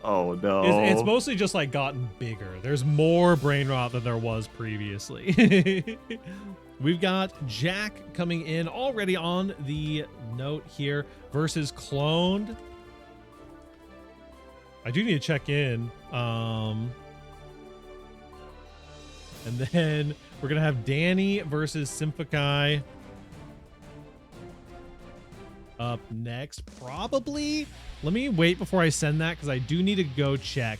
Oh no. It's mostly just like gotten bigger. There's more brain rot than there was previously. We've got Jack coming in already on the note here versus Cloned. I do need to check in. And then we're going to have Danny versus Symphakai. up next. Probably. Let me wait before I send that because I do need to go check.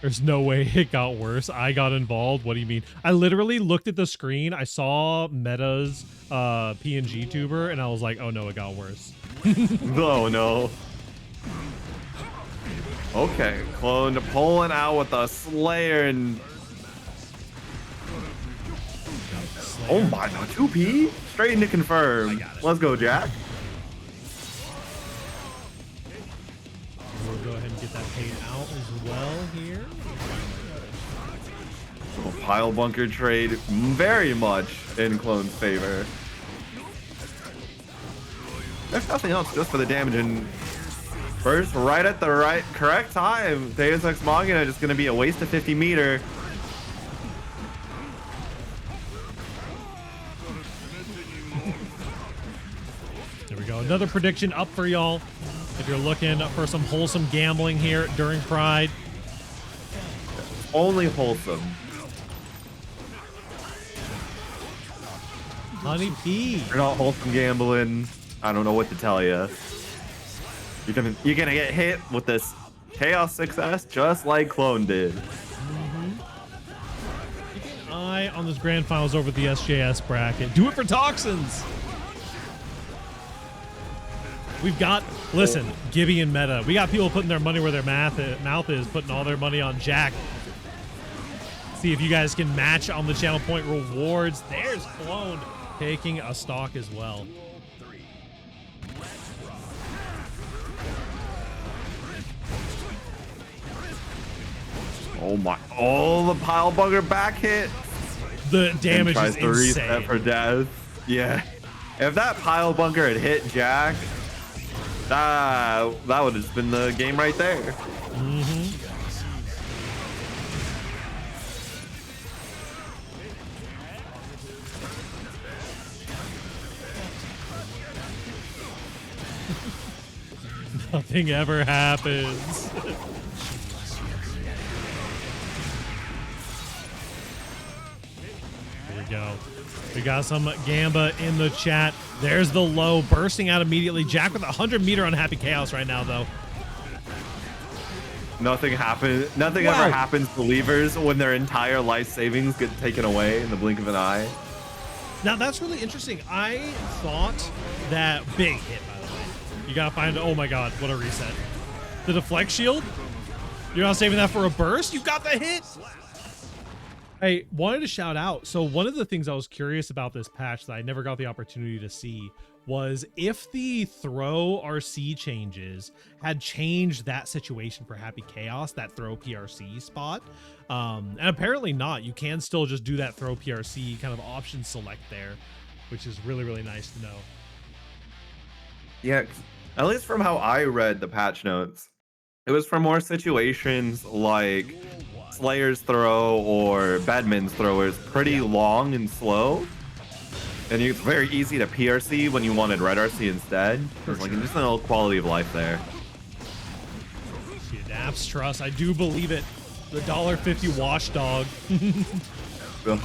There's no way it got worse. I got involved. What do you mean? I literally looked at the screen. I saw Meta's PNG tuber, and I was like, oh no, it got worse. Oh no. Okay, Clone pulling out with a Slayer and... Oh my, no, 2P? Straight into confirm. Let's go, Jack. We'll go ahead and get that paid out as well here. Pile bunker trade very much in Clone's favor. There's nothing else, just for the damage. And first, right at the correct time, Deus Ex Machina just going to be a waste of 50 meter. There we go. Another prediction up for y'all. If you're looking for some wholesome gambling here during Pride. Only wholesome. Honey P. You're not wholesome gambling. I don't know what to tell you. You're gonna get hit with this Chaos success just like Clone did. Keep an eye on this grand finals over the SJS bracket. Do it for Toxins. We've got, listen, Gibby and Meta. We got people putting their money where their mouth is, putting all their money on Jack. See if you guys can match on the channel point rewards. There's Clone taking a stock as well. Oh my! Oh, the pile bunker back hit. The damage tries is to insane. reset for death. Yeah, if that pile bunker had hit Jack, that would have been the game right there. Nothing ever happens. Here we go. We got some Gamba in the chat. There's the low bursting out immediately. Jack with 100 meter on Happy Chaos right now, though. Nothing happens. Nothing ever happens to Leavers when their entire life savings get taken away in the blink of an eye. Now that's really interesting. I thought that big hit, by the way. You gotta find, oh my god, what a reset. The deflect shield? You're not saving that for a burst? You got the hit! I wanted to shout out. So one of the things I was curious about this patch that I never got the opportunity to see was if the throw RC changes had changed that situation for Happy Chaos, that throw PRC spot. And apparently not. You can still just do that throw PRC kind of option select there, which is really, really nice to know. Yeah, at least from how I read the patch notes, it was for more situations like Slayer's throw or Badman's throw is pretty long and slow. And it's very easy to PRC when you wanted Red RC instead. It's like just a little quality of life there. She adapts, trust. I do believe it. The $1.50 watchdog. The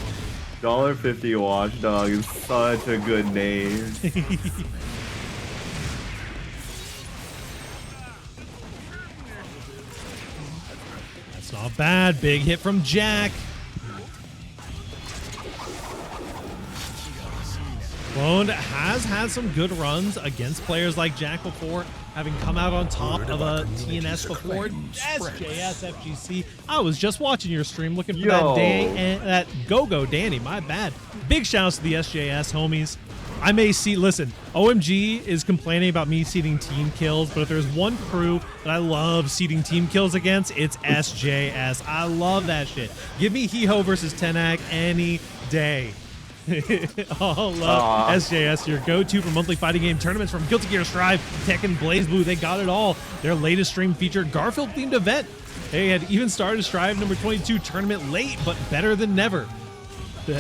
$1.50 watchdog is such a good name. That's not bad. Big hit from Jack. Clone has had some good runs against players like Jack before, having come out on top of a TNS before. SJS FGC. I was just watching your stream looking for that Go-Go Danny. My bad. Big shouts to the SJS homies. I may see, listen, OMG is complaining about me seeding team kills, but if there's one crew that I love seeding team kills against, it's SJS. I love that shit. Give me Heho versus Tenag any day. Oh, love SJS, your go-to for monthly fighting game tournaments from Guilty Gear Strive, Tekken, BlazBlue. They got it all. Their latest stream featured Garfield-themed event. They had even started Strive number 22 tournament late, but better than never.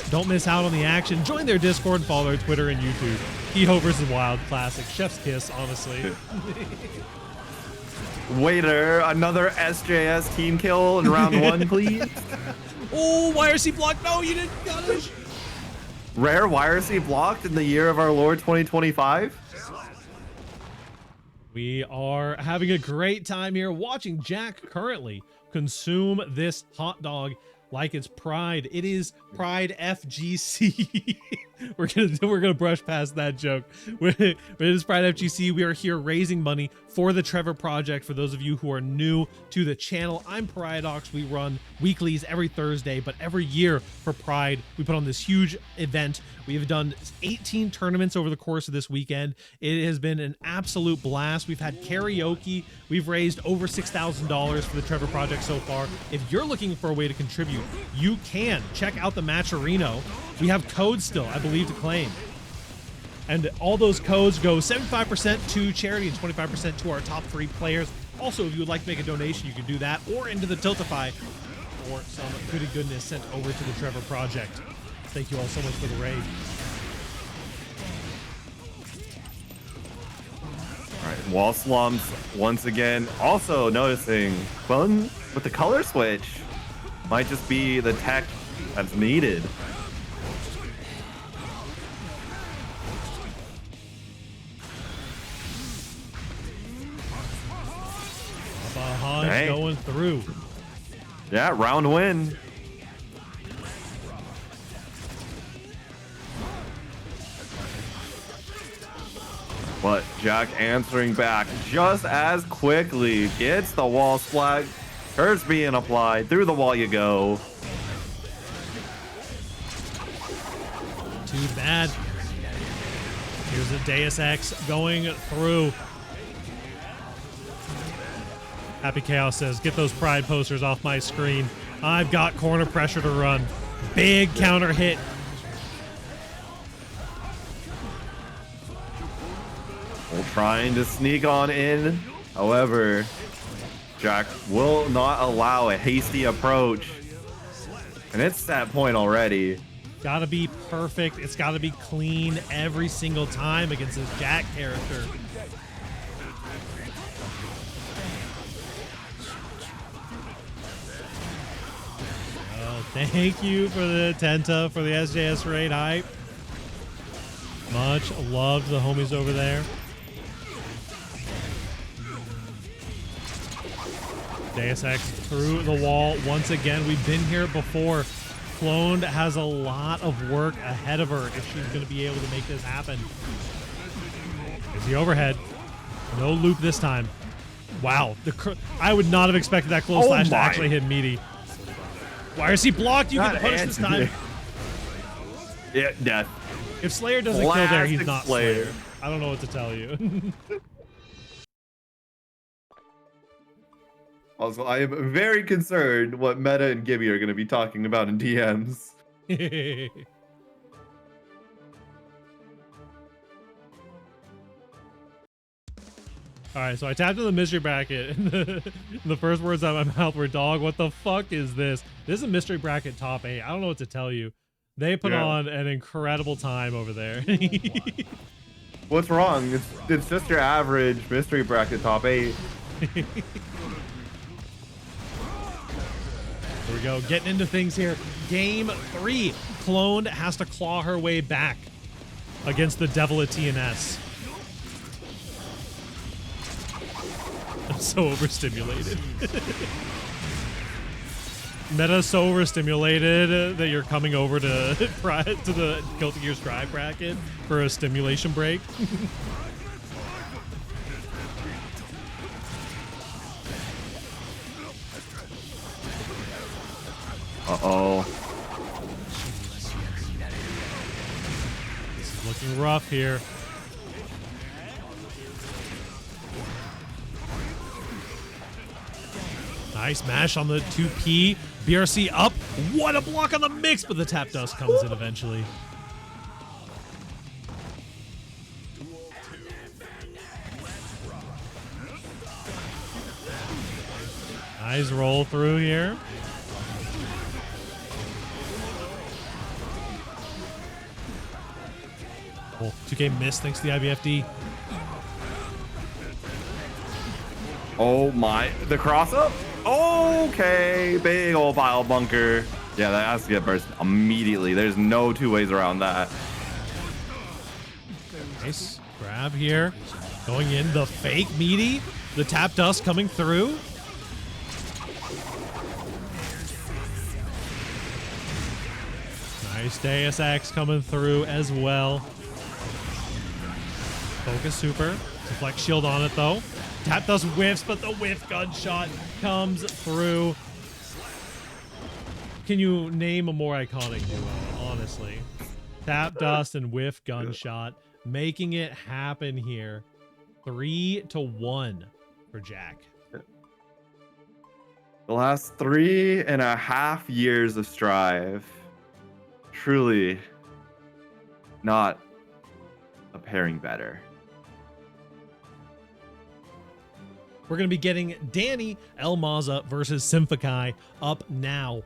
Don't miss out on the action. Join their Discord and follow their Twitter and YouTube. Heho versus Wild, classic. Chef's kiss, honestly. Waiter, another SJS team kill in round one, please. Oh, YRC block. No, you didn't. Got it. Rare YRC blocked in the year of our Lord 2025. We are having a great time here watching Jack currently consume this hot dog like it's Pride. It is PRIDEfgc. we're gonna brush past that joke. It is PRIDEfgc. We are here raising money for the Trevor Project. For those of you who are new to the channel, I'm PRIDeox. We run weeklies every Thursday, but every year for Pride, we put on this huge event. We have done 18 tournaments over the course of this weekend. It has been an absolute blast. We've had karaoke. We've raised over $6,000 for the Trevor Project so far. If you're looking for a way to contribute, you can check out the Matcherino. We have codes still, I believe, to claim. And all those codes go 75% to charity and 25% to our top 3 players. Also, if you would like to make a donation, you can do that, or into the Tiltify, or some goody goodness sent over to the Trevor Project. Thank you all so much for the raid. All right, Wall Slumps once again. Also noticing Clone with the color switch might just be the tech that's needed. Bahan going through. Yeah, round win. But Jack answering back just as quickly. Gets the wall splat. Curse being applied. Through the wall you go. Too bad. Here's a Deus Ex going through. Happy Chaos says, get those Pride posters off my screen. I've got corner pressure to run. Big counter hit. Well, trying to sneak on in. However, Jack will not allow a hasty approach. And it's that point already. Gotta be perfect. It's gotta be clean every single time against this Jack character. Oh, thank you for the Tenta, for the SJS raid hype. Much love to the homies over there. Deus Ex through the wall once again. We've been here before. Cloned has a lot of work ahead of her if she's going to be able to make this happen. Here's the overhead. No loop this time. Wow. I would not have expected that close slash to actually hit Meaty. Why is he blocked? You get punished this time. Yeah, death. If Slayer doesn't kill there, he's not Slayer. Slayer. I don't know what to tell you. Also, I am very concerned what Meta and Gibby are going to be talking about in DMs. All right, so I tapped into the mystery bracket, and the first words out of my mouth were, dog, what the fuck is this? This is a mystery bracket top 8. I don't know what to tell you. They put on an incredible time over there. What's wrong? It's just your average mystery bracket top 8. Here we go, getting into things here. Game 3. Cloned has to claw her way back against the Devil at TNS. I'm so overstimulated. Meta's so overstimulated that you're coming over to the Guilty Gear Strive bracket for a stimulation break. Uh-oh. This is looking rough here. Nice mash on the 2P. BRC up. What a block on the mix, but the tap dust comes in eventually. Nice roll through here. Cool. 2K missed thanks to the IBFD. Oh my, the cross up? Okay, big old pile bunker. Yeah, that has to get burst immediately. There's no two ways around that. Nice grab here. Going in, the fake meaty, the tap dust coming through. Nice Deus Ex coming through as well. Focus super. Deflect shield on it though. Tap dust whiffs, but the whiff gunshot comes through. Can you name a more iconic duo, honestly? Tap dust and whiff gunshot, making it happen here. 3-1 for Jack. The last 3.5 years of Strive, truly not a pairing better. We're going to be getting Danny Elmaza versus Symphakai up now.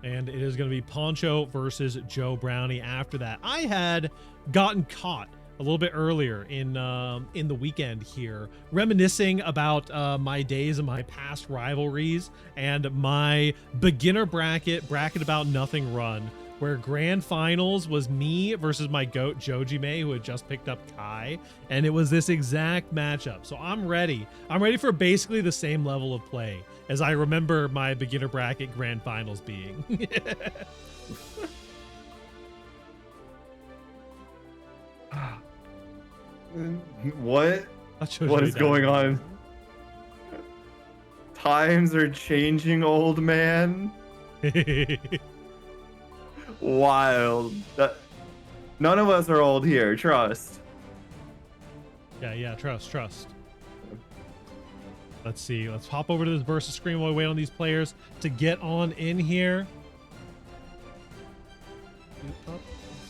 And it is going to be Poncho versus Joe Brownie after that. I had gotten caught a little bit earlier in the weekend here, reminiscing about my days and my past rivalries and my beginner bracket about nothing run, where grand finals was me versus my goat Joji May, who had just picked up Kai, and it was this exact matchup. So I'm ready. I'm ready for basically the same level of play as I remember my beginner bracket grand finals being. What is going on? Times are changing, old man. Wild. None of us are old here, trust. Yeah, trust. Let's see. Let's hop over to this versus screen while we wait on these players to get on in here.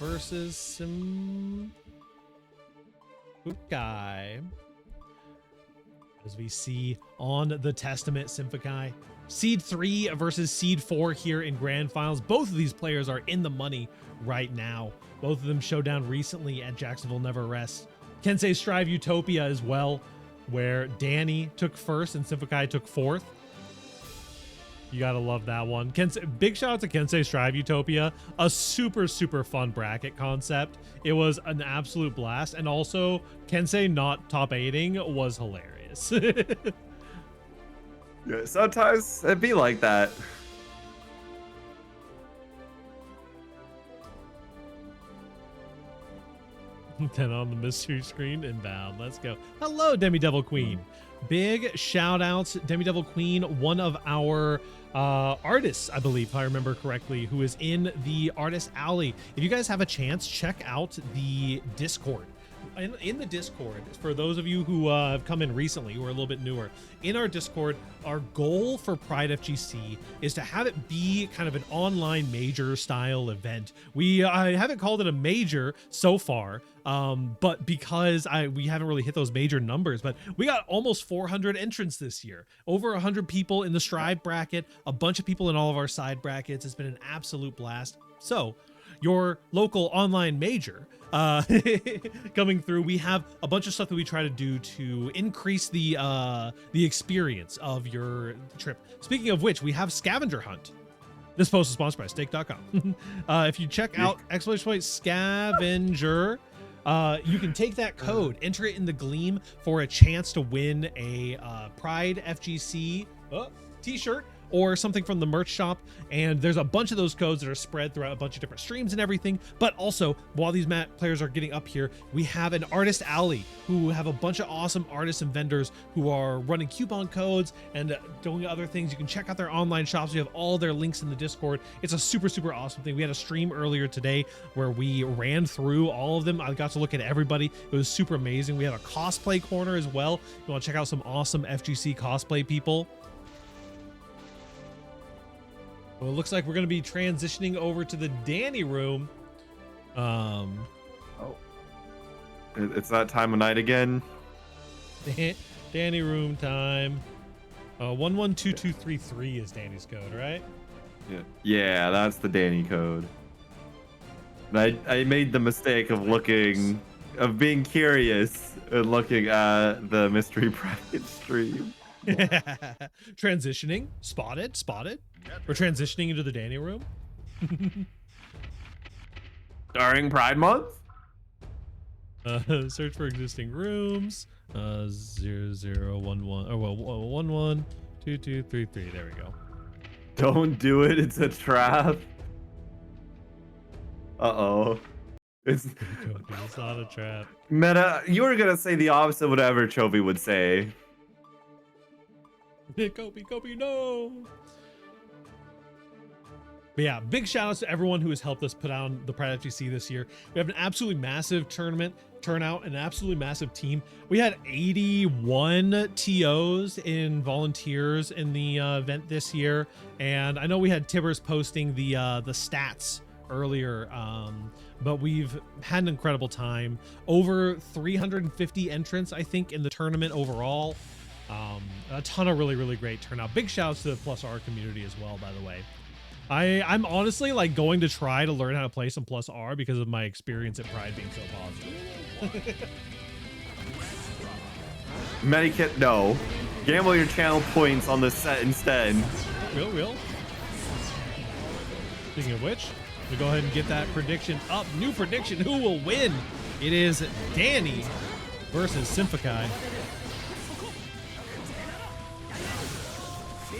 Versus some guy. As we see on the Testament, Symphakai. Seed 3 versus Seed 4 here in Grand Finals. Both of these players are in the money right now. Both of them showed down recently at Jacksonville Never Rest. Kensei Strive Utopia as well, where Danny took first and Symphakai took fourth. You gotta love that one. Big shout out to Kensei Strive Utopia. A super fun bracket concept. It was an absolute blast. And also, Kensei not top 8ing was hilarious. Yeah, sometimes it'd be like that. Then on the mystery screen, inbound. Let's go. Hello, Demi Devil Queen. Big shout outs, Demi Devil Queen, one of our artists, I believe, if I remember correctly, who is in the Artist Alley. If you guys have a chance, check out the Discord. In the Discord, for those of you who have come in recently, who are a little bit newer, in our Discord, our goal for PRIDEfgc is to have it be kind of an online major style event. I haven't called it a major so far, but because we haven't really hit those major numbers, but we got almost 400 entrants this year, over 100 people in the Strive bracket, a bunch of people in all of our side brackets. It's been an absolute blast. So your local online major coming through, we have a bunch of stuff that we try to do to increase the experience of your trip. Speaking of which, we have Scavenger Hunt. This post is sponsored by steak.com. If you check out !scavenger, you can take that code, enter it in the Gleam for a chance to win a PRIDEfgc t-shirt or something from the merch shop. And there's a bunch of those codes that are spread throughout a bunch of different streams and everything. But also, while these players are getting up here, we have an Artist Alley who have a bunch of awesome artists and vendors who are running coupon codes and doing other things. You can check out their online shops. We have all their links in the Discord. It's a super awesome thing. We had a stream earlier today where we ran through all of them. I got to look at everybody. It was super amazing. We have a cosplay corner as well. You want to check out some awesome FGC cosplay people. Well, it looks like we're going to be transitioning over to the Danny room. It's that time of night again. Danny room time. 112233 is Danny's code, right? Yeah, that's the Danny code. I made the mistake of being curious and looking at the mystery bracket stream. Transitioning. Spotted. We're transitioning into the Danny room. During Pride Month? Search for existing rooms. 0 0 1 1. Oh well, 1 1 2 2 3 3. There we go. Don't do it. It's a trap. Uh-oh. It's It's not a trap. Meta, you were gonna say the opposite of whatever Chovy would say. Kobe, no. But yeah, big shout outs to everyone who has helped us put on the Pride FGC this year. We have an absolutely massive tournament turnout, an absolutely massive team. We had 81 TOs in volunteers in the event this year, and I know we had Tibbers posting the stats earlier, but we've had an incredible time. Over 350 entrants, I think, in the tournament overall. A ton of really great turnout. Big shout outs to the Plus R community as well, by the way. I'm honestly like going to try to learn how to play some Plus R because of my experience at Pride being so positive. Medikit, no. Gamble your channel points on this set instead. Real. Speaking of which, we go ahead and get that prediction up. New prediction, who will win? It is Danny versus Symphakai.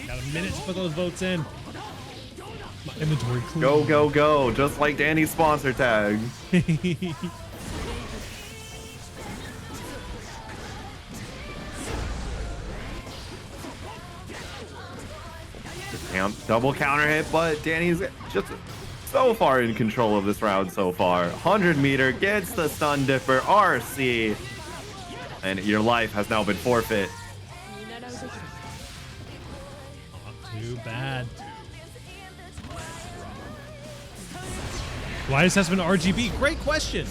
Got a minute to put those votes in. My inventory clean. Go. Just like Danny's sponsor tag. Double counter hit, but Danny's just so far in control of this round so far. 100 meter gets the stun dipper RC. And your life has now been forfeit. Not too bad. Why is Hesman RGB? Great question.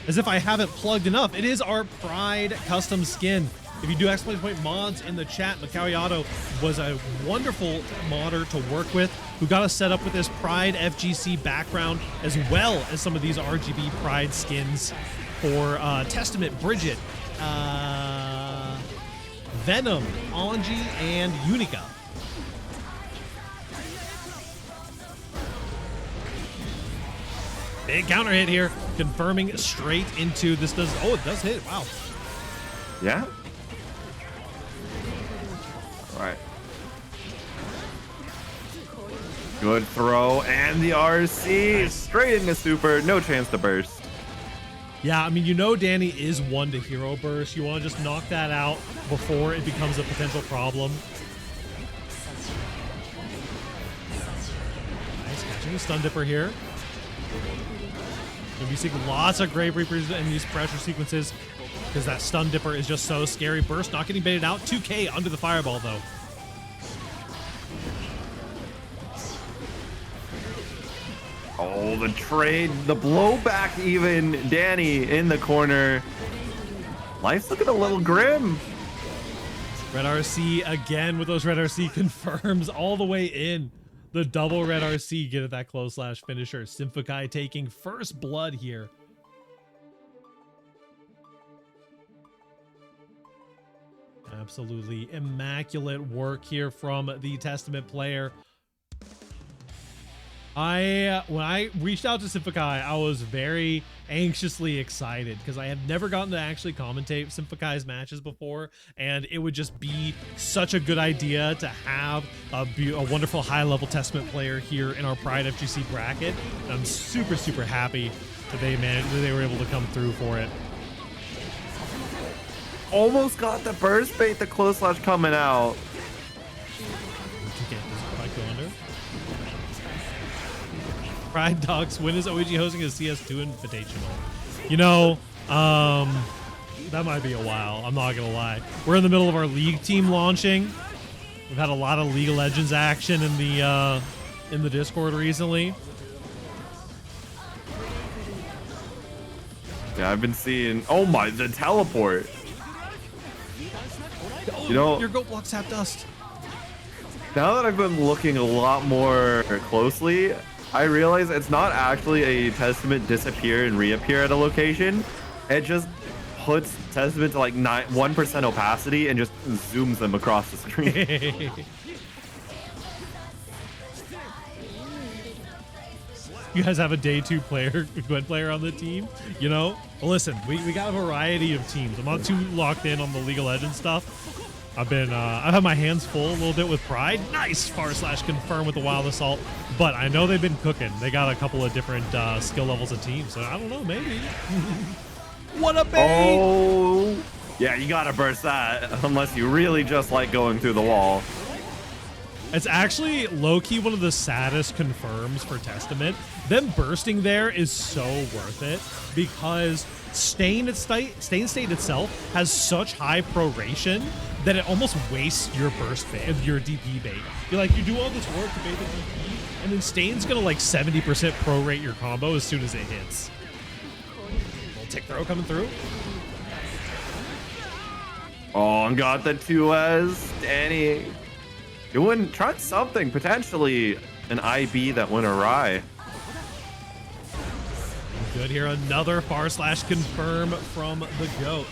As if I haven't plugged enough. It is our Pride custom skin. If you do exclamation point mods in the chat, Macauiato was a wonderful modder to work with who got us set up with this Pride FGC background as well as some of these RGB Pride skins for Testament, Bridget, Venom, Anji, and Unica. Big counter hit here, confirming straight into this. Oh, it does hit. Wow. Yeah. All right. Good throw, and the RC straight into super. No chance to burst. Yeah, I mean, you know Danny is one to hero burst. You want to just knock that out before it becomes a potential problem. Nice, catching the stun dipper here. Gonna be seeing lots of Grave Reapers in these pressure sequences because that stun dipper is just so scary. Burst not getting baited out. 2K under the fireball though. Oh, the trade, the blowback even. Danny in the corner. Life's looking a little grim. Red RC again with those Red RC confirms all the way in. The double Red RC get at that close slash finisher. Symphakai taking first blood here. Absolutely immaculate work here from the Testament player. When I reached out to Symphakai, I was very anxiously excited because I had never gotten to actually commentate Symphakai's matches before, and it would just be such a good idea to have a wonderful high-level Testament player here in our Pride FGC bracket. And I'm super happy that they were able to come through for it. Almost got the burst bait, the close slash coming out. Okay, does it quite go under? Pride Dogs win is OEG hosting a CS2 Invitational. You know, that might be a while. I'm not gonna lie. We're in the middle of our league team launching. We've had a lot of League of Legends action in the Discord recently. Yeah, I've been seeing. Oh my, the teleport. Oh, You know, your goat block sap dust. now that I've been looking a lot more closely, I realize it's not actually a Testament disappear and reappear at a location. It just puts Testament to like 1% opacity and just zooms them across the screen. You guys have a day 2 player, Gwent player on the team. You know, listen, we got a variety of teams. I'm not too locked in on the League of Legends stuff. I've had my hands full a little bit with Pride. Nice / confirm with the Wild Assault, but I know they've been cooking. They got a couple of different skill levels of teams, so I don't know, maybe. What a bait! Oh, yeah, you gotta burst that unless you really just like going through the wall. It's actually low-key one of the saddest confirms for Testament. Them bursting there is so worth it because Stain State itself has such high proration that it almost wastes your burst bait, your DP bait. You're like, you do all this work to bait the DP, and then Stain's gonna like 70% prorate your combo as soon as it hits. Little tick throw coming through. Oh, and got the 2S. Danny. You wouldn't try something, potentially an IB that went awry. Good here, another / confirm from the GOAT.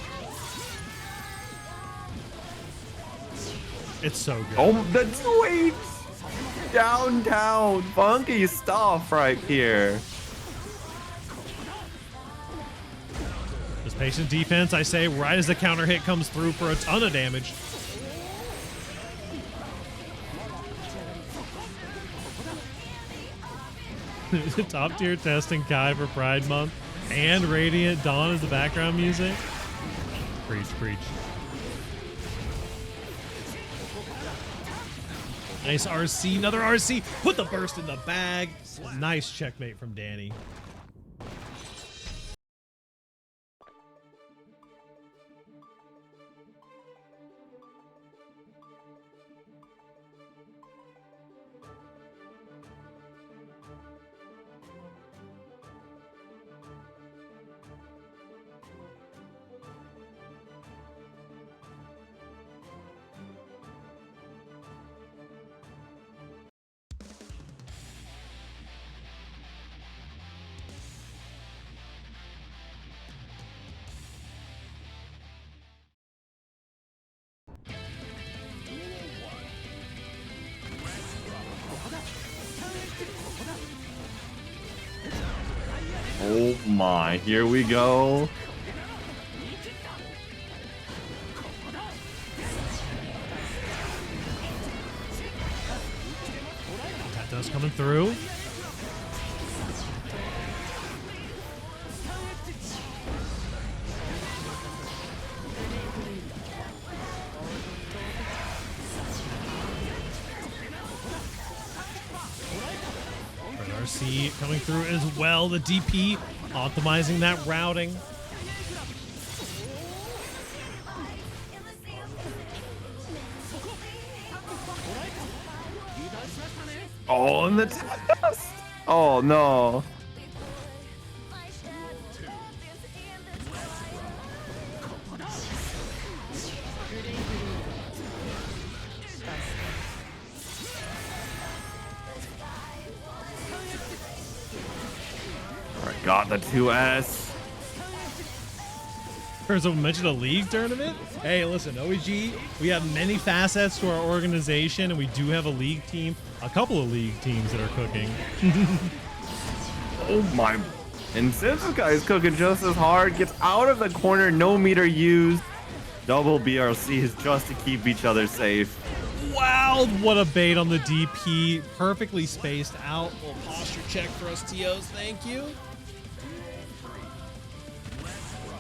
It's so good. Oh, the tweet! Downtown, funky stuff right here. This patient defense, I say, right as the counter hit comes through for a ton of damage. Top tier testing Kai for Pride Month and Radiant Dawn as the background music. Preach, preach. Nice RC, another RC. Put the burst in the bag. Nice checkmate from Danny. Oh my, here we go. That does coming through. RC coming through as well. The DP optimizing that routing. Oh, and the test. Oh no. All right, got the 2S. So mentioned a league tournament. Hey, listen, OEG, we have many facets to our organization, and we do have a league team, a couple of league teams that are cooking. Oh my. And Simsuka is cooking just as hard, gets out of the corner, no meter used. Double BRCs just to keep each other safe. Wow, what a bait on the DP. Perfectly spaced out. Little posture check for us, TOs. Thank you.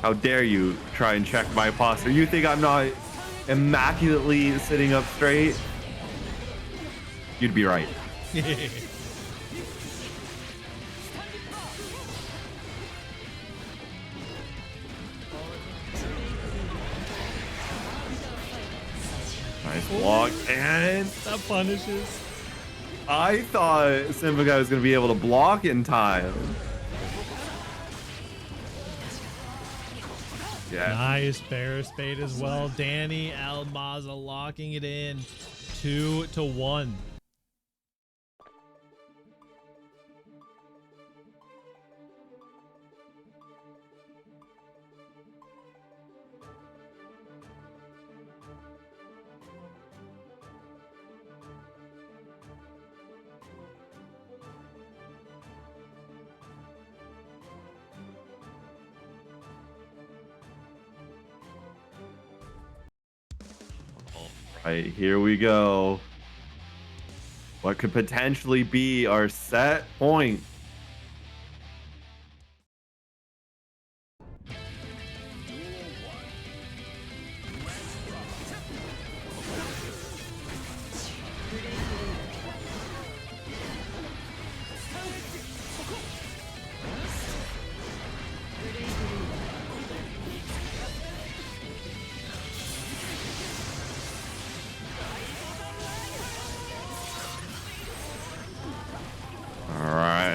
How dare you try and check my posture? You think I'm not immaculately sitting up straight? You'd be right. Nice block, and That punishes. I thought Simba was going to be able to block in time. Yeah. Nice bear spade as well. Danny Almaza locking it in 2-1. Right, here we go. What could potentially be our set point?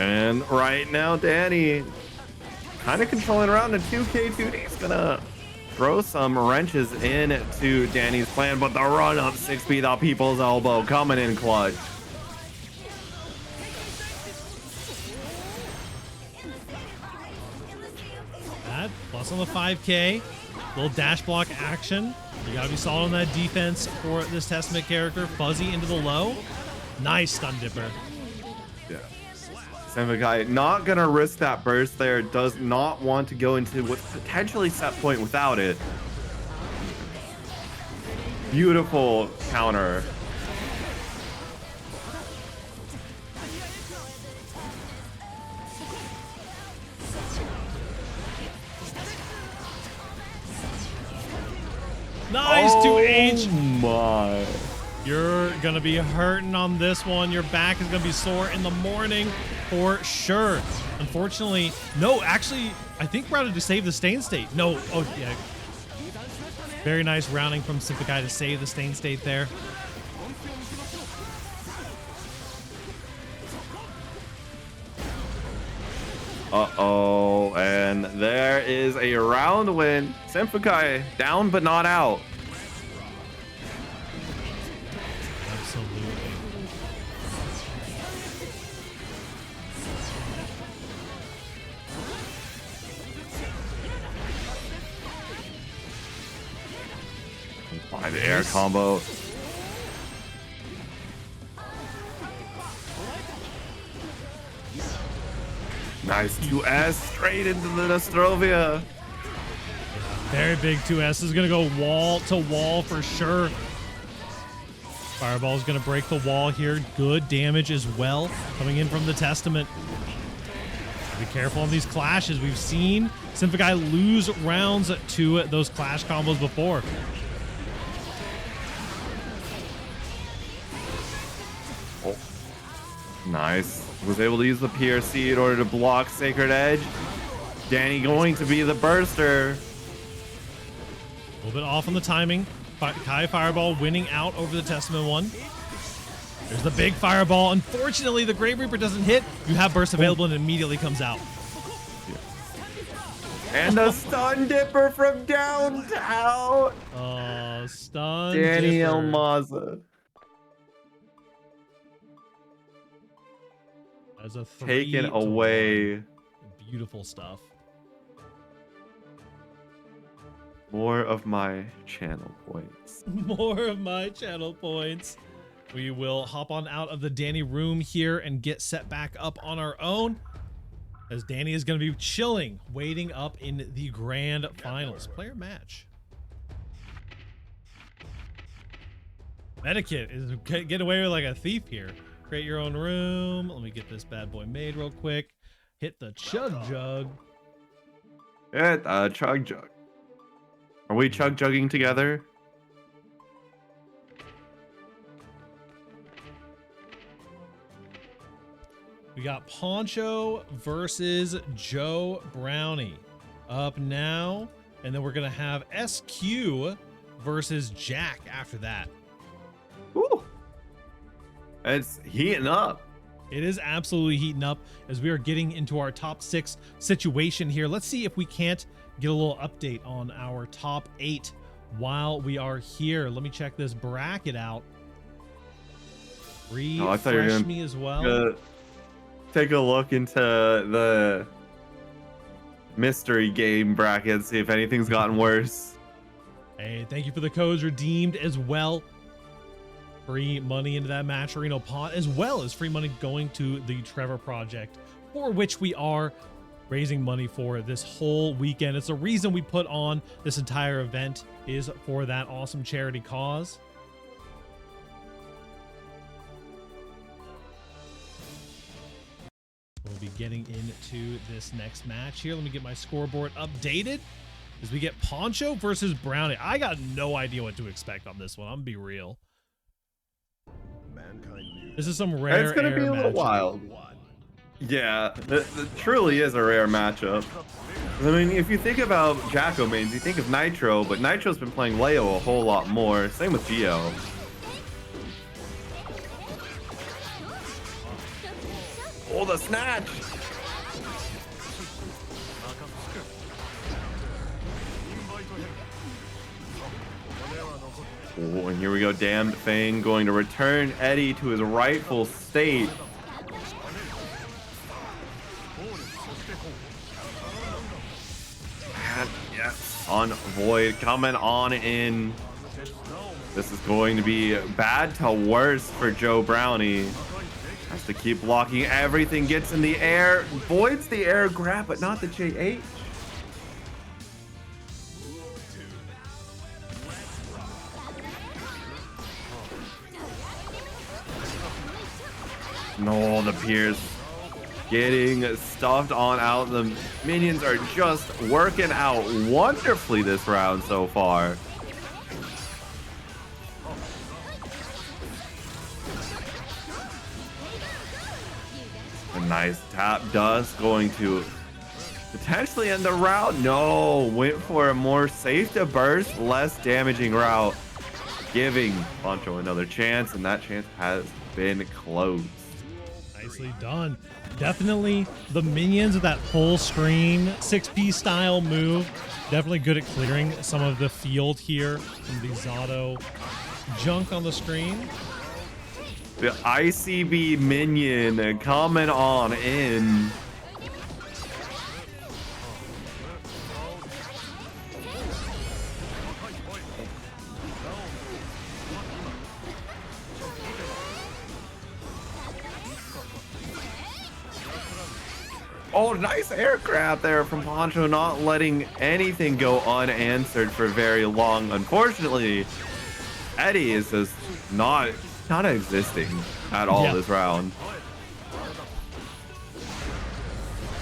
And right now, Danny kind of controlling around the 2K2D. He's gonna throw some wrenches into Danny's plan, but the run up 6 feet off people's elbow coming in clutch. That plus on the 5K, little dash block action. You gotta be solid on that defense for this Testament character. Fuzzy into the low. Nice stun dipper. Yeah. Senpai not gonna risk that burst there. Does not want to go into what's potentially set point without it. Beautiful counter. Nice Oh 2H. my. You're gonna be hurting on this one. Your back is gonna be sore in the morning for sure. Unfortunately, no, actually, I think routed to save the stain state. No, oh yeah. Very nice rounding from Simpikai to save the stain state there. Uh-oh, and there is a round win. Senpai down but not out. Absolutely. By the air combo. Nice 2S straight into the Nostrovia. Very big 2S is gonna go wall to wall for sure. Fireball is gonna break the wall here. Good damage as well coming in from the Testament. Be careful on these clashes. We've seen Simpikai lose rounds to those clash combos before. Oh. Nice. Was able to use the PRC in order to block Sacred Edge. Danny going to be the burster. A little bit off on the timing. Kai Fireball winning out over the Testament one. There's the big Fireball. Unfortunately, the Grave Reaper doesn't hit. You have burst available and it immediately comes out. And a stun dipper from downtown. Oh, stun Danny dipper. Elmaza. As a Taken 3-1. away. Beautiful stuff. More of my channel points. More of my channel points. We will hop on out of the Danny room here and get set back up on our own, as Danny is going to be chilling, waiting up in the grand finals. Player match. Medikit is get away with like a thief here. Create your own room. Let me get this bad boy made real quick. Hit the chug jug. Hit the chug jug. Are we chug jugging together? We got Poncho versus Joe Brownie up now. And then we're going to have SQ versus Jack after that. Ooh. It's heating up. It is absolutely heating up as we are getting into our top 6 situation here. Let's see if we can't get a little update on our top 8 while we are here. Let me check this bracket out. Refresh me as well. Take a look into the mystery game bracket, see if anything's gotten worse. Hey, thank you for the codes redeemed as well. Free money into that Matcherino pot, as well as free money going to the Trevor Project, for which we are raising money for this whole weekend. It's the reason we put on this entire event, is for that awesome charity cause. We'll be getting into this next match here. Let me get my scoreboard updated as we get Poncho versus Brownie. I got no idea what to expect on this one. I'm gonna be real. This is some rare. It's gonna be a little matchup. wild. Yeah, it truly is a rare matchup. I mean, if you think about Jacko mains, you think of Nitro, but Nitro's been playing Leo a whole lot more. Same with Geo. Oh, the snatch! Oh, and here we go. Damned Fang going to return Eddie to his rightful state. And yes, on Void coming on in. This is going to be bad to worse for Joe Brownie. Has to keep blocking. Everything gets in the air. Voids the air grab, but not the JH. No, the Pierce getting stuffed on out. The minions are just working out wonderfully this round so far. A nice tap dust going to potentially end the round. No, went for a more safe to burst, less damaging route, giving Poncho another chance, and that chance has been closed. Nicely done. Definitely the minions of that full screen 6P style move. Definitely good at clearing some of the field here from the Zato junk on the screen. The ICB minion coming on in. Oh, nice aircraft there from Poncho, not letting anything go unanswered for very long. Unfortunately, Eddie is just not existing at all this round.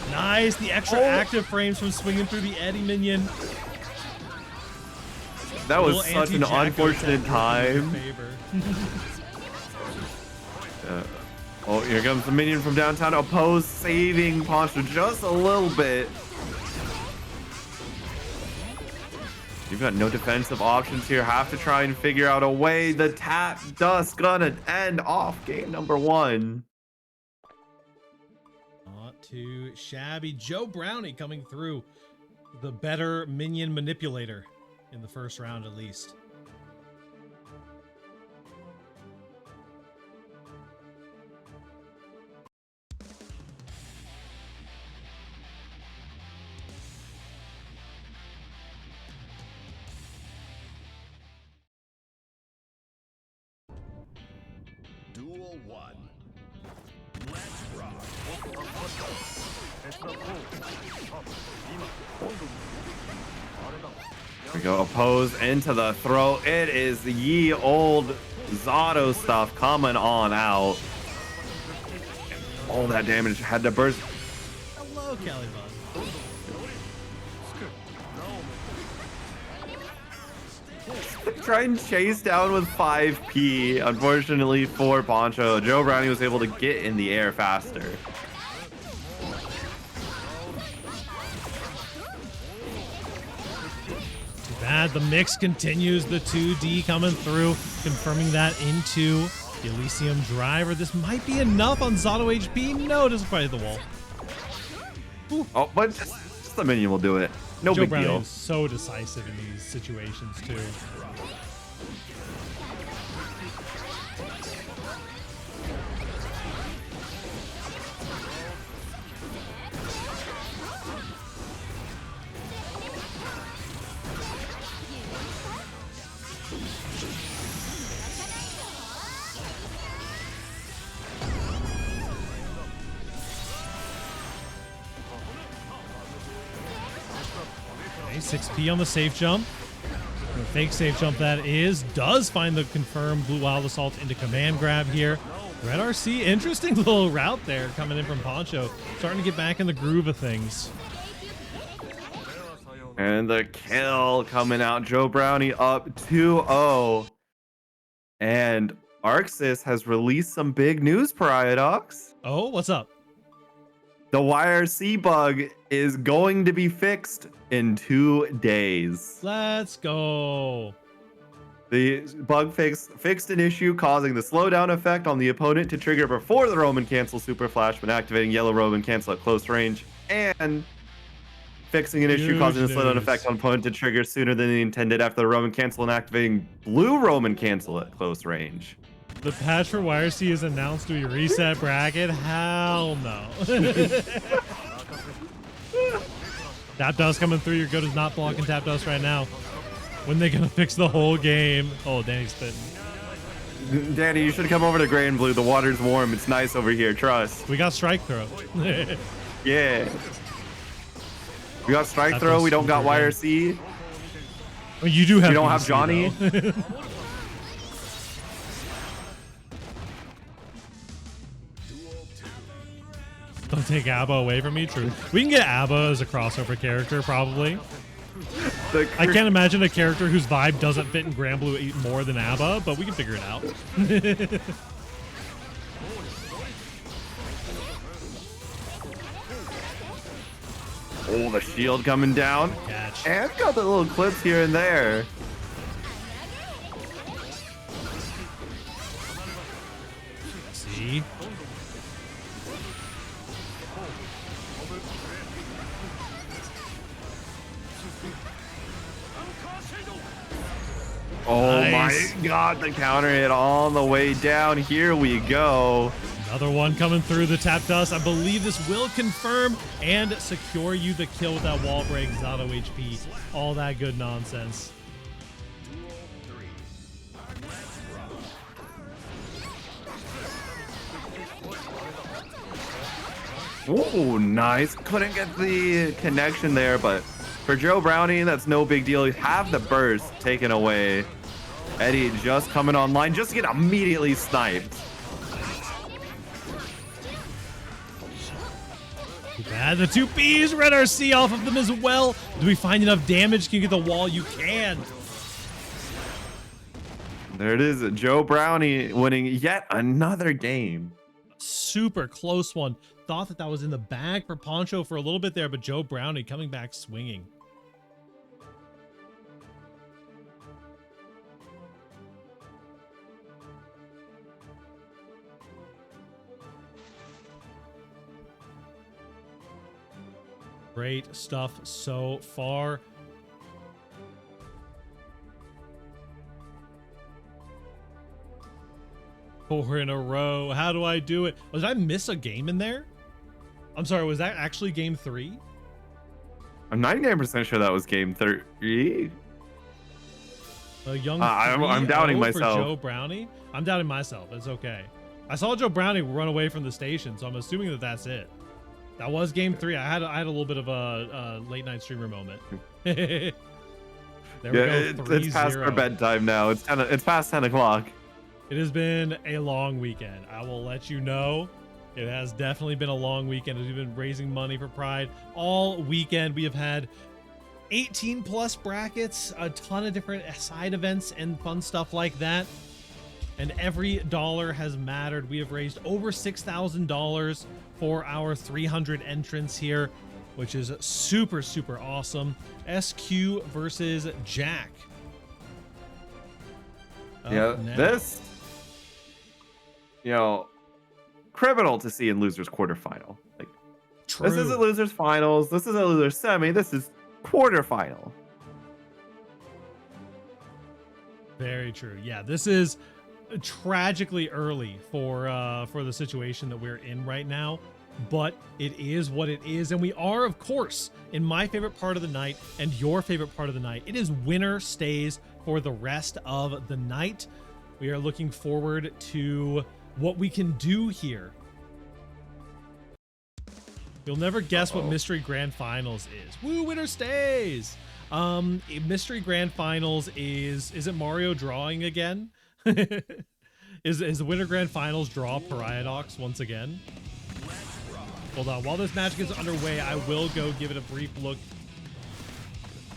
Nice, the extra active frames from swinging through the Eddie minion. That was such an unfortunate time. Oh, here comes the minion from downtown. Opposed, saving Poncho just a little bit. You've got no defensive options here. Have to try and figure out a way. The tap dust gonna end off game number 1. Not too shabby. Joe Brownie coming through, the better minion manipulator in the first round at least. Duel 1. Let's rock. Here we go. Oppose into the throw. It is the ye old Zato stuff coming on out. All that damage had to burst. Hello, Caliban. Try and chase down with 5P. Unfortunately for Poncho, Joe Brownie was able to get in the air faster. Too bad. The mix continues. The 2D coming through, confirming that into the Elysium driver. This might be enough on Zato HP. No, it doesn't quite hit the wall. Ooh. Oh, but just the minion will do it. No Joe big Brownie deal. is so decisive in these situations too. Okay, 6P on the safe jump. Fake safe jump that is. Does find the confirmed Blue Wild Assault into command grab here. Red RC, interesting little route there coming in from Poncho. Starting to get back in the groove of things. And the kill coming out. Joe Brownie up 2-0. And Arxis has released some big news, Paradox. Oh, what's up? The YRC bug is going to be fixed in 2 days. Let's go. The bug fixed an issue causing the slowdown effect on the opponent to trigger before the Roman Cancel Super Flash when activating yellow Roman Cancel at close range, and fixing an issue causing the slowdown effect on opponent to trigger sooner than intended after the Roman Cancel and activating blue Roman Cancel at close range. The patch for YRC is announced to be reset bracket. Hell no. Tap dust coming through. Your go is not blocking tap dust right now. When they gonna fix the whole game? Oh, Danny's spitting. Danny, you should come over to Gray and Blue. The water's warm. It's nice over here. Trust. We got strike throw. Yeah. We got strike That throw. was We don't got super good. YRC. Well, you do have. We don't have PC, Johnny. though. Don't take ABBA away from me. True. We can get ABBA as a crossover character, probably. I can't imagine a character whose vibe doesn't fit in Grand Blue more than ABBA, but we can figure it out. Oh, the shield coming down. Catch. And got the little clips here and there. See? Oh Nice. my god, the counter hit on the way down. Here we go. Another one coming through the tap dust. I believe this will confirm and secure you the kill with that wall break, Zato HP, all that good nonsense. Oh, nice. Couldn't get the connection there, but for Joe Brownie, that's no big deal. You have the burst taken away. Eddie just coming online, just to get immediately sniped. Too bad. The 2Bs, Red RC off of them as well. Do we find enough damage? Can you get the wall? You can. There it is. Joe Brownie winning yet another game. Super close one. Thought that was in the bag for Poncho for a little bit there, but Joe Brownie coming back swinging. Great stuff so far. Four in a row. How do I do it? Did I miss a game in there? I'm sorry, was that actually game 3? I'm 99% sure that was game 3. A young I'm 3-0 doubting for myself. Joe Brownie? I'm doubting myself. It's okay. I saw Joe Brownie run away from the station, so I'm assuming that that's it. That was game 3. I had a little bit of a late night streamer moment. There we go. It's past our 3-0. bedtime now. It's past 10 o'clock. It has been a long weekend. I will let you know. It has definitely been a long weekend. We've been raising money for Pride all weekend. We have had 18 plus brackets, a ton of different side events and fun stuff like that. And every dollar has mattered. We have raised over $6,000 for our 300 entrants here, which is super, super awesome. SQ versus Jack. Yeah, Now. this, criminal to see in losers quarterfinal. Like, True. this isn't losers finals. This isn't losers semi. This is quarterfinal. Very true. Yeah, this is tragically early for the situation that we're in right now, but it is what it is, and we are, of course, in my favorite part of the night and your favorite part of the night. It is winner stays for the rest of the night. We are looking forward to what we can do here. You'll never guess what Mystery Grand Finals is. Woo, winner stays! Mystery Grand Finals is it Mario drawing again? Is the Winter Grand Finals draw PRIDEfgc once again? Hold on, while this match gets underway, I will go give it a brief look.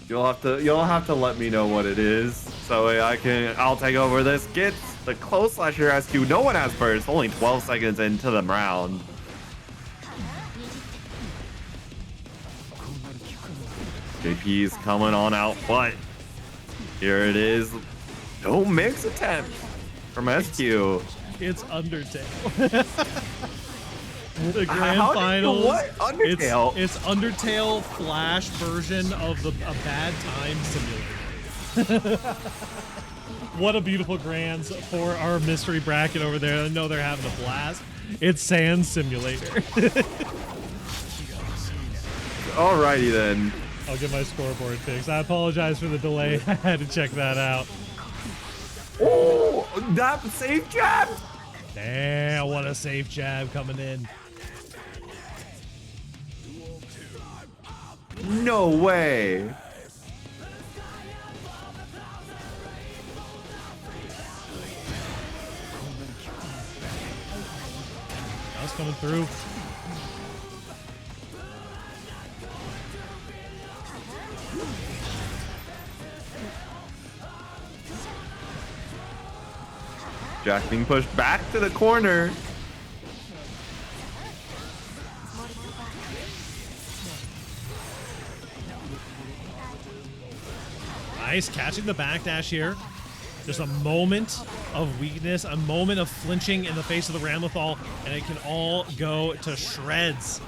You'll have to let me know what it is, so I'll take over this. Get the close slasher rescue. No one has burst. Only 12 seconds into the round. JP's coming on out, but here it is. No mix attempt from SQ. It's Undertale. The Grand How Finals. What? Undertale? It's Undertale Flash version of a bad time simulator. What a beautiful grands for our mystery bracket over there. I know they're having a blast. It's Sand Simulator. Alrighty then. I'll get my scoreboard fixed. I apologize for the delay. I had to check that out. Oh, that safe jab. Damn, what a safe jab coming in. No way. That's coming through. Jack being pushed back to the corner. Nice, catching the backdash here. Just a moment of weakness, a moment of flinching in the face of the Ramlethal, and it can all go to shreds.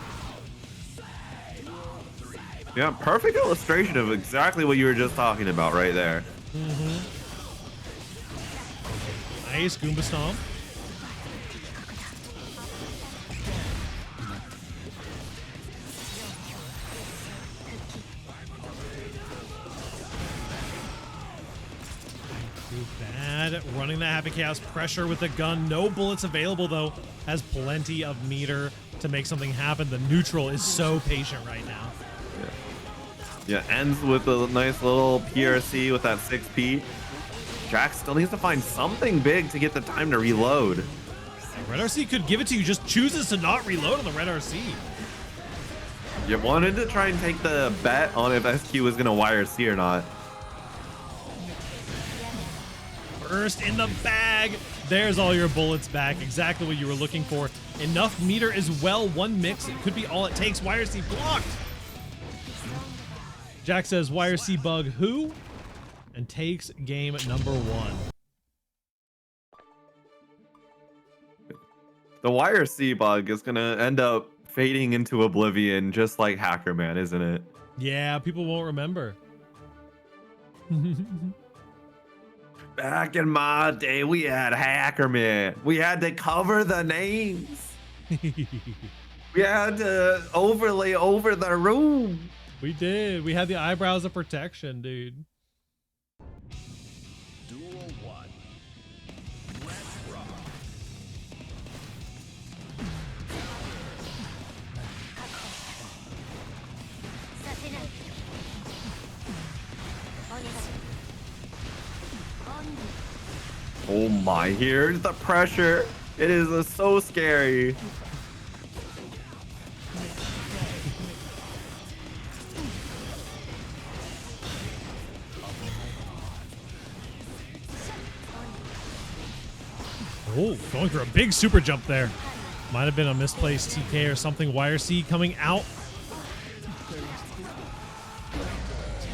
Yeah, perfect illustration of exactly what you were just talking about right there. Nice Goomba Stomp. Too bad. Running that Happy Chaos pressure with the gun. No bullets available, though. Has plenty of meter to make something happen. The neutral is so patient right now. Yeah, ends with a nice little PRC with that 6P. Jack still needs to find something big to get the time to reload. Red RC could give it to you, just chooses to not reload on the Red RC. You wanted to try and take the bet on if SQ was going to YRC or not. Burst in the bag. There's all your bullets back. Exactly what you were looking for. Enough meter as well. One mix. It could be all it takes. YRC blocked. Jack says YRC bug who? And takes game number 1. The YRC bug is going to end up fading into oblivion just like Hacker Man, isn't it? Yeah, people won't remember. Back in my day, we had Hacker Man. We had to cover the names. We had to overlay over the room. We did. We had the eyebrows of protection, dude. Duel 1. Let's rock. Oh my, here's the pressure. It is so scary. Oh, going for a big super jump there. Might have been a misplaced TK or something. YRC coming out.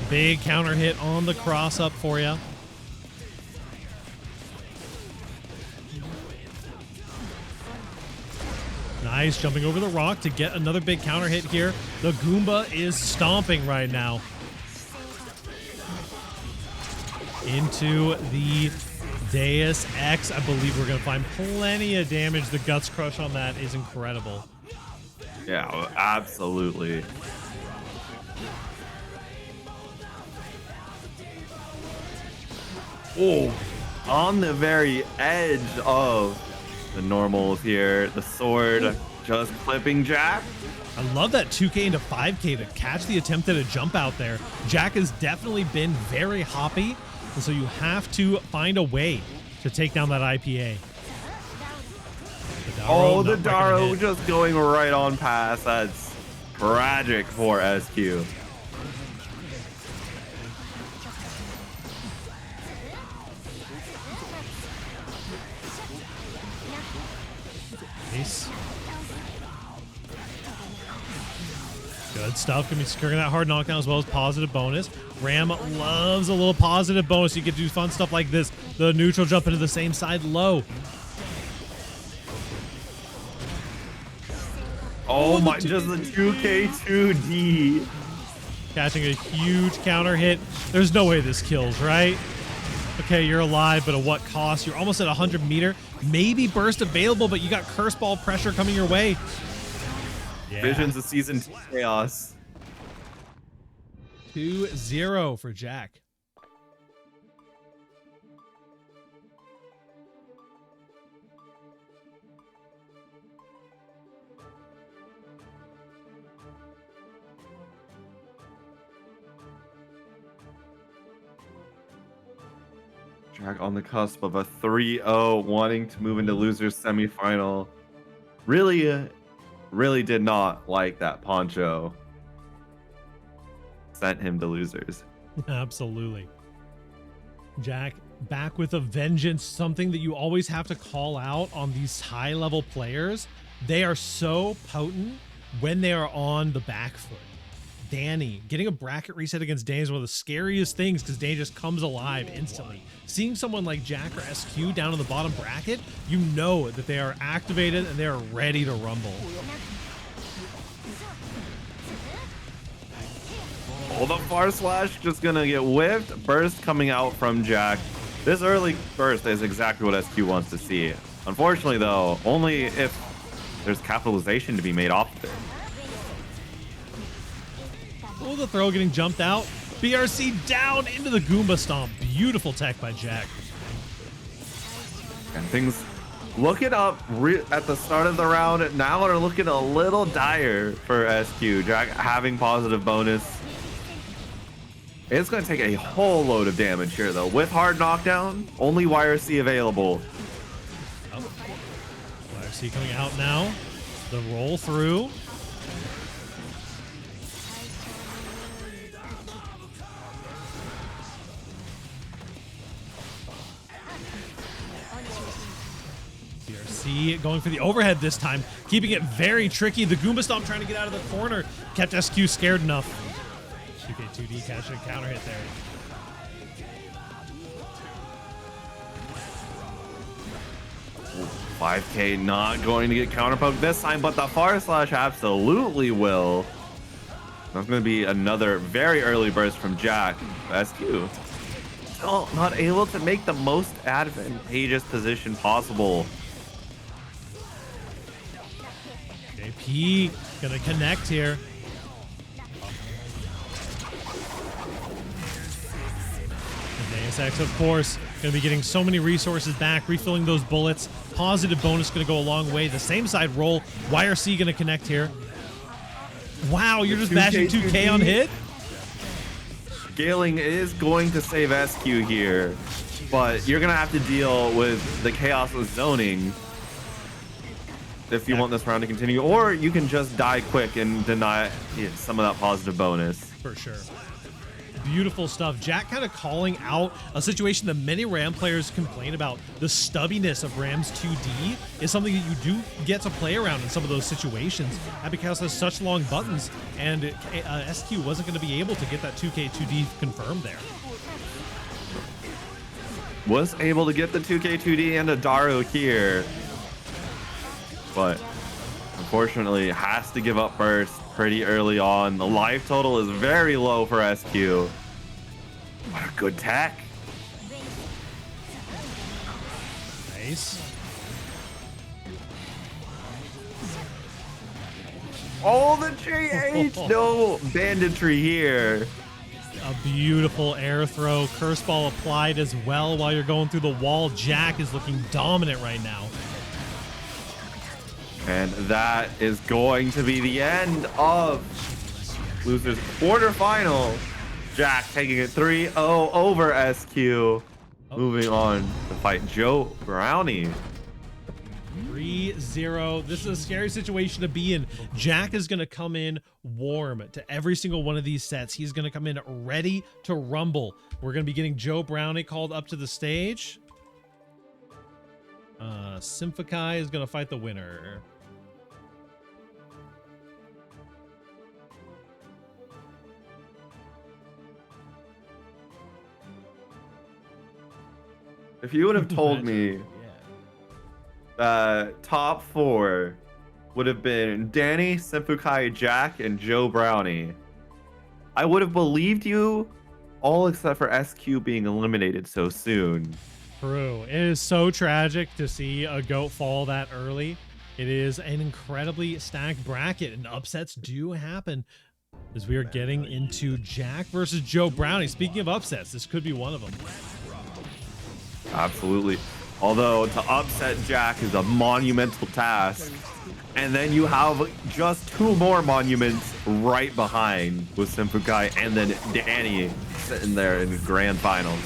Big counter hit on the cross up for you. Nice, jumping over the rock to get another big counter hit here. The Goomba is stomping right now. Into the Deus Ex. I believe we're going to find plenty of damage. The Guts Crush on that is incredible. Yeah, absolutely. Oh, on the very edge of The normals here. The sword just clipping Jack. I love that 2K into 5K to catch the attempt at a jump out there. Jack has definitely been very hoppy, and so you have to find a way to take down that IPA. Oh, the Daro just going right on past. That's tragic for SQ. Nice. Good stuff. Gonna be securing that hard knockdown as well as positive bonus. Ram loves a little positive bonus. You get to do fun stuff like this. The neutral jump into the same side low. Oh my, just the 2K2D. Catching a huge counter hit. There's no way this kills, right? Okay, you're alive, but at what cost? You're almost at 100 meter. Maybe burst available, but you got curse ball pressure coming your way. Yeah. Visions of Season 2 Chaos. 2-0 for Jack. Jack on the cusp of a 3-0, wanting to move into losers semifinal. Really did not like that poncho. Sent him to losers. Absolutely. Jack, back with a vengeance, something that you always have to call out on these high-level players. They are so potent when they are on the back foot. Danny, getting a bracket reset against Danny is one of the scariest things because Danny just comes alive instantly. Seeing someone like Jack or SQ down in the bottom bracket, you know that they are activated and they are ready to rumble. Oh, the far slash just gonna get whiffed. Burst coming out from Jack. This early burst is exactly what SQ wants to see. Unfortunately, though, only if there's capitalization to be made off of it. Oh, the throw getting jumped out. BRC down into the Goomba Stomp. Beautiful tech by Jack. And things looking up at the start of the round now are looking a little dire for SQ. Jack having positive bonus. It's going to take a whole load of damage here, though. With hard knockdown, only YRC available. Oh. YRC coming out now. The roll through. BRC going for the overhead this time, keeping it very tricky. The Goomba Stomp trying to get out of the corner. Kept SQ scared enough. 2K2D catching a counter hit there. Ooh, 5K not going to get counterpoked this time, but the far slash absolutely will. That's going to be another very early burst from Jack. SQ still not able to make the most advantageous position possible. JP gonna connect here. NASX, of course, going to be getting so many resources back, refilling those bullets. Positive bonus going to go a long way. The same side roll. YRC going to connect here. Wow, you're just bashing 2K on hit? Scaling is going to save SQ here, but you're going to have to deal with the chaos of zoning if you want this round to continue, or you can just die quick and deny some of that positive bonus. For sure. Beautiful stuff. Jack kind of calling out a situation that many Ram players complain about. The stubbiness of Ram's 2D is something that you do get to play around in some of those situations. That because there's such long buttons, and SQ wasn't going to be able to get that 2K 2D confirmed there. Was able to get the 2K 2D and a Daro here, but unfortunately has to give up burst pretty early on. The life total is very low for SQ. What a good tech. Nice. Oh, the JH! No banditry here. A beautiful air throw. Curse ball applied as well while you're going through the wall. Jack is looking dominant right now. And that is going to be the end of losers quarterfinal. Jack taking it 3-0 over SQ. Moving on to fight Joe Brownie. 3-0. This is a scary situation to be in. Jack is going to come in warm to every single one of these sets. He's going to come in ready to rumble. We're going to be getting Joe Brownie called up to the stage. Symphokai is going to fight the winner. If you would have told me top 4 would have been Danny, Senfukai, Jack, and Joe Brownie, I would have believed you, all except for SQ being eliminated so soon. True. It is so tragic to see a GOAT fall that early. It is an incredibly stacked bracket, and upsets do happen as we are getting into Jack versus Joe Brownie. Speaking of upsets, this could be one of them. Absolutely. Although to upset Jack is a monumental task. And then you have just 2 more monuments right behind with Senfukai and then Danny sitting there in the grand finals.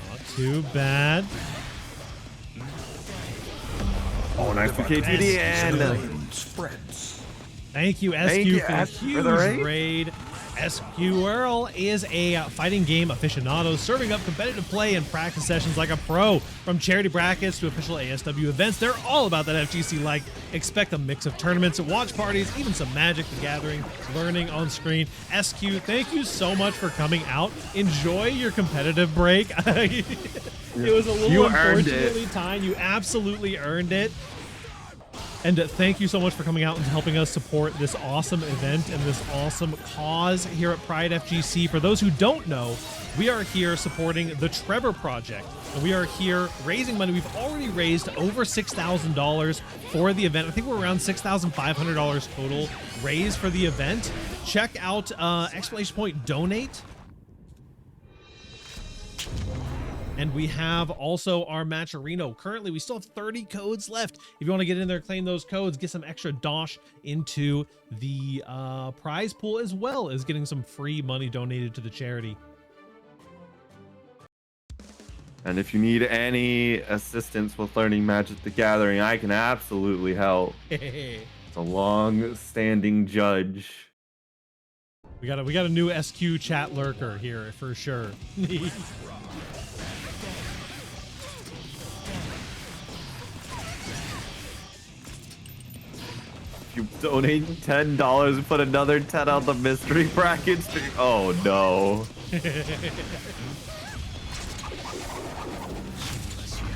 Not too bad. Oh, nice for KTD and thank you, SQ, for the huge raid. SQ Earl is a fighting game aficionado, serving up competitive play and practice sessions like a pro. From charity brackets to official ASW events, they're all about that FGC like. Expect a mix of tournaments, watch parties, even some Magic the Gathering learning on screen. SQ, thank you so much for coming out. Enjoy your competitive break. It was a little unfortunately timed. You absolutely earned it. And thank you so much for coming out and helping us support this awesome event and this awesome cause here at PRIDEfgc. For those who don't know, we are here supporting the Trevor Project. And we are here raising money. We've already raised over $6,000 for the event. I think we're around $6,500 total raised for the event. Check out exclamation point donate. And we have also our Matcherino. Currently, we still have 30 codes left. If you want to get in there, claim those codes, get some extra dosh into the prize pool, as well as getting some free money donated to the charity. And if you need any assistance with learning Magic the Gathering, I can absolutely help. It's a long-standing judge. We got a new SQ chat lurker here for sure. You donate $10 and put another 10 on the mystery bracket stream. Oh no.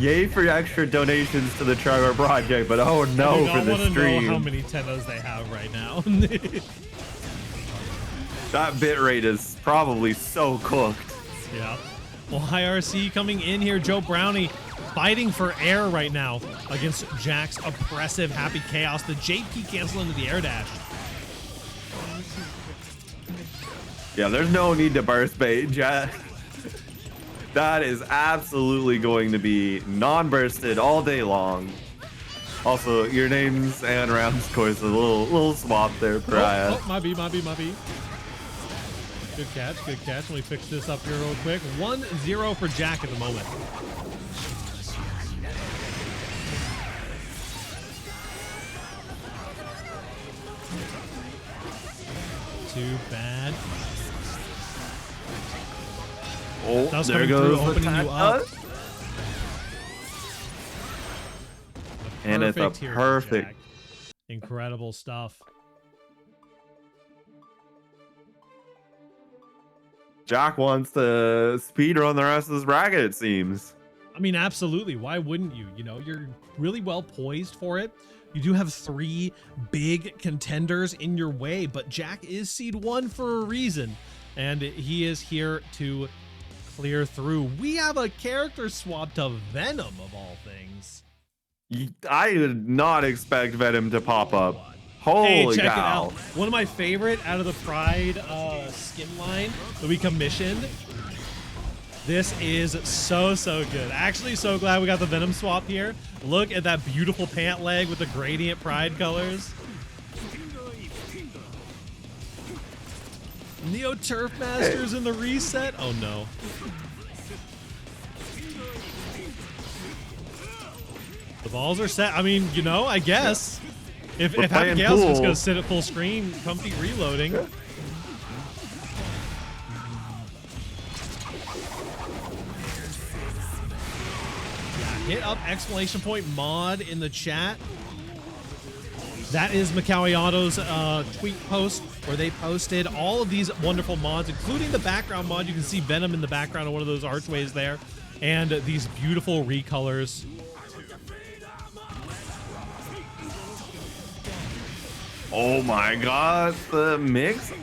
Yay for extra donations to the Trevor Project, but oh no for the stream. I know how many tennos they have right now. That bitrate is probably so cooked. Yeah. Well, IRC coming in here. Joe Brownie fighting for air right now against Jack's oppressive Happy Chaos. The JP cancel into the air dash. Yeah, there's no need to burst bait, Jack. That is absolutely going to be non-bursted all day long. Also, your names and rounds course a little swap there, Pariah. Oh, my B. Good catch. Let me fix this up here real quick. 1-0 for Jack at the moment. Too bad. Oh, That's there goes the opening you up. And it's a perfect. Incredible stuff. Jack wants to speed run the rest of this bracket, it seems. I mean, absolutely. Why wouldn't you? You know, you're really well poised for it. You do have 3 big contenders in your way, but Jack is seed 1 for a reason, and he is here to clear through. We have a character swap to Venom, of all things. I did not expect Venom to pop up. Holy Hey, check it cow. out. One of my favorite out of the Pride skin line that we commissioned. This is so good. Actually, so glad we got the Venom swap here. Look at that beautiful pant leg with the gradient Pride colors. Neo Turf Masters in the reset. Oh no. The balls are set. I mean, you know, I guess. If Happy Gale's just gonna sit at full screen, comfy reloading. Yeah, hit up exclamation point mod in the chat. That is Makawiato's tweet post where they posted all of these wonderful mods, including the background mod. You can see Venom in the background of one of those archways there, and these beautiful recolors. Oh my god, the mix.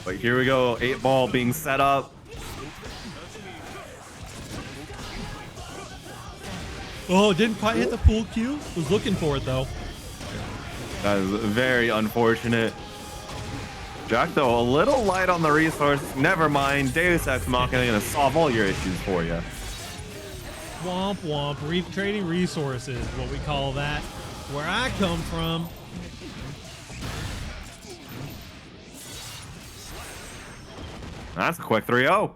But here we go, 8-ball being set up. Oh, didn't quite hit the pool cue. Was looking for it though. That is very unfortunate. Jack, though, a little light on the resources. Never mind. Deus Ex Machina gonna solve all your issues for you. Womp womp. Trading resources, what we call that. Where I come from. That's a quick 3-0.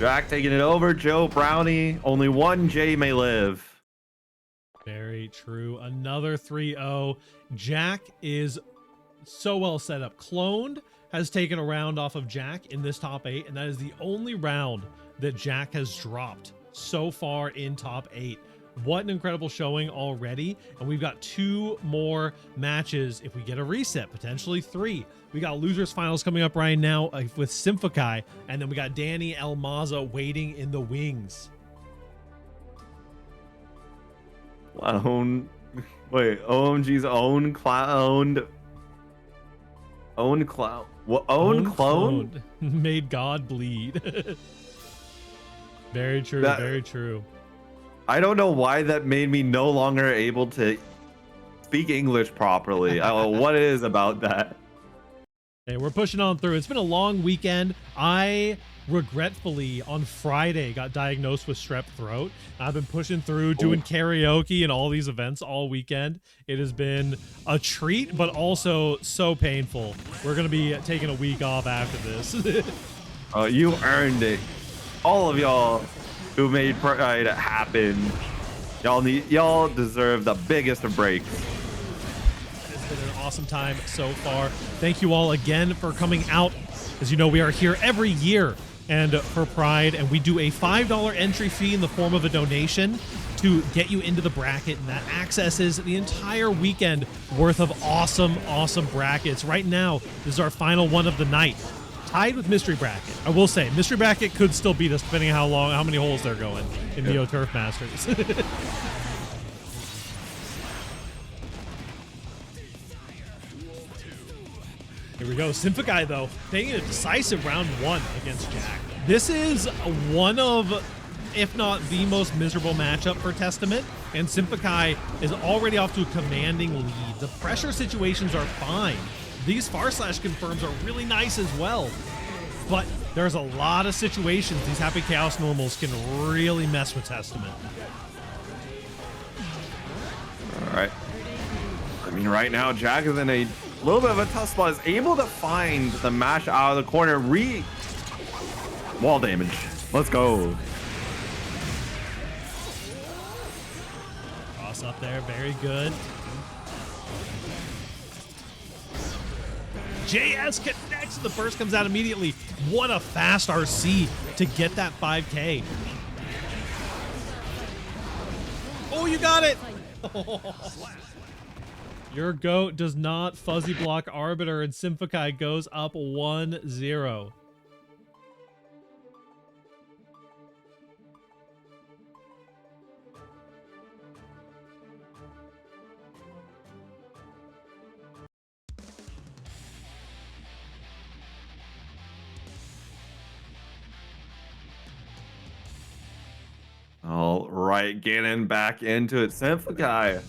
Jack taking it over. Joe Brownie. Only one J may live. Very true. Another 3-0. Jack is so well set up. Cloned has taken a round off of Jack in this top 8, and that is the only round that Jack has dropped so far in top 8. What an incredible showing already. And we've got 2 more matches if we get a reset, potentially 3. We got losers finals coming up right now with Symphokai, and then we got Danny Elmaza waiting in the wings. Clown. Wait, OMG's own clown. Own clown. What? Own clone? Made God bleed. Very true. Very true. I don't know why that made me no longer able to speak English properly. I don't know what it is about that. Hey, we're pushing on through. It's been a long weekend. I regretfully on Friday got diagnosed with strep throat. I've been pushing through, doing karaoke and all these events all weekend. It has been a treat, but also so painful. We're going to be taking a week off after this. You earned it. All of y'all who made Pride happen. Y'all deserve the biggest of breaks. It's been an awesome time so far. Thank you all again for coming out. As you know, we are here every year and for Pride, and we do a $5 entry fee in the form of a donation to get you into the bracket, and that accesses the entire weekend worth of awesome brackets. Right now, this is our final one of the night, tied with Mystery Bracket. I will say, Mystery Bracket could still beat us depending on how many holes they're going in Neo Turf Masters. Here we go. Symphokai, though, taking a decisive round 1 against Jack. This is one of, if not the most miserable matchup for Testament, and Symphokai is already off to a commanding lead. The pressure situations are fine. These // confirms are really nice as well, but there's a lot of situations these Happy Chaos normals can really mess with Testament. All right. I mean, right now, Jack is in a little bit of a tough spot. Is able to find the mash out of the corner. Wall damage. Let's go. Cross up there. Very good. JS connects. The burst comes out immediately. What a fast RC to get that 5K. Oh, you got it. Your GOAT does not fuzzy block Arbiter, and Symphokai goes up 1-0. All right, getting back into it. Symphokai.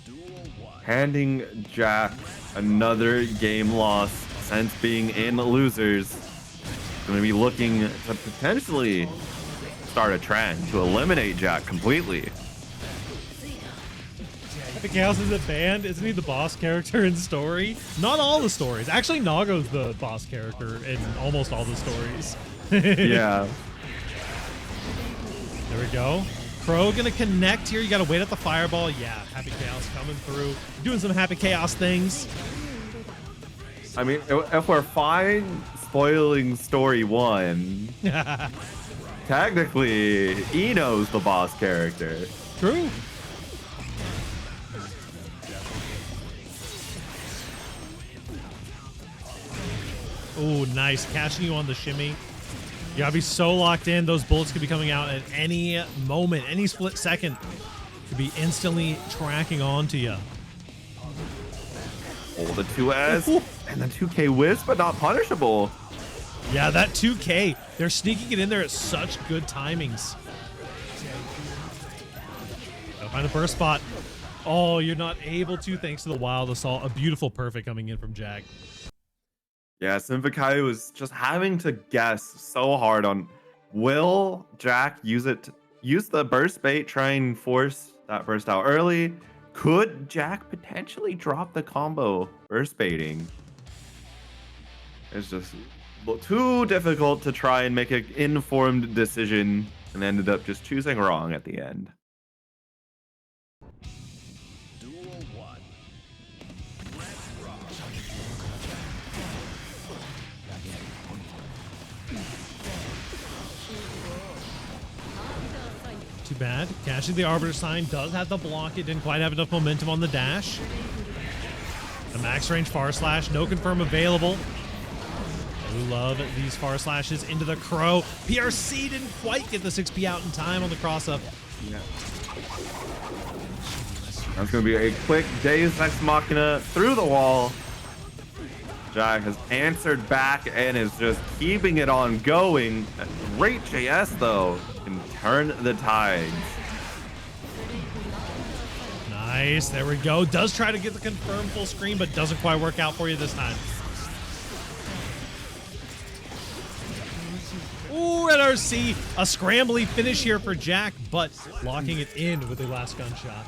Duel 1. handing Jack another game loss since being in losers. Going to be looking to potentially start a trend to eliminate Jack completely. The Chaos isn't banned. Isn't he the boss character in story? Not all the stories. Actually, Nago's the boss character in almost all the stories. Yeah. There we go. Crow gonna connect here. You gotta wait at the fireball. Yeah, Happy Chaos coming through. Doing some Happy Chaos things. I mean, if we're fine spoiling story 1, technically, Eno's the boss character. True. Oh, nice. Catching you on the shimmy. You gotta be so locked in. Those bullets could be coming out at any moment, any split second. Could be instantly tracking onto you. Oh, the 2S and the 2K whiz, but not punishable. Yeah, that 2K. They're sneaking it in there at such good timings. Gotta find a burst spot. Oh, you're not able to thanks to the Wild Assault. A beautiful perfect coming in from Jag. Yeah, Simvakai was just having to guess so hard on, will Jack use the burst bait, try and force that burst out early? Could Jack potentially drop the combo burst baiting? It's just too difficult to try and make an informed decision, and ended up just choosing wrong at the end. Too bad. Cashing the Arbiter Sign does have the block. It didn't quite have enough momentum on the dash. The max range far slash, no confirm available. We love these far slashes into the Crow. PRC didn't quite get the 6P out in time on the cross up. Yeah. That's going to be a quick Deus Ex Machina through the wall. Jack has answered back and is just keeping it on going. Great JS though, can turn the tides. Nice, there we go. Does try to get the confirm full screen, but doesn't quite work out for you this time. Ooh, NRC, a scrambly finish here for Jack, but locking it in with the last gunshot.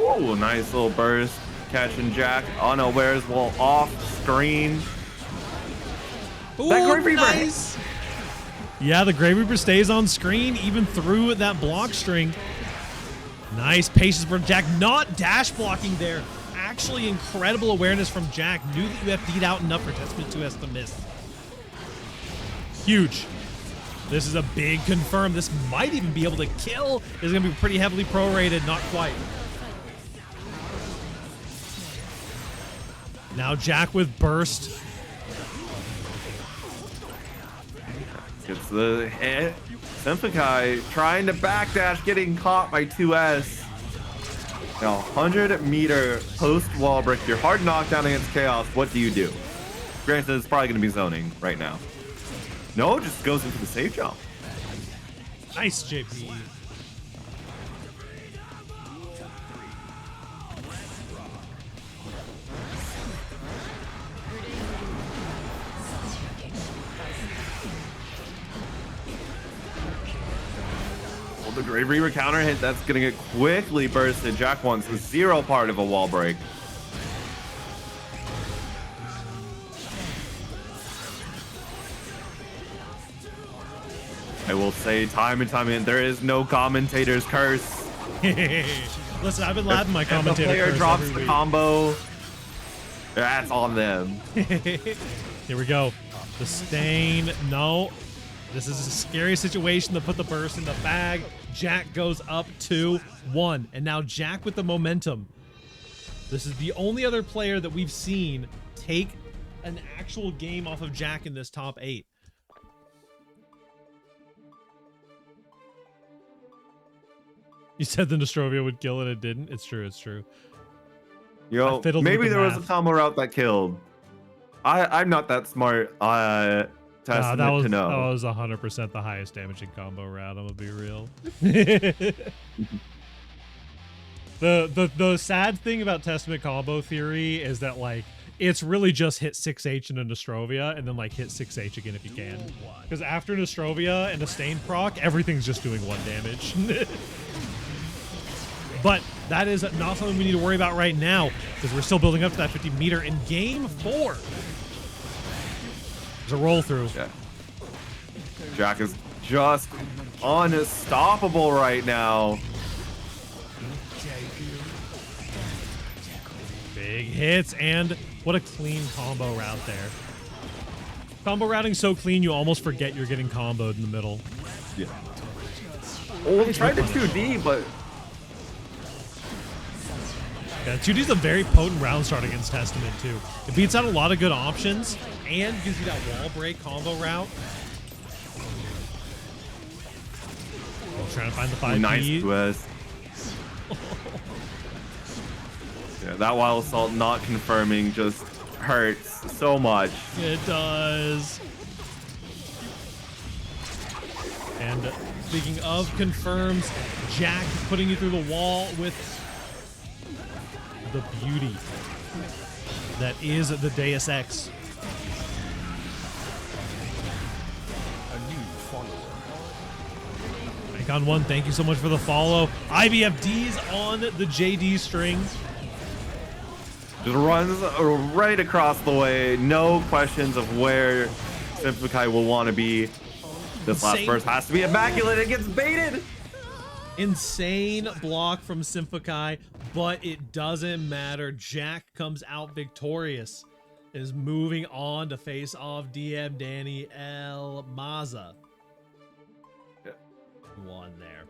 Ooh, nice little burst. Catching Jack unawares while off screen. Ooh, That Grave Reaper nice. Yeah, the Grave Reaper stays on screen even through that block string. Nice patience from Jack. Not dash blocking there. Actually incredible awareness from Jack. Knew that you FD'd out enough for Testament 2S to miss. Huge. This is a big confirm. This might even be able to kill. This is going to be pretty heavily prorated. Not quite. Now Jack with burst. Gets the hit. Senpakai trying to backdash, getting caught by 2S. Now, 100-meter post wall break. You're hard knockdown against Chaos. What do you do? Granted, it's probably going to be zoning right now. No, just goes into the safe jump. Nice, JP. Well, the Grave Reaper counter hit, that's going to get quickly bursted. Jack wants zero part of a wall break. I will say time and time again, there is no commentator's curse. Listen, I've been laughing my If the commentator player curse drops every the week. combo, that's on them. Here we go. The stain. No. This is a scary situation to put the burst in the bag. Jack goes up 2-1. And now Jack with the momentum. This is the only other player that we've seen take an actual game off of Jack in this top 8. You said the Nostrovia would kill and it didn't. It's true. It's true. Yo, fiddled with maybe the there was a math. combo route that killed. I'm not that smart. Testament that was to know. 100% the highest damaging combo route. I'm gonna be real. The sad thing about Testament combo theory is that like it's really just hit 6H and a Nostrovia and then like hit 6H again if you can. Because after Nostrovia and a Stain proc, everything's just doing 1 damage. But that is not something we need to worry about right now because we're still building up to that 50 meter in game 4. There's a roll through. Yeah. Jack is just unstoppable right now. Big hits, and what a clean combo route there. Combo routing so clean you almost forget you're getting comboed in the middle. Yeah. Oh, he tried to 2D, but Yeah, 2D is a very potent round start against Testament too. It beats out a lot of good options and gives you that wall break combo route. Oh, trying to find the 5 nice twist. Yeah, that wild assault not confirming just hurts so much. It does. And speaking of confirms, Jack putting you through the wall with the beauty that is the Deus Ex. Icon 1, thank you so much for the follow. IBFD's on the JD string. Just runs right across the way. No questions of where Simplikai will want to be. This last burst has to be immaculate. It gets baited. Insane block from Simplikai, but it doesn't matter. Jack comes out victorious. Is moving on to face off DM Danny El Maza. Yeah. One there.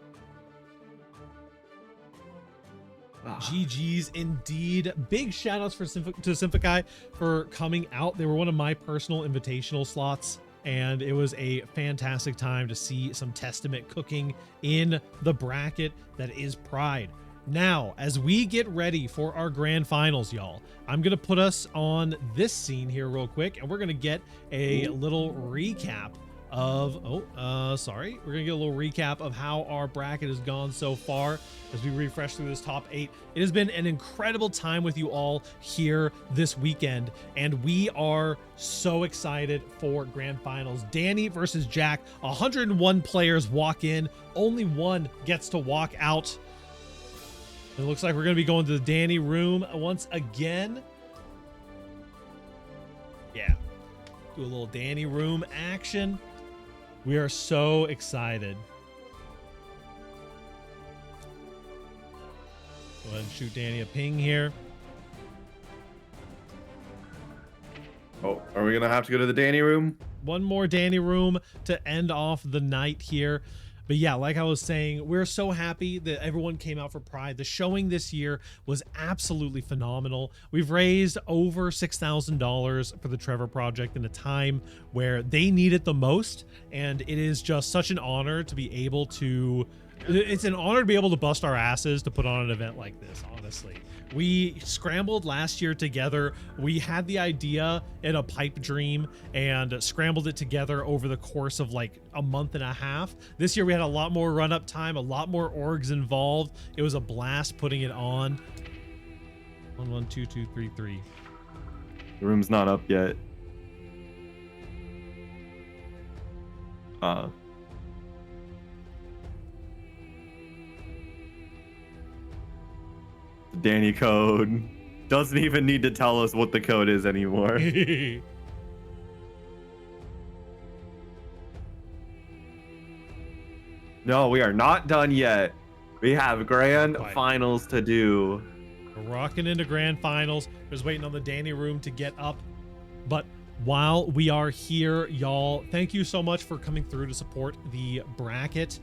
GG's indeed. Big shout outs to Simplikai for coming out. They were one of my personal invitational slots, and it was a fantastic time to see some Testament cooking in the bracket that is Pride. Now, as we get ready for our grand finals, y'all, I'm going to put us on this scene here real quick, and we're going to get a little recap of, we're going to get a little recap of how our bracket has gone so far as we refresh through this top 8. It has been an incredible time with you all here this weekend, and we are so excited for grand finals. Danny versus Jack, 101 players walk in, only one gets to walk out. It looks like we're going to be going to the Danny room once again. Yeah, do a little Danny room action. We are so excited. Go ahead and shoot Danny a ping here. Oh, are we gonna have to go to the Danny room? One more Danny room to end off the night here. But yeah, like I was saying, we're so happy that everyone came out for Pride. The showing this year was absolutely phenomenal. We've raised over $6,000 for the Trevor Project in a time where they need it the most. And it is just such an honor to be able to, it's an honor to be able to bust our asses to put on an event like this, honestly. We scrambled last year together. We had the idea in a pipe dream and scrambled it together over the course of like a month and a half. This year we had a lot more run up time, a lot more orgs involved. It was a blast putting it on. 1 1 2 2 3 3. The room's not up yet. Danny code doesn't even need to tell us what the code is anymore. No, we are not done yet. We have grand finals to do. We're rocking into grand finals. Just waiting on the Danny room to get up. But while we are here, y'all, thank you so much for coming through to support the bracket.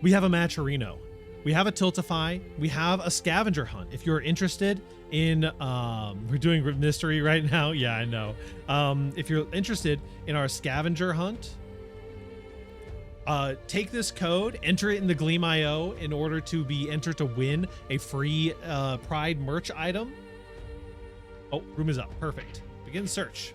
We have a Matcherino. We have a Tiltify. We have a scavenger hunt. If you're interested in, we're doing mystery right now. Yeah, I know. If you're interested in our scavenger hunt, take this code, enter it in the Gleam.io in order to be entered to win a free Pride merch item. Oh, room is up. Perfect. Begin search.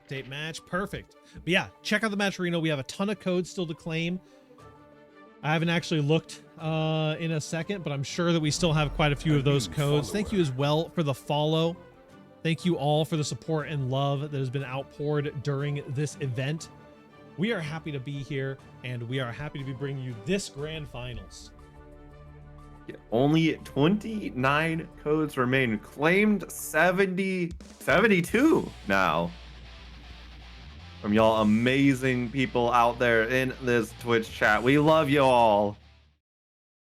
Spectate match, perfect. But yeah, check out the match arena. We have a ton of codes still to claim. I haven't actually looked in a second, but I'm sure that we still have quite a few of those codes. Thank you as well for the follow. Thank you all for the support and love that has been outpoured during this event. We are happy to be here, and we are happy to be bringing you this grand finals. Yeah, only 29 codes remain. Claimed 72 now. From y'all amazing people out there in this Twitch chat. We love you all.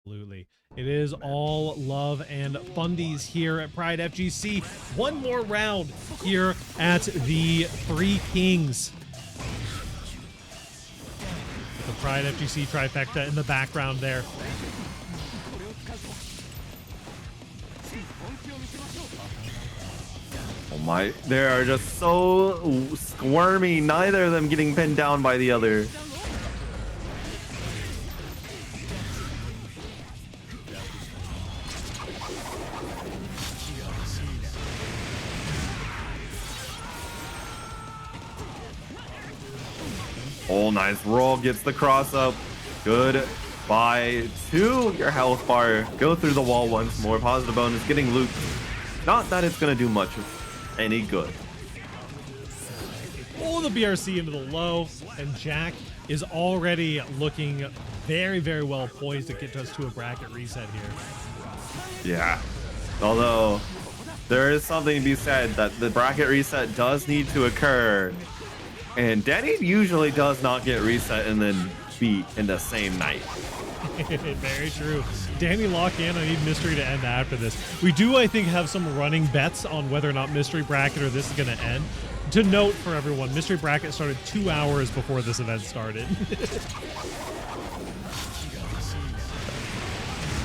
Absolutely. It is all love and fundies here at PRIDEfgc. One more round here at the Three Kings. The PRIDEfgc trifecta in the background there. Oh my, they are just so squirmy. Neither of them getting pinned down by the other. Oh, nice roll. Gets the cross up. Good. Bye to your health bar. Go through the wall once more. Positive bonus. Getting looped. Not that it's going to do much of any good. Oh, the BRC into the low. And Jack is already looking very, very well poised to get us to a bracket reset here. Yeah. Although, there is something to be said that the bracket reset does need to occur. And Danny usually does not get reset and then beat in the same night. Very true. Danny, lock in. I need Mystery to end after this. We do, I think, have some running bets on whether or not Mystery Bracket or this is going to end. To note for everyone, Mystery Bracket started 2 hours before this event started.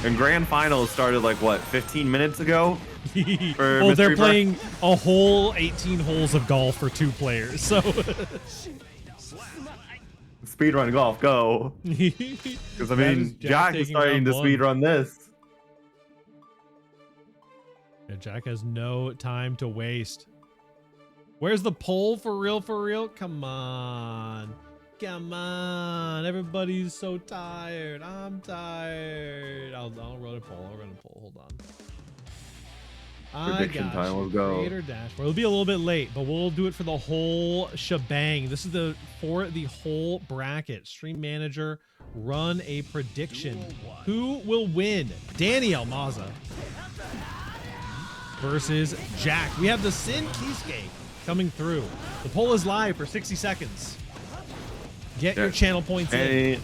And Grand Finals started like, what, 15 minutes ago? Well, they're playing a whole 18 holes of golf for 2 players, so... Speedrun golf, go. Because, I mean, Jack is starting to speedrun this. Yeah, Jack has no time to waste. Where's the poll for real, for real? Come on. Come on. Everybody's so tired. I'm tired. I'll run a poll. I'll run a poll. Hold on. Prediction time, let's go. Creator dashboard. It'll be a little bit late, but we'll do it for the whole shebang. This is for the whole bracket. Stream manager, run a prediction. Who will win? Danny Almaza versus Jack. We have the Sin Kisuke coming through. The poll is live for 60 seconds. Get your channel points in.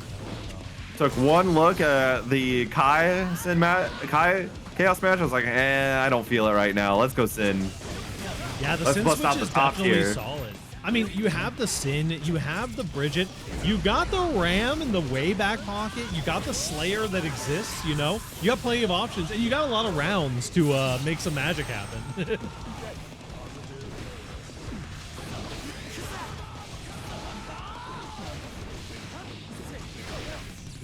Took one look at the Kai Chaos match. I was like, I don't feel it right now. Let's go Sin. Yeah, the Let's Sin bust switch out the is top definitely tier. solid. I mean, you have the Sin, you have the Bridget, you got the Ram in the way back pocket, you got the Slayer that exists, you know? You got plenty of options, and you got a lot of rounds to make some magic happen.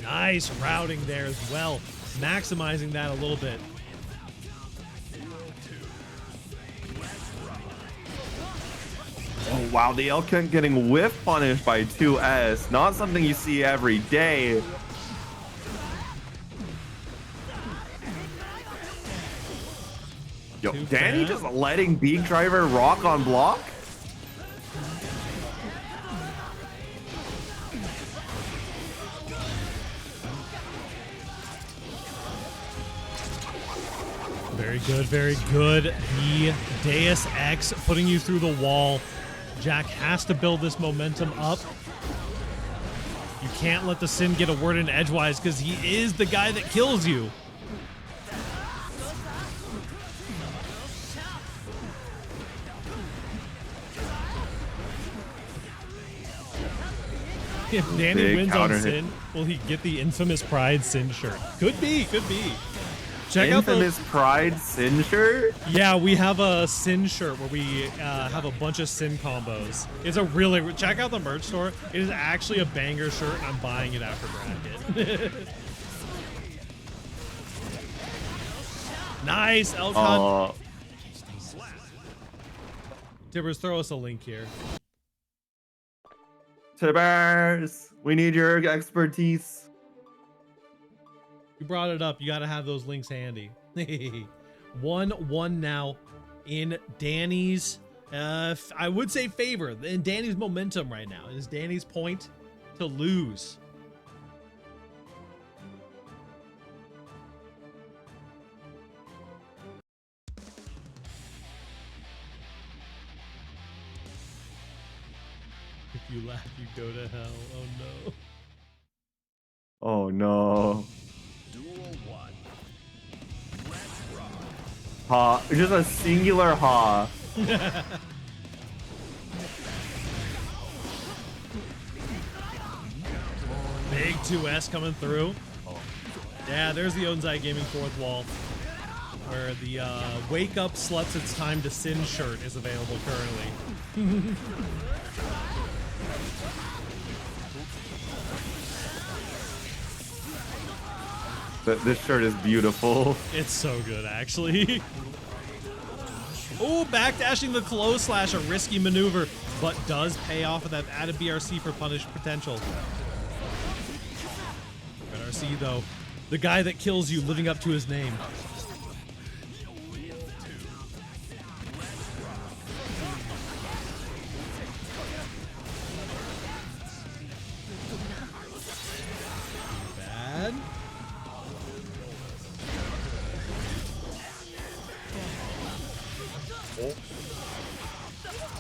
Nice routing there as well, maximizing that a little bit. Oh, wow. The Elkent getting whiff punished by 2S. Not something you see every day. Yo, Danny just letting Beak Driver rock on block? Very good, very good. The Deus Ex putting you through the wall. Jack has to build this momentum up. You can't let the Sin get a word in edgewise because he is the guy that kills you. If Danny Big wins on counter hit. Sin, will he get the infamous Pride Sin shirt? Could be, could be. Check Infamous Pride Sin shirt? Yeah, we have a Sin shirt where we have a bunch of Sin combos. It's a really... Check out the merch store. It is actually a banger shirt, and I'm buying it after bracket. Nice, Elcon. Oh, Tibbers, throw us a link here. Tibbers, we need your expertise. You brought it up. You got to have those links handy. 1-1 now in Danny's, I would say favor, in Danny's momentum right now. It is Danny's point to lose. If you laugh, you go to hell. Oh no. Oh no. Ha, just a singular ha. Big 2S coming through. Yeah, there's the Onsai Gaming fourth wall, where the Wake Up Sluts It's Time to Sin shirt is available currently. This shirt is beautiful. It's so good, actually. Oh, backdashing the close slash, a risky maneuver, but does pay off with that added BRC for punish potential. Got RC though, the guy that kills you living up to his name. Bad.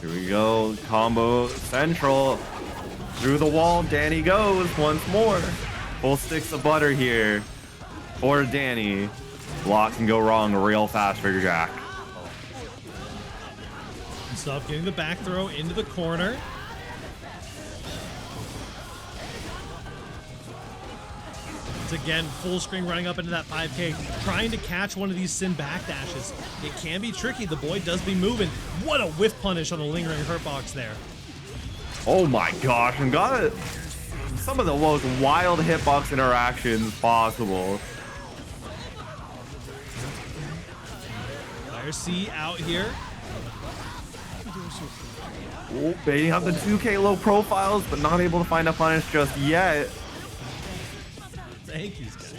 Here we go. Combo central. Through the wall. Danny goes once more. Full sticks of butter here for Danny. Block can go wrong real fast for Jack. Good stuff. Getting the back throw into the corner. Once again, full screen running up into that 5K, trying to catch one of these Sin backdashes. It can be tricky. The boy does be moving. What a whiff punish on the lingering hurt box there. Oh my gosh, and got it. Some of the most wild hitbox interactions possible. RC out here. Oh, baiting out the 2K low profiles, but not able to find a punish just yet. Thank you, guys.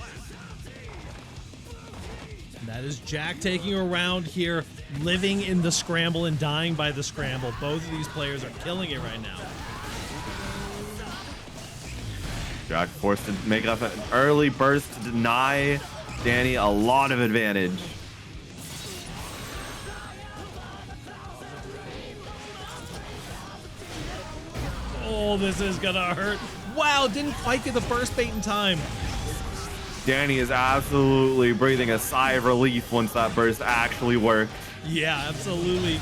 And that is Jack taking a round here, living in the scramble and dying by the scramble. Both of these players are killing it right now. Jack forced to make up an early burst to deny Danny a lot of advantage. Oh, this is gonna hurt. Wow, didn't quite get the burst bait in time. Danny is absolutely breathing a sigh of relief once that burst actually worked. Yeah, absolutely.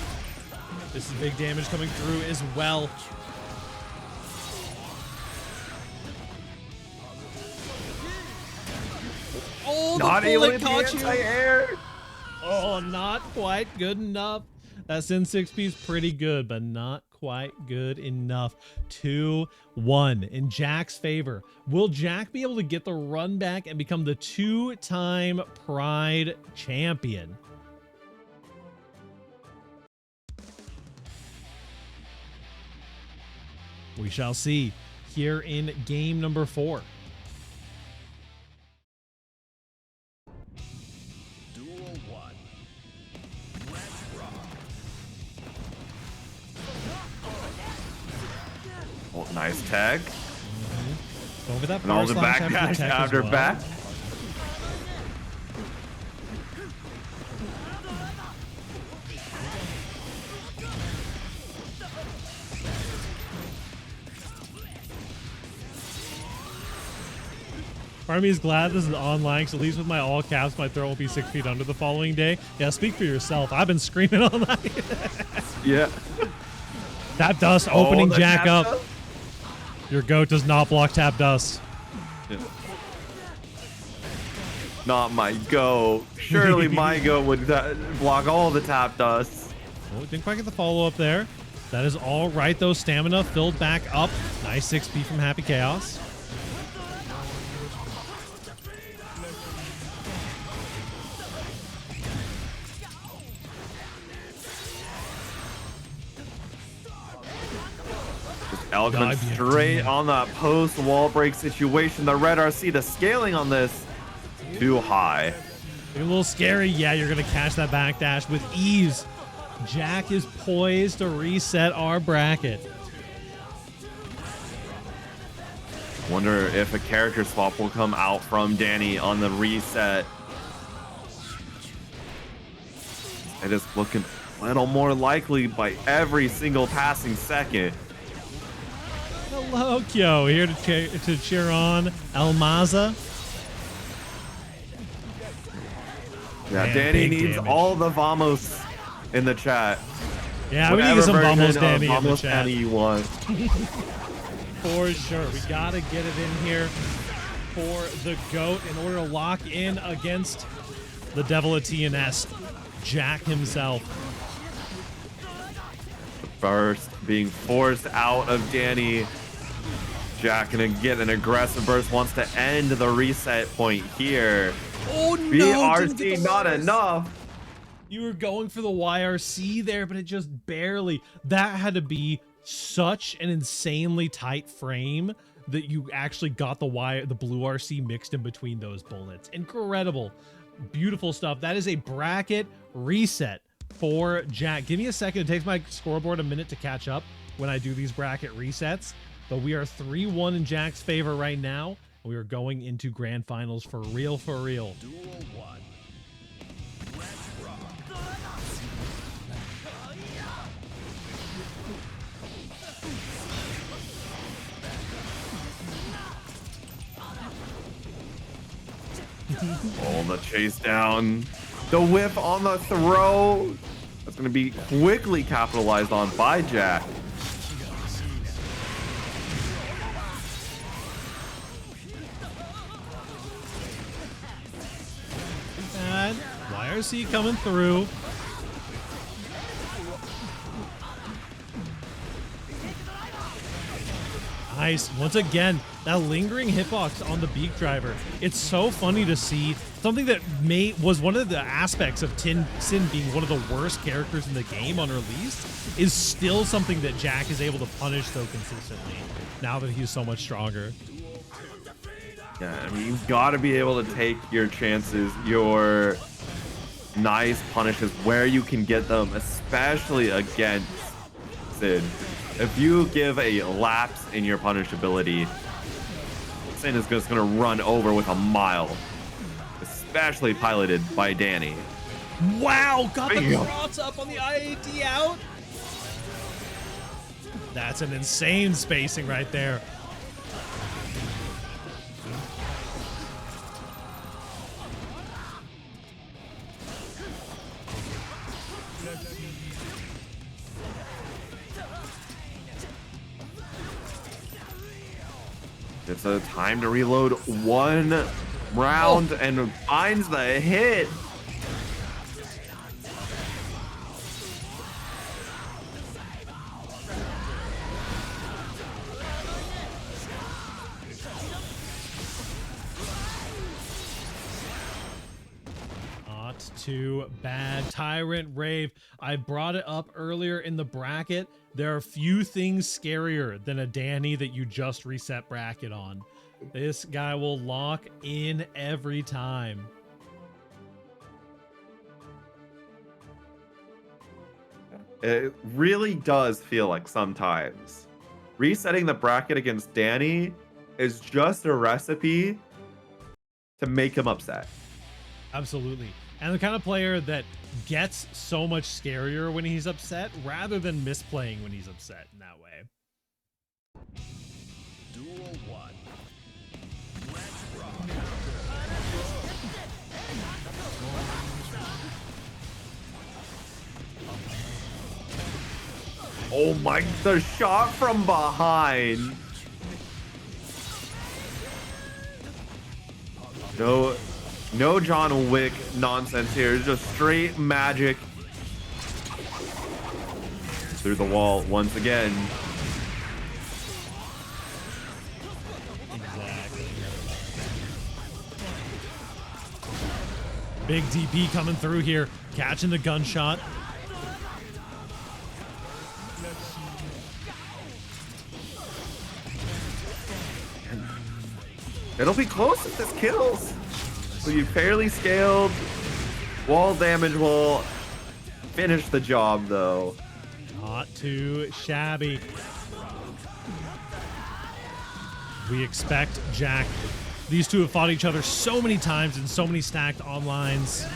This is big damage coming through as well. Oh, the Not able to bullet caught you. anti-air. Oh, not quite good enough. That Sin 6P is pretty good, but not quite good enough. 2-1 in Jack's favor. Will Jack be able to get the run back and become the two-time Pride champion? We shall see here in game number 4. Oh, nice tag. Over that And all the back backdash after well. back. Part of me is glad this is online, because at least with my all caps, my throw won't be 6 feet under the following day. Yeah, speak for yourself. I've been screaming all night. Yeah. Tap dust opening the Jack tap up. dust? Your goat does not block tap dust. Yeah. Not my go. Surely my go would block all the tap dust. Oh, didn't quite get the follow up there. That is all right though. Stamina filled back up. Nice 6P from Happy Chaos. Eloquent straight on that post wall break situation. The red RC, the scaling on this, too high. A little scary. Yeah, you're going to catch that backdash with ease. Jack is poised to reset our bracket. Wonder if a character swap will come out from Danny on the reset. It is looking a little more likely by every single passing second. Hello, Kyo. Here to cheer on Almaza. Yeah, Man, Danny big needs damage. all the Vamos in the chat. Yeah, we need Whatever some Vamos version of Danny in the Vamos chat. Danny you want. For sure. We got to get it in here for the GOAT in order to lock in against the Devil of TNS, Jack himself. Burst being forced out of Danny. Jack gonna get an aggressive burst, wants to end the reset point here. Oh, no. BRC not enough. You were going for the YRC there, but it just barely. That had to be such an insanely tight frame that you actually got the blue RC mixed in between those bullets. Incredible. Beautiful stuff. That is a bracket reset for Jack. Give me a second. It takes my scoreboard a minute to catch up when I do these bracket resets, but we are 3-1 in Jack's favor right now. We are going into grand finals for real, for real. Duel 1. Let's rock. Oh, the chase down. The whip on the throw. That's going to be quickly capitalized on by Jack. And YRC coming through. Nice. Once again, that lingering hitbox on the beak driver. It's so funny to see something that was one of the aspects of Sin being one of the worst characters in the game on release is still something that Jack is able to punish so consistently now that he's so much stronger. Yeah, I mean, you've got to be able to take your chances, your nice punishes where you can get them, especially against Sid. If you give a lapse in your punish ability, Sin is just going to run over with a mile, especially piloted by Danny. Wow, got the Bam. cross up on the IAD out. That's an insane spacing right there. It's a time to reload one round and finds the hit. Not too bad. Tyrant Rave. I brought it up earlier in the bracket. There are few things scarier than a Danny that you just reset bracket on. This guy will lock in every time. It really does feel like sometimes resetting the bracket against Danny is just a recipe to make him upset. Absolutely. And the kind of player that gets so much scarier when he's upset rather than misplaying when he's upset in that way. Duel 1. Let's rock. Oh my, the shot from behind. No John Wick nonsense here. It's just straight magic. Through the wall once again. Exactly. Big DP coming through here, catching the gunshot. It'll be close if this kills. So you fairly scaled. Wall damage will finish the job, though. Not too shabby. We expect Jack. These two have fought each other so many times in so many stacked onlines.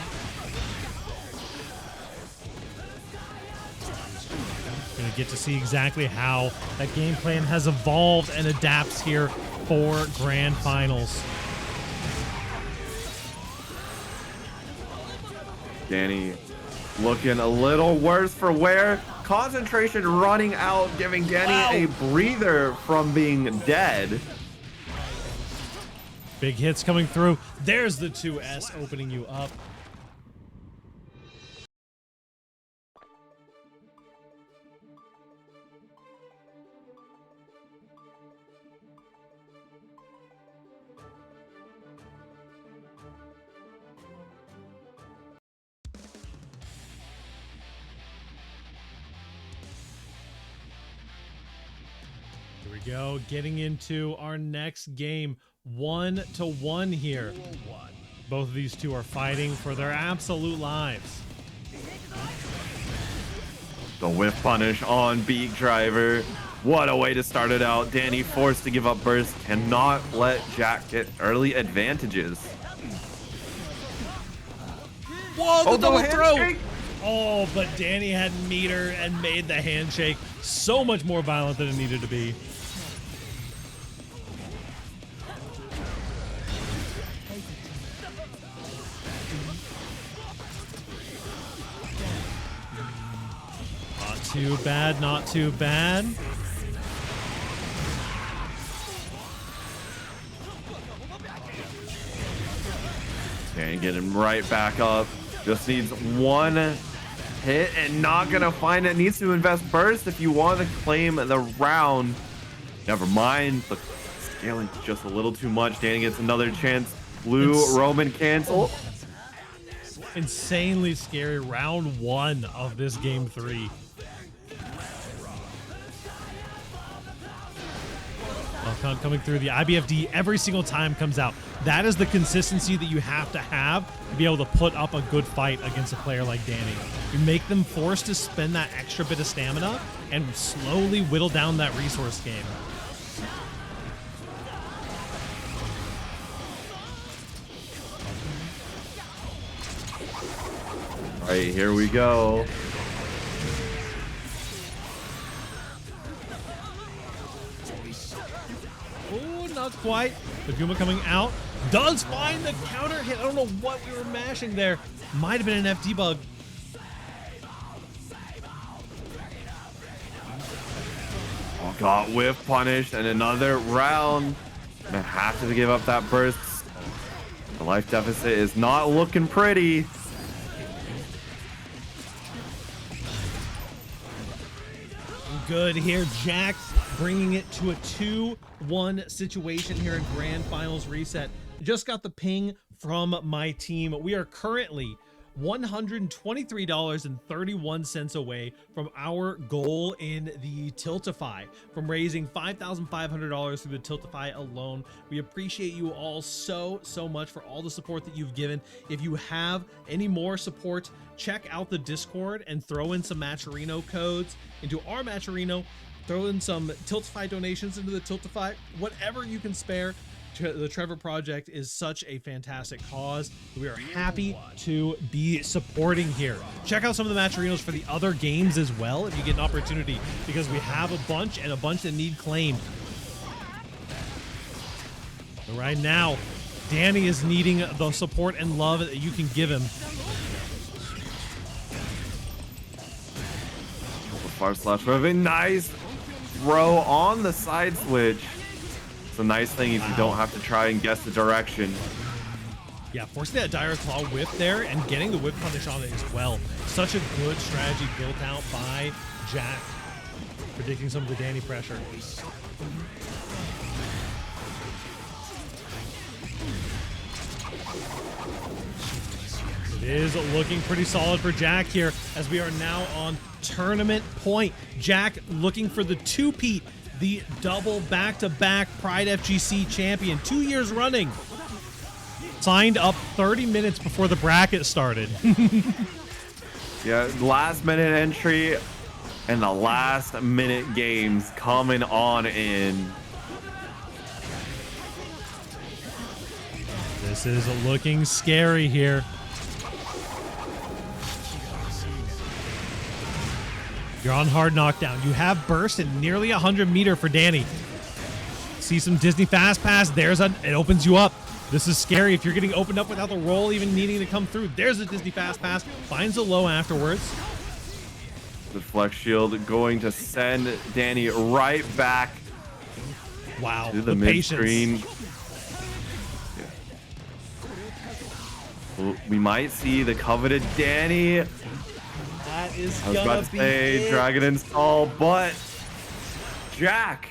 Gonna get to see exactly how that game plan has evolved and adapts here for grand finals. Danny looking a little worse for wear. Concentration running out, giving Danny a breather from being dead. Big hits coming through. There's the 2S opening you up. Here we go, getting into our next game. 1-1 here. Both of these two are fighting for their absolute lives. The whiff punish on Beak Driver. What a way to start it out. Danny forced to give up burst. Cannot let Jack get early advantages. Whoa, the double throw! handshake! Oh, but Danny had meter and made the handshake so much more violent than it needed to be. Not too bad, not too bad. Danny getting right back up. Just needs one hit and not gonna find it. Needs to invest burst if you want to claim the round. Never mind. The scaling just a little too much. Danny gets another chance. Blue Roman cancel. Insanely scary round 1 of this game 3. Coming through the IBFD every single time comes out. That is the consistency that you have to be able to put up a good fight against a player like Danny. You make them forced to spend that extra bit of stamina and slowly whittle down that resource game. All right, here we go. Oh, not quite. The Guma coming out. Does find the counter hit. I don't know what we were mashing there. Might have been an FD bug. Oh, got whiff punished and another round. Gonna have to give up that burst. The life deficit is not looking pretty. Good here, Jack bringing it to a 2-1 situation here in Grand Finals Reset. Just got the ping from my team. We are currently $123.31 away from our goal in the Tiltify, from raising $5,500 through the Tiltify alone. We appreciate you all so much for all the support that you've given. If you have any more support, check out the Discord and throw in some Matcherino codes into our Matcherino. Throw in some Tiltify donations into the Tiltify, whatever you can spare. The Trevor Project is such a fantastic cause. We are happy to be supporting here. Check out some of the Matcherinos for the other games as well if you get an opportunity, because we have a bunch and a bunch that need claimed. But right now, Danny is needing the support and love that you can give him. Far slash moving. Nice throw on the side switch. It's a nice thing if you don't have to try and guess the direction. Yeah, forcing that Dire Claw whip there and getting the whip punish on it as well. Such a good strategy built out by Jack, predicting some of the Danny pressure. It is looking pretty solid for Jack here as we are now on tournament point. Jack looking for the two-peat the double back-to-back Pride FGC champion, 2 years running. Signed up 30 minutes before the bracket started. Yeah, last minute entry and the last minute games coming on in. This is looking scary here. You're on hard knockdown. You have burst at nearly 100-meter for Danny. See some Disney fast pass. It opens you up. This is scary if you're getting opened up without the roll even needing to come through. There's a Disney fast pass. Finds a low afterwards. The flex shield going to send Danny right back. Wow, To the mid-screen. Yeah. Well, we might see the coveted Danny. That is I was about to say Dragon install, but Jack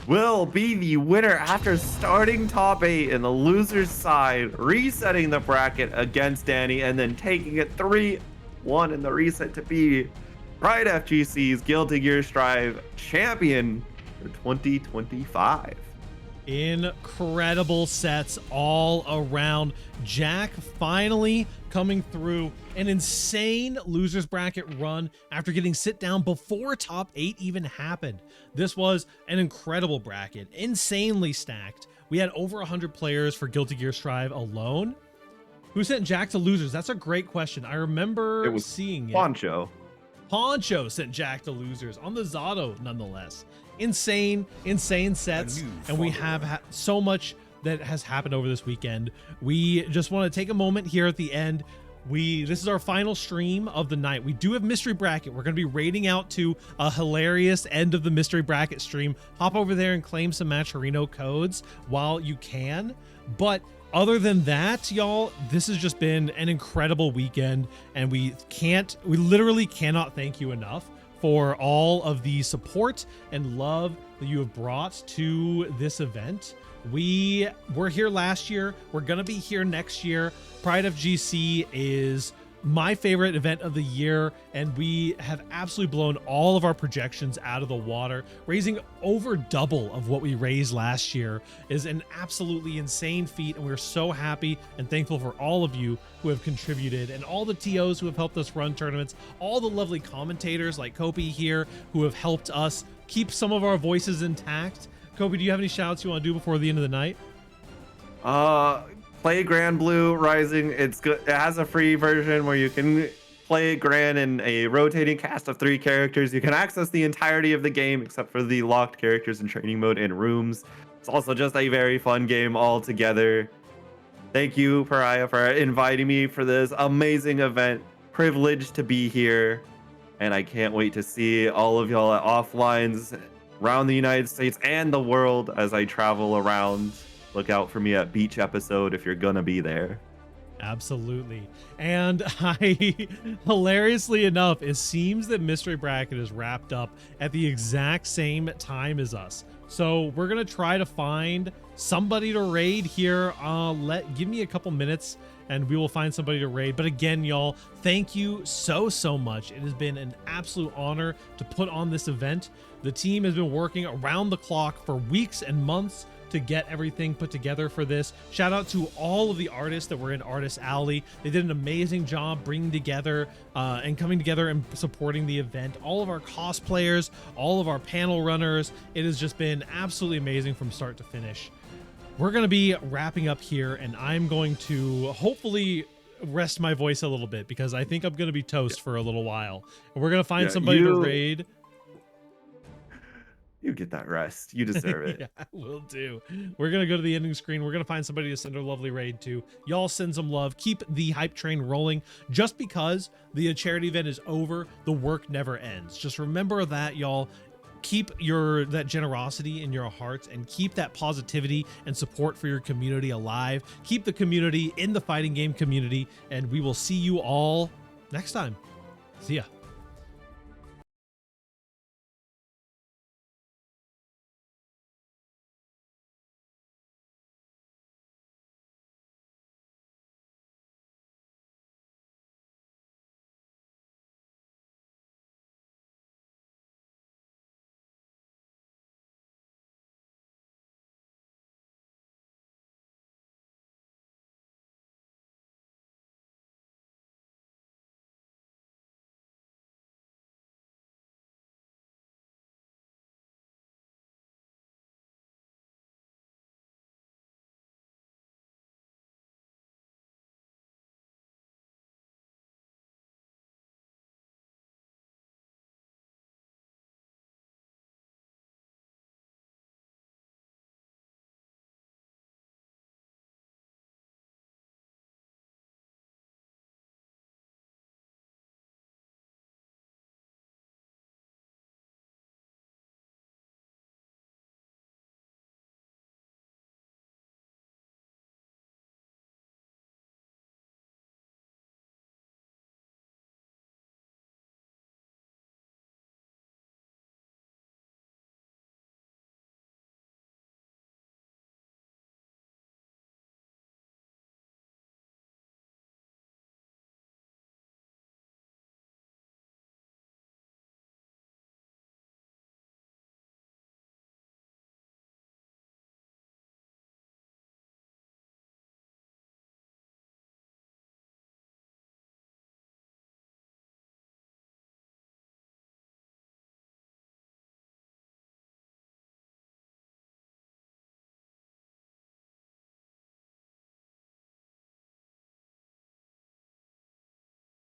will be the winner after starting top 8 in the loser's side, resetting the bracket against Danny, and then taking it 3-1 in the reset to be PRIDEfgc's Guilty Gear Strive champion for 2025. Incredible sets all around. Jack finally coming through an insane losers bracket run after getting sit down before top 8 even happened. This was an incredible bracket, insanely stacked. We had over 100 players for Guilty Gear Strive alone. Who sent Jack to losers? That's a great question. I remember seeing it. Poncho. Poncho sent Jack to losers on the Zato, nonetheless. Insane sets, and we have so much that has happened over this weekend. We just want to take a moment here at the end. This is our final stream of the night. We do have mystery bracket. We're going to be raiding out to a hilarious end of the mystery bracket stream. Hop over there and claim some Matcherino codes while you can. But other than that, y'all, this has just been an incredible weekend, and we literally cannot thank you enough for all of the support and love that you have brought to this event. We were here last year. We're going to be here next year. PRIDEfgc is my favorite event of the year, and we have absolutely blown all of our projections out of the water. Raising over double of what we raised last year is an absolutely insane feat, and we're so happy and thankful for all of you who have contributed, and all the TOs who have helped us run tournaments, all the lovely commentators like Kopi here who have helped us keep some of our voices intact. Kopi, do you have any shout outs you want to do before the end of the night? Play Grand Blue Rising. It's good. It has a free version where you can play Gran in a rotating cast of 3 characters. You can access the entirety of the game except for the locked characters in training mode and rooms. It's also just a very fun game altogether. Thank you, Pariah, for inviting me for this amazing event. Privileged to be here, and I can't wait to see all of y'all at offlines around the United States and the world as I travel around. Look out for me at Beach Episode if you're gonna be there. Absolutely. And hilariously enough, it seems that Mystery Bracket is wrapped up at the exact same time as us. So we're going to try to find somebody to raid here. Give me a couple minutes and we will find somebody to raid. But again, y'all, thank you so much. It has been an absolute honor to put on this event. The team has been working around the clock for weeks and months to get everything put together for this. Shout out to all of the artists that were in Artist Alley. They did an amazing job bringing together and coming together and supporting the event. All of our cosplayers, all of our panel runners. It has just been absolutely amazing from start to finish. We're going to be wrapping up here, and I'm going to hopefully rest my voice a little bit because I think I'm going to be toast for a little while. And we're going to find somebody to raid. You get that rest. You deserve it. Yeah, will do. We're going to go to the ending screen. We're going to find somebody to send our lovely raid to. Y'all send some love. Keep the hype train rolling. Just because the charity event is over, the work never ends. Just remember that, y'all. Keep that generosity in your hearts and keep that positivity and support for your community alive. Keep the community in the fighting game community, and we will see you all next time. See ya.